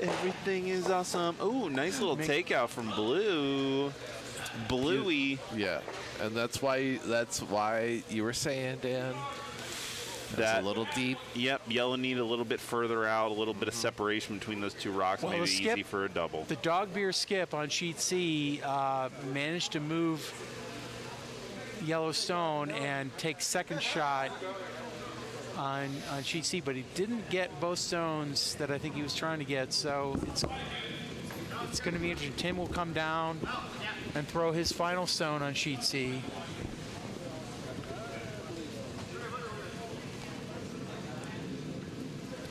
Everything is awesome. Oh, nice little takeout from Blue. Bluey. Yeah, and that's why you were saying, Dan. That's a little deep. Yep, yellow need a little bit further out, a little bit of separation between those two rocks, Well, made the it skip- easy for a double. The dog beer skip on sheet C managed to move Yellowstone and take second shot on sheet C, but he didn't get both stones that I think he was trying to get. So it's going to be interesting. Tim will come down and throw his final stone on sheet C.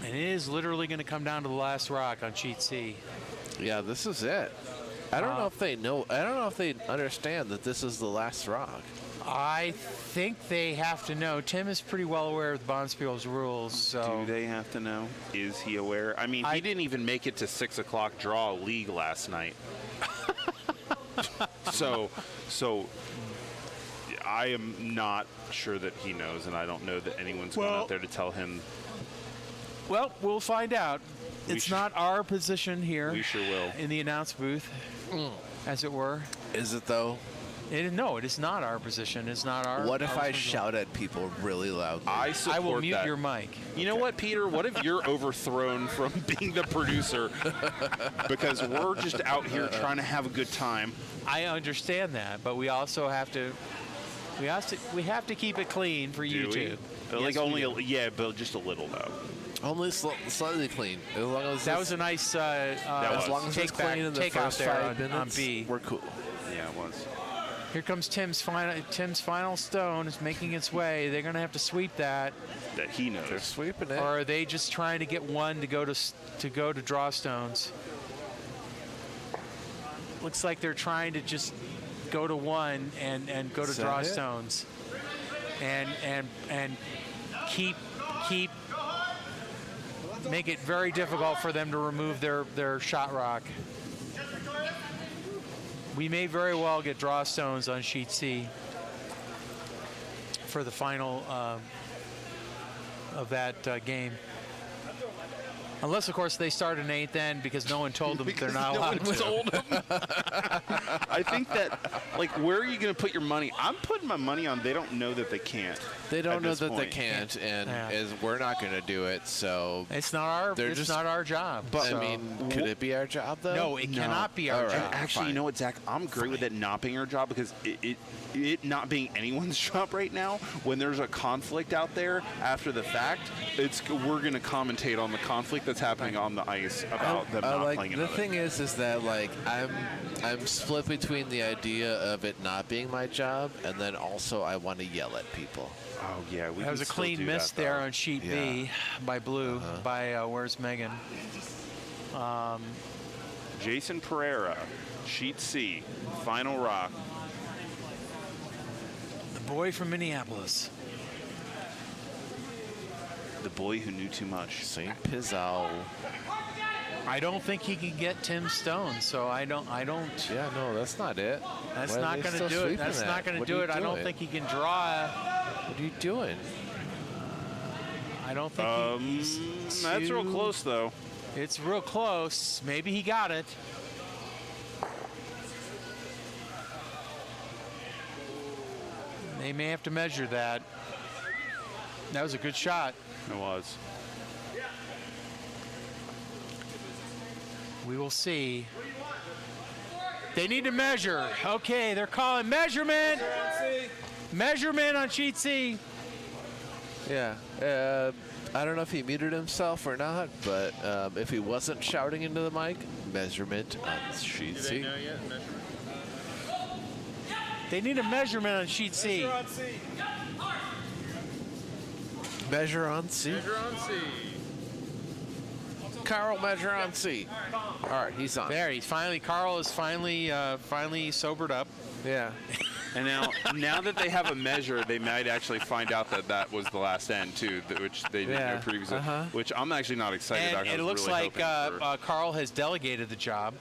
And it is literally going to come down to the last rock on sheet C. Yeah, this is it. I don't know if they know. I don't know if they understand that this is the last rock. I think they have to know. Tim is pretty well aware of the Bonspiel's rules. So Do they have to know? Is he aware? I mean, he didn't even make it to 6 o'clock draw league last night. so I am not sure that he knows, and I don't know that anyone's going out there to tell him. Well, we'll find out. It's not our position here. We sure will. In the announce booth, as it were. Is it though? No, it is not our position. It's not our. What if our I position. shout at people really loudly? I support I will mute that. your mic. You know what, Peter? What if you're overthrown from being the producer because we're just out here trying to have a good time? I understand that, but we also have to. We have to keep it clean for Do YouTube. we? Like Yes, we only, do. yeah, but just a little though. Only slightly clean. As long as That was a nice as long as it's clean in the take out first there 5 minutes, on B. we're cool. Yeah, it was. Here comes Tim's final stone is making its way. They're going to have to sweep that. That he knows. They're sweeping it. Or are they just trying to get one to go to draw stones? Looks like they're trying to just go to one and go to Is that draw it? stones, and keep make it very difficult for them to remove their shot rock. We may very well get draw stones on sheet C for the final of that game. Unless, of course, they start an 8th end because no one told them they're not allowed to. told them. I think that, like, where are you going to put your money? I'm putting my money on they don't know that they can't. They don't at know this that they point. can't, and Yeah. we're not going to do it. So It's not our. They're It's just- not our job. But so. I mean, could it be our job though? no, it cannot be our All right. job. Actually, you Fine. know what, Zach? I'm great with it not being our job because it not being anyone's job right now. When there's a conflict out there after the fact, we're going to commentate on the conflict that's happening on the ice about them not like playing the another. thing is that like I'm split between the idea of it not being my job and then also I want to yell at people. Oh yeah, we That was can a still clean do miss that, there though. on sheet Yeah. B by Blue. By Where's Megan? Jason Pereira, sheet C, final rock. The boy from Minneapolis. The boy who knew too much. St. Pizzal. I don't think he can get Tim Stone, so I don't. Yeah, no, that's not it. That's Why are not they going to still do it. sweeping That's that? not going to What do are it. you I don't doing? think he can draw. What are you doing? I don't think he's That's real too- close though. It's real close. Maybe he got it. They may have to measure that. That was a good shot. It was. We will see. They need to measure. Okay, they're calling measurement. Measurement on sheet C. Yeah. I don't know if he muted himself or not, but if he wasn't shouting into the mic, measurement on sheet C. yet? They need a measurement on sheet C. Measure on C. Measure on C. Carl, measure on C. All right, he's on. There, he's finally. Carl is finally sobered up. Yeah. And now that they have a measure, they might actually find out that was the last end too, which they didn't know previously. Which I'm actually not excited about. 'cause And I it was looks really like hoping for- Carl has delegated the job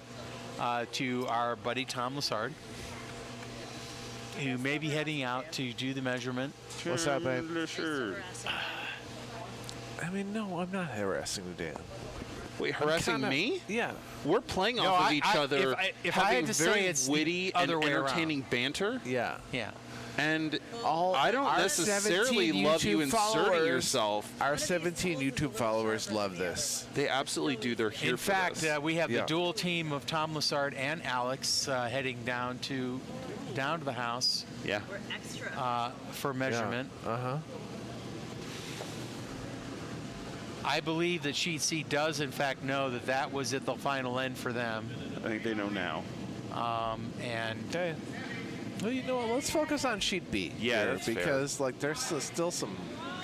to our buddy Tom Lassard. who may be heading out to do the measurement. What's up, babe? Sure. I mean, no, I'm not harassing the Dan. Wait, harassing kinda- me? Yeah. We're playing No, off of I- each I- other, if I having had to say very it's the witty and other way around. entertaining banter. Yeah. Yeah. And All I don't our necessarily 17 love you YouTube inserting followers- yourself. Our 17 YouTube followers love this. They absolutely do. They're here In for fact, this. we have Yeah. the dual team of Tom Lassard and Alex heading down to the house yeah. We're extra. for measurement. Uh-huh. I believe that Sheet C does, in fact, know that that was at the final end for them. I think they know now. And Okay. Well, you know what? Let's focus on Sheet B. Yeah, here, that's fair. because like there's still some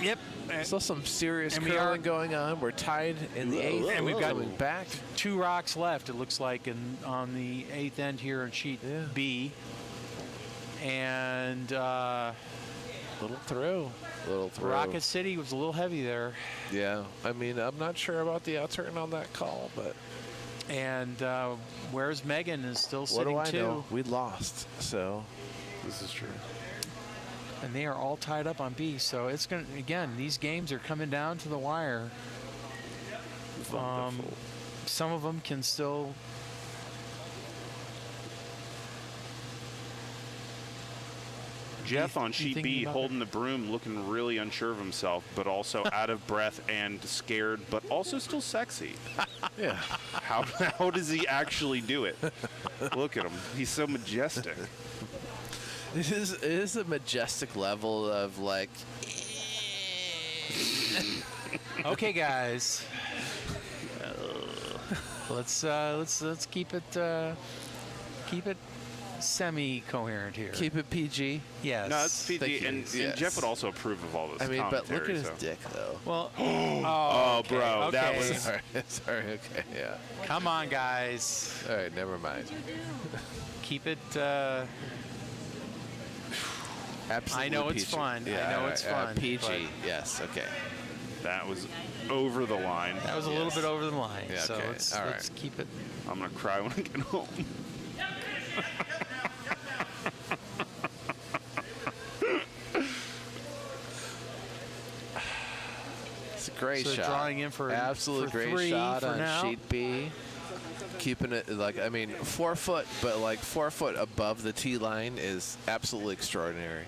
yep, still some serious and we curling are- going on. We're tied in the eighth, and we've got coming back. 2 rocks left. It looks like on the 8th end here in Sheet Yeah. B. And Little through. Rocket City was a little heavy there. Yeah. I mean, I'm not sure about the outturn on that call, but And Where's Megan is still what sitting do I too. know? We lost, so This is true. And they are all tied up on B. So it's going to, again, these games are coming down to the wire. Some of them can still. Jeff on you sheet thinking B about holding the broom, looking really unsure of himself, but also out of breath and scared, but also still sexy. yeah. How does he actually do it? Look at him. He's so majestic. It is a majestic level of like. Okay, guys. Let's keep it semi-coherent here. Keep it PG. Yes. No, it's PG, Thank you. and Yes. Jeff would also approve of all this. I mean, but look at commentary, his so. dick, though. Well. Oh, okay, bro, that okay. was- Sorry. Okay. Yeah. Come on, guys. All right. Never mind. Keep it. Absolutely. I know it's PG. fun. I Yeah, know all it's right, fun, PG. but- Yes. Okay. That was over the line. That was a little bit over the line. Yeah, so okay. let's All let's keep it. I'm gonna cry when I get home. It's a great So shot. drawing in for absolute for great 3 shot for on now. sheet B. Keeping it like 4 foot, but like 4 foot above the tee line is absolutely extraordinary.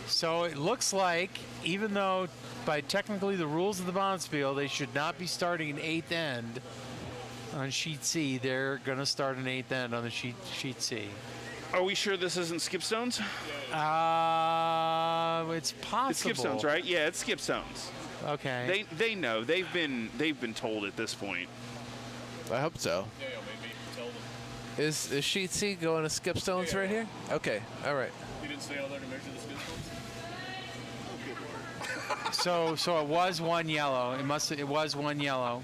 So it looks like, even though by technically the rules of the Bonspiel, they should not be starting an 8th end on sheet C, they're going to start an 8th end on the sheet C. Are we sure this isn't skip stones? It's possible. It's skip stones, right? Yeah, it's skip stones. Okay. They know. They've been told at this point. I hope so. Yeah, maybe tell them. Is sheet C going to skip stones right here? Okay. All right. You didn't stay out there to measure the skip stones? So it was 1 yellow. It was 1 yellow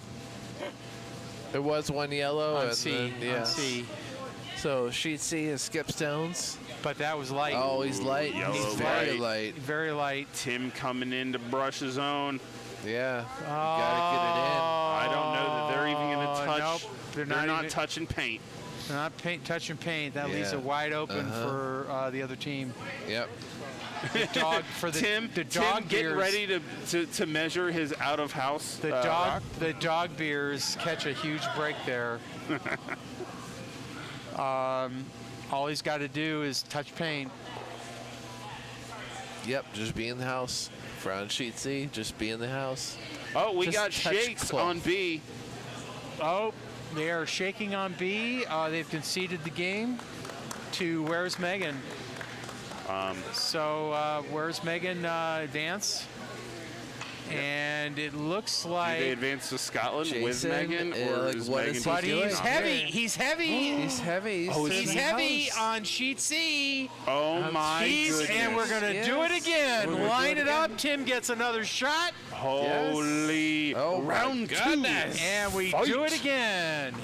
It was 1 yellow on and C. then, yeah. On C. So sheet C is skip stones. But that was light. Oh, he's light. Yellow He's very light. light. Very light. Tim coming in to brush his own. Yeah. Gotta get it in. I don't know that they're even going to touch. Nope, they're They're not even- touching paint. They're not touching paint. That leaves Yeah. it wide open Uh-huh. for the other team. Yep. The dog for the Tim, the dog Tim getting beers. ready to measure his out of house. The dog beers catch a huge break there. All he's got to do is touch paint. Yep. Just be in the house. For on sheet C, just be in the house. Oh, we Just got touch shakes cloth. on B. Oh, they are shaking on B. They've conceded the game to Where's Megan. So Where's Megan dance? And it looks Do like. they advance to Scotland with Jason, Megan, or like, is what Megan is just he But doing? he's not heavy. there? He's heavy. He's heavy. Oh, He's in heavy on sheet C. Oh my goodness! And we're going to do it Yes. again. We're gonna Line do it it up. Tim gets another shot. Holy! Oh, my round goodness. two. And we Fight. do it again.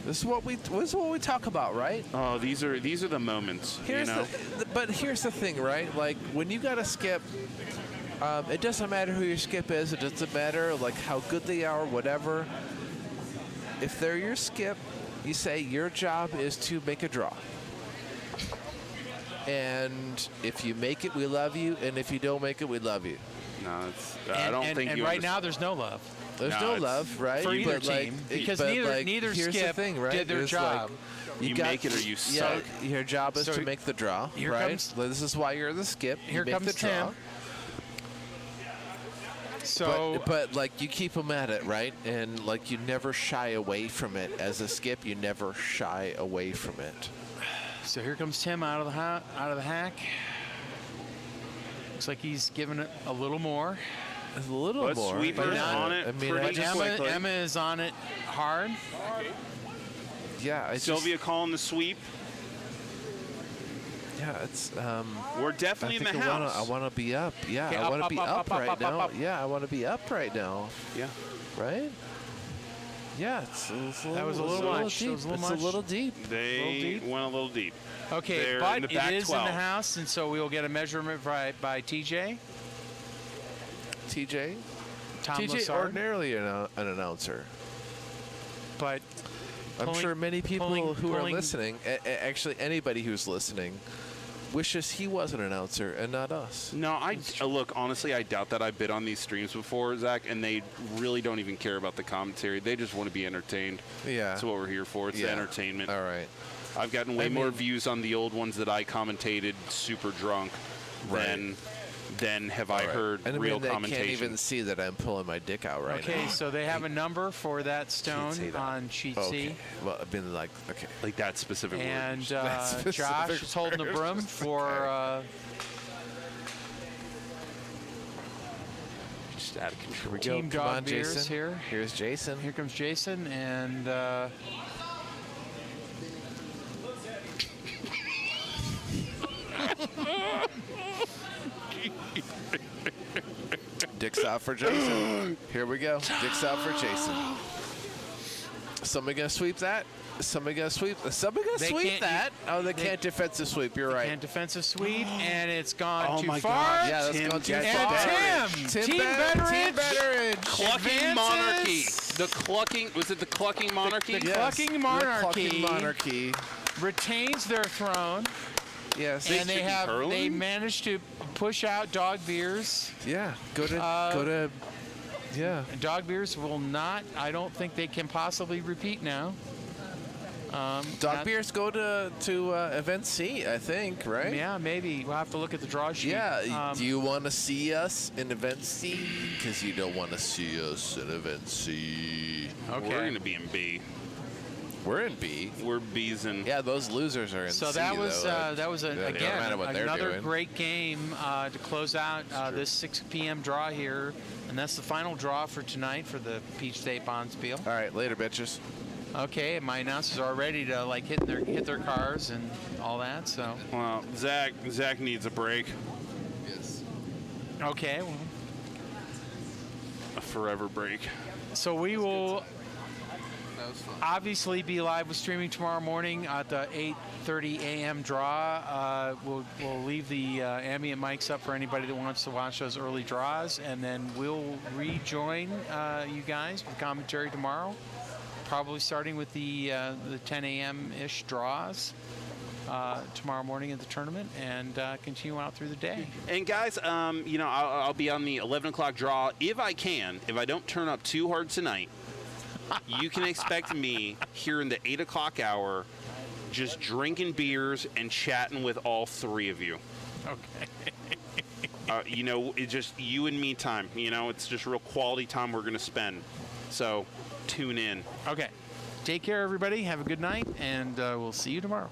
This is what we talk about, right? Oh, these are the moments. Here's you know. but here's the thing, right? Like when you got to skip, it doesn't matter who your skip is. It doesn't matter like how good they are, whatever. If they're your skip, you say your job is to make a draw. And if you make it, we love you. And if you don't make it, we love you. No, it's, I don't think and you. right now, there's no love There's No, no it's- love, right? for either But, like, team because but, neither like, neither here's skip the thing, right? did their It's job. Like, You got- make it or you yeah, suck. your job is So to make the draw, here right? comes- This is why you're the skip. You Here make comes the draw. Tim. So But like you keep them at it, right? And like you never shy away from it. As a skip, you never shy away from it. So here comes Tim out of the hack. Looks like he's giving it a little more. A little But more. Sweeper's yeah. on it I mean, pretty I just, quickly. Emma is on it hard. yeah, I just, Sylvia calling the sweep. yeah, it's. We're definitely in the house. I want to be up. Yeah, Okay, I up, want to up, be up, up up, right up, now. up. Yeah, I want to be up right now. Yeah. Right? Yeah, it's That was a little much. deep. That was a little It's much. a little deep. They deep. went a little deep. Okay, They're but in the it back is 12. in the house, and so we will get a measurement by TJ. TJ. Tom TJ Lassard. ordinarily an announcer. But I'm pulling- sure many people who are pulling- listening, actually anybody who's listening, wishes he was an announcer and not us. No, look, honestly, I doubt that. I've been on these streams before, Zach, and they really don't even care about the commentary. They just want to be entertained. Yeah. That's what we're here for. It's the Yeah. entertainment. All right. I've gotten way I more mean- views on the old ones that I commentated super drunk than have I All right. heard And I real mean, they commentation. can't even see that I'm pulling my dick out right Okay, now. so they have a number for that stone see that. on sheet Okay. C. Well, I've been like, okay. Like that specific And word. That's specific Josh is holding the broom for Just out of control. Here we Team go. Come Dog on, Beers Jason. here. Here's Jason. Here comes Jason, and Dick's out for Jason. Here we go. Dick's out for Jason. Somebody gonna sweep that? Somebody gonna sweep? Somebody gonna They sweep can't- that? Oh, they can't defensive sweep. You're right. and defensive sweep, and it's gone Oh too my far. God. Yeah, that's Tim gone too gets far. And Tim, Team Betteridge, Clucking monarchy. advances. The clucking, was it the clucking monarchy? The Yes, Clucking the Monarchy. Clucking monarchy. retains their throne, Yes. and they curling? managed to push out Dog Beers. Yeah. Go to. Yeah. Dog Beers will not. I don't think they can possibly repeat now. Dog That- beers go to event C, I think, right? Yeah, maybe we'll have to look at the draw sheet. Yeah. Do you want to see us in event C? Because you don't want to see us in event C. Okay. We're going to be in B. We're in B. We're B's and Yeah, those losers are in So C. that was though. no matter what they're another doing. great game to close out this 6 p.m. draw here, and that's the final draw for tonight for the Peach State Bonspiel. All right, later, bitches. Okay, my announcers are ready to like hit their cars and all that. So well, Zach needs a break. Yes. okay, well, A forever break. so we will That was fun. obviously be live with streaming tomorrow morning at the 8:30 a.m. draw. We'll leave the ambient mics up for anybody that wants to watch those early draws, and then we'll rejoin you guys with commentary tomorrow, probably starting with the 10 a.m. ish draws tomorrow morning at the tournament, and continue out through the day. And guys, I'll be on the 11 o'clock draw if I can. If I don't turn up too hard tonight, you can expect me here in the 8 o'clock hour just drinking beers and chatting with all three of you. Okay. It's just you and me time. It's just real quality time we're going to spend. So tune in. Okay. Take care, everybody. Have a good night, and we'll see you tomorrow.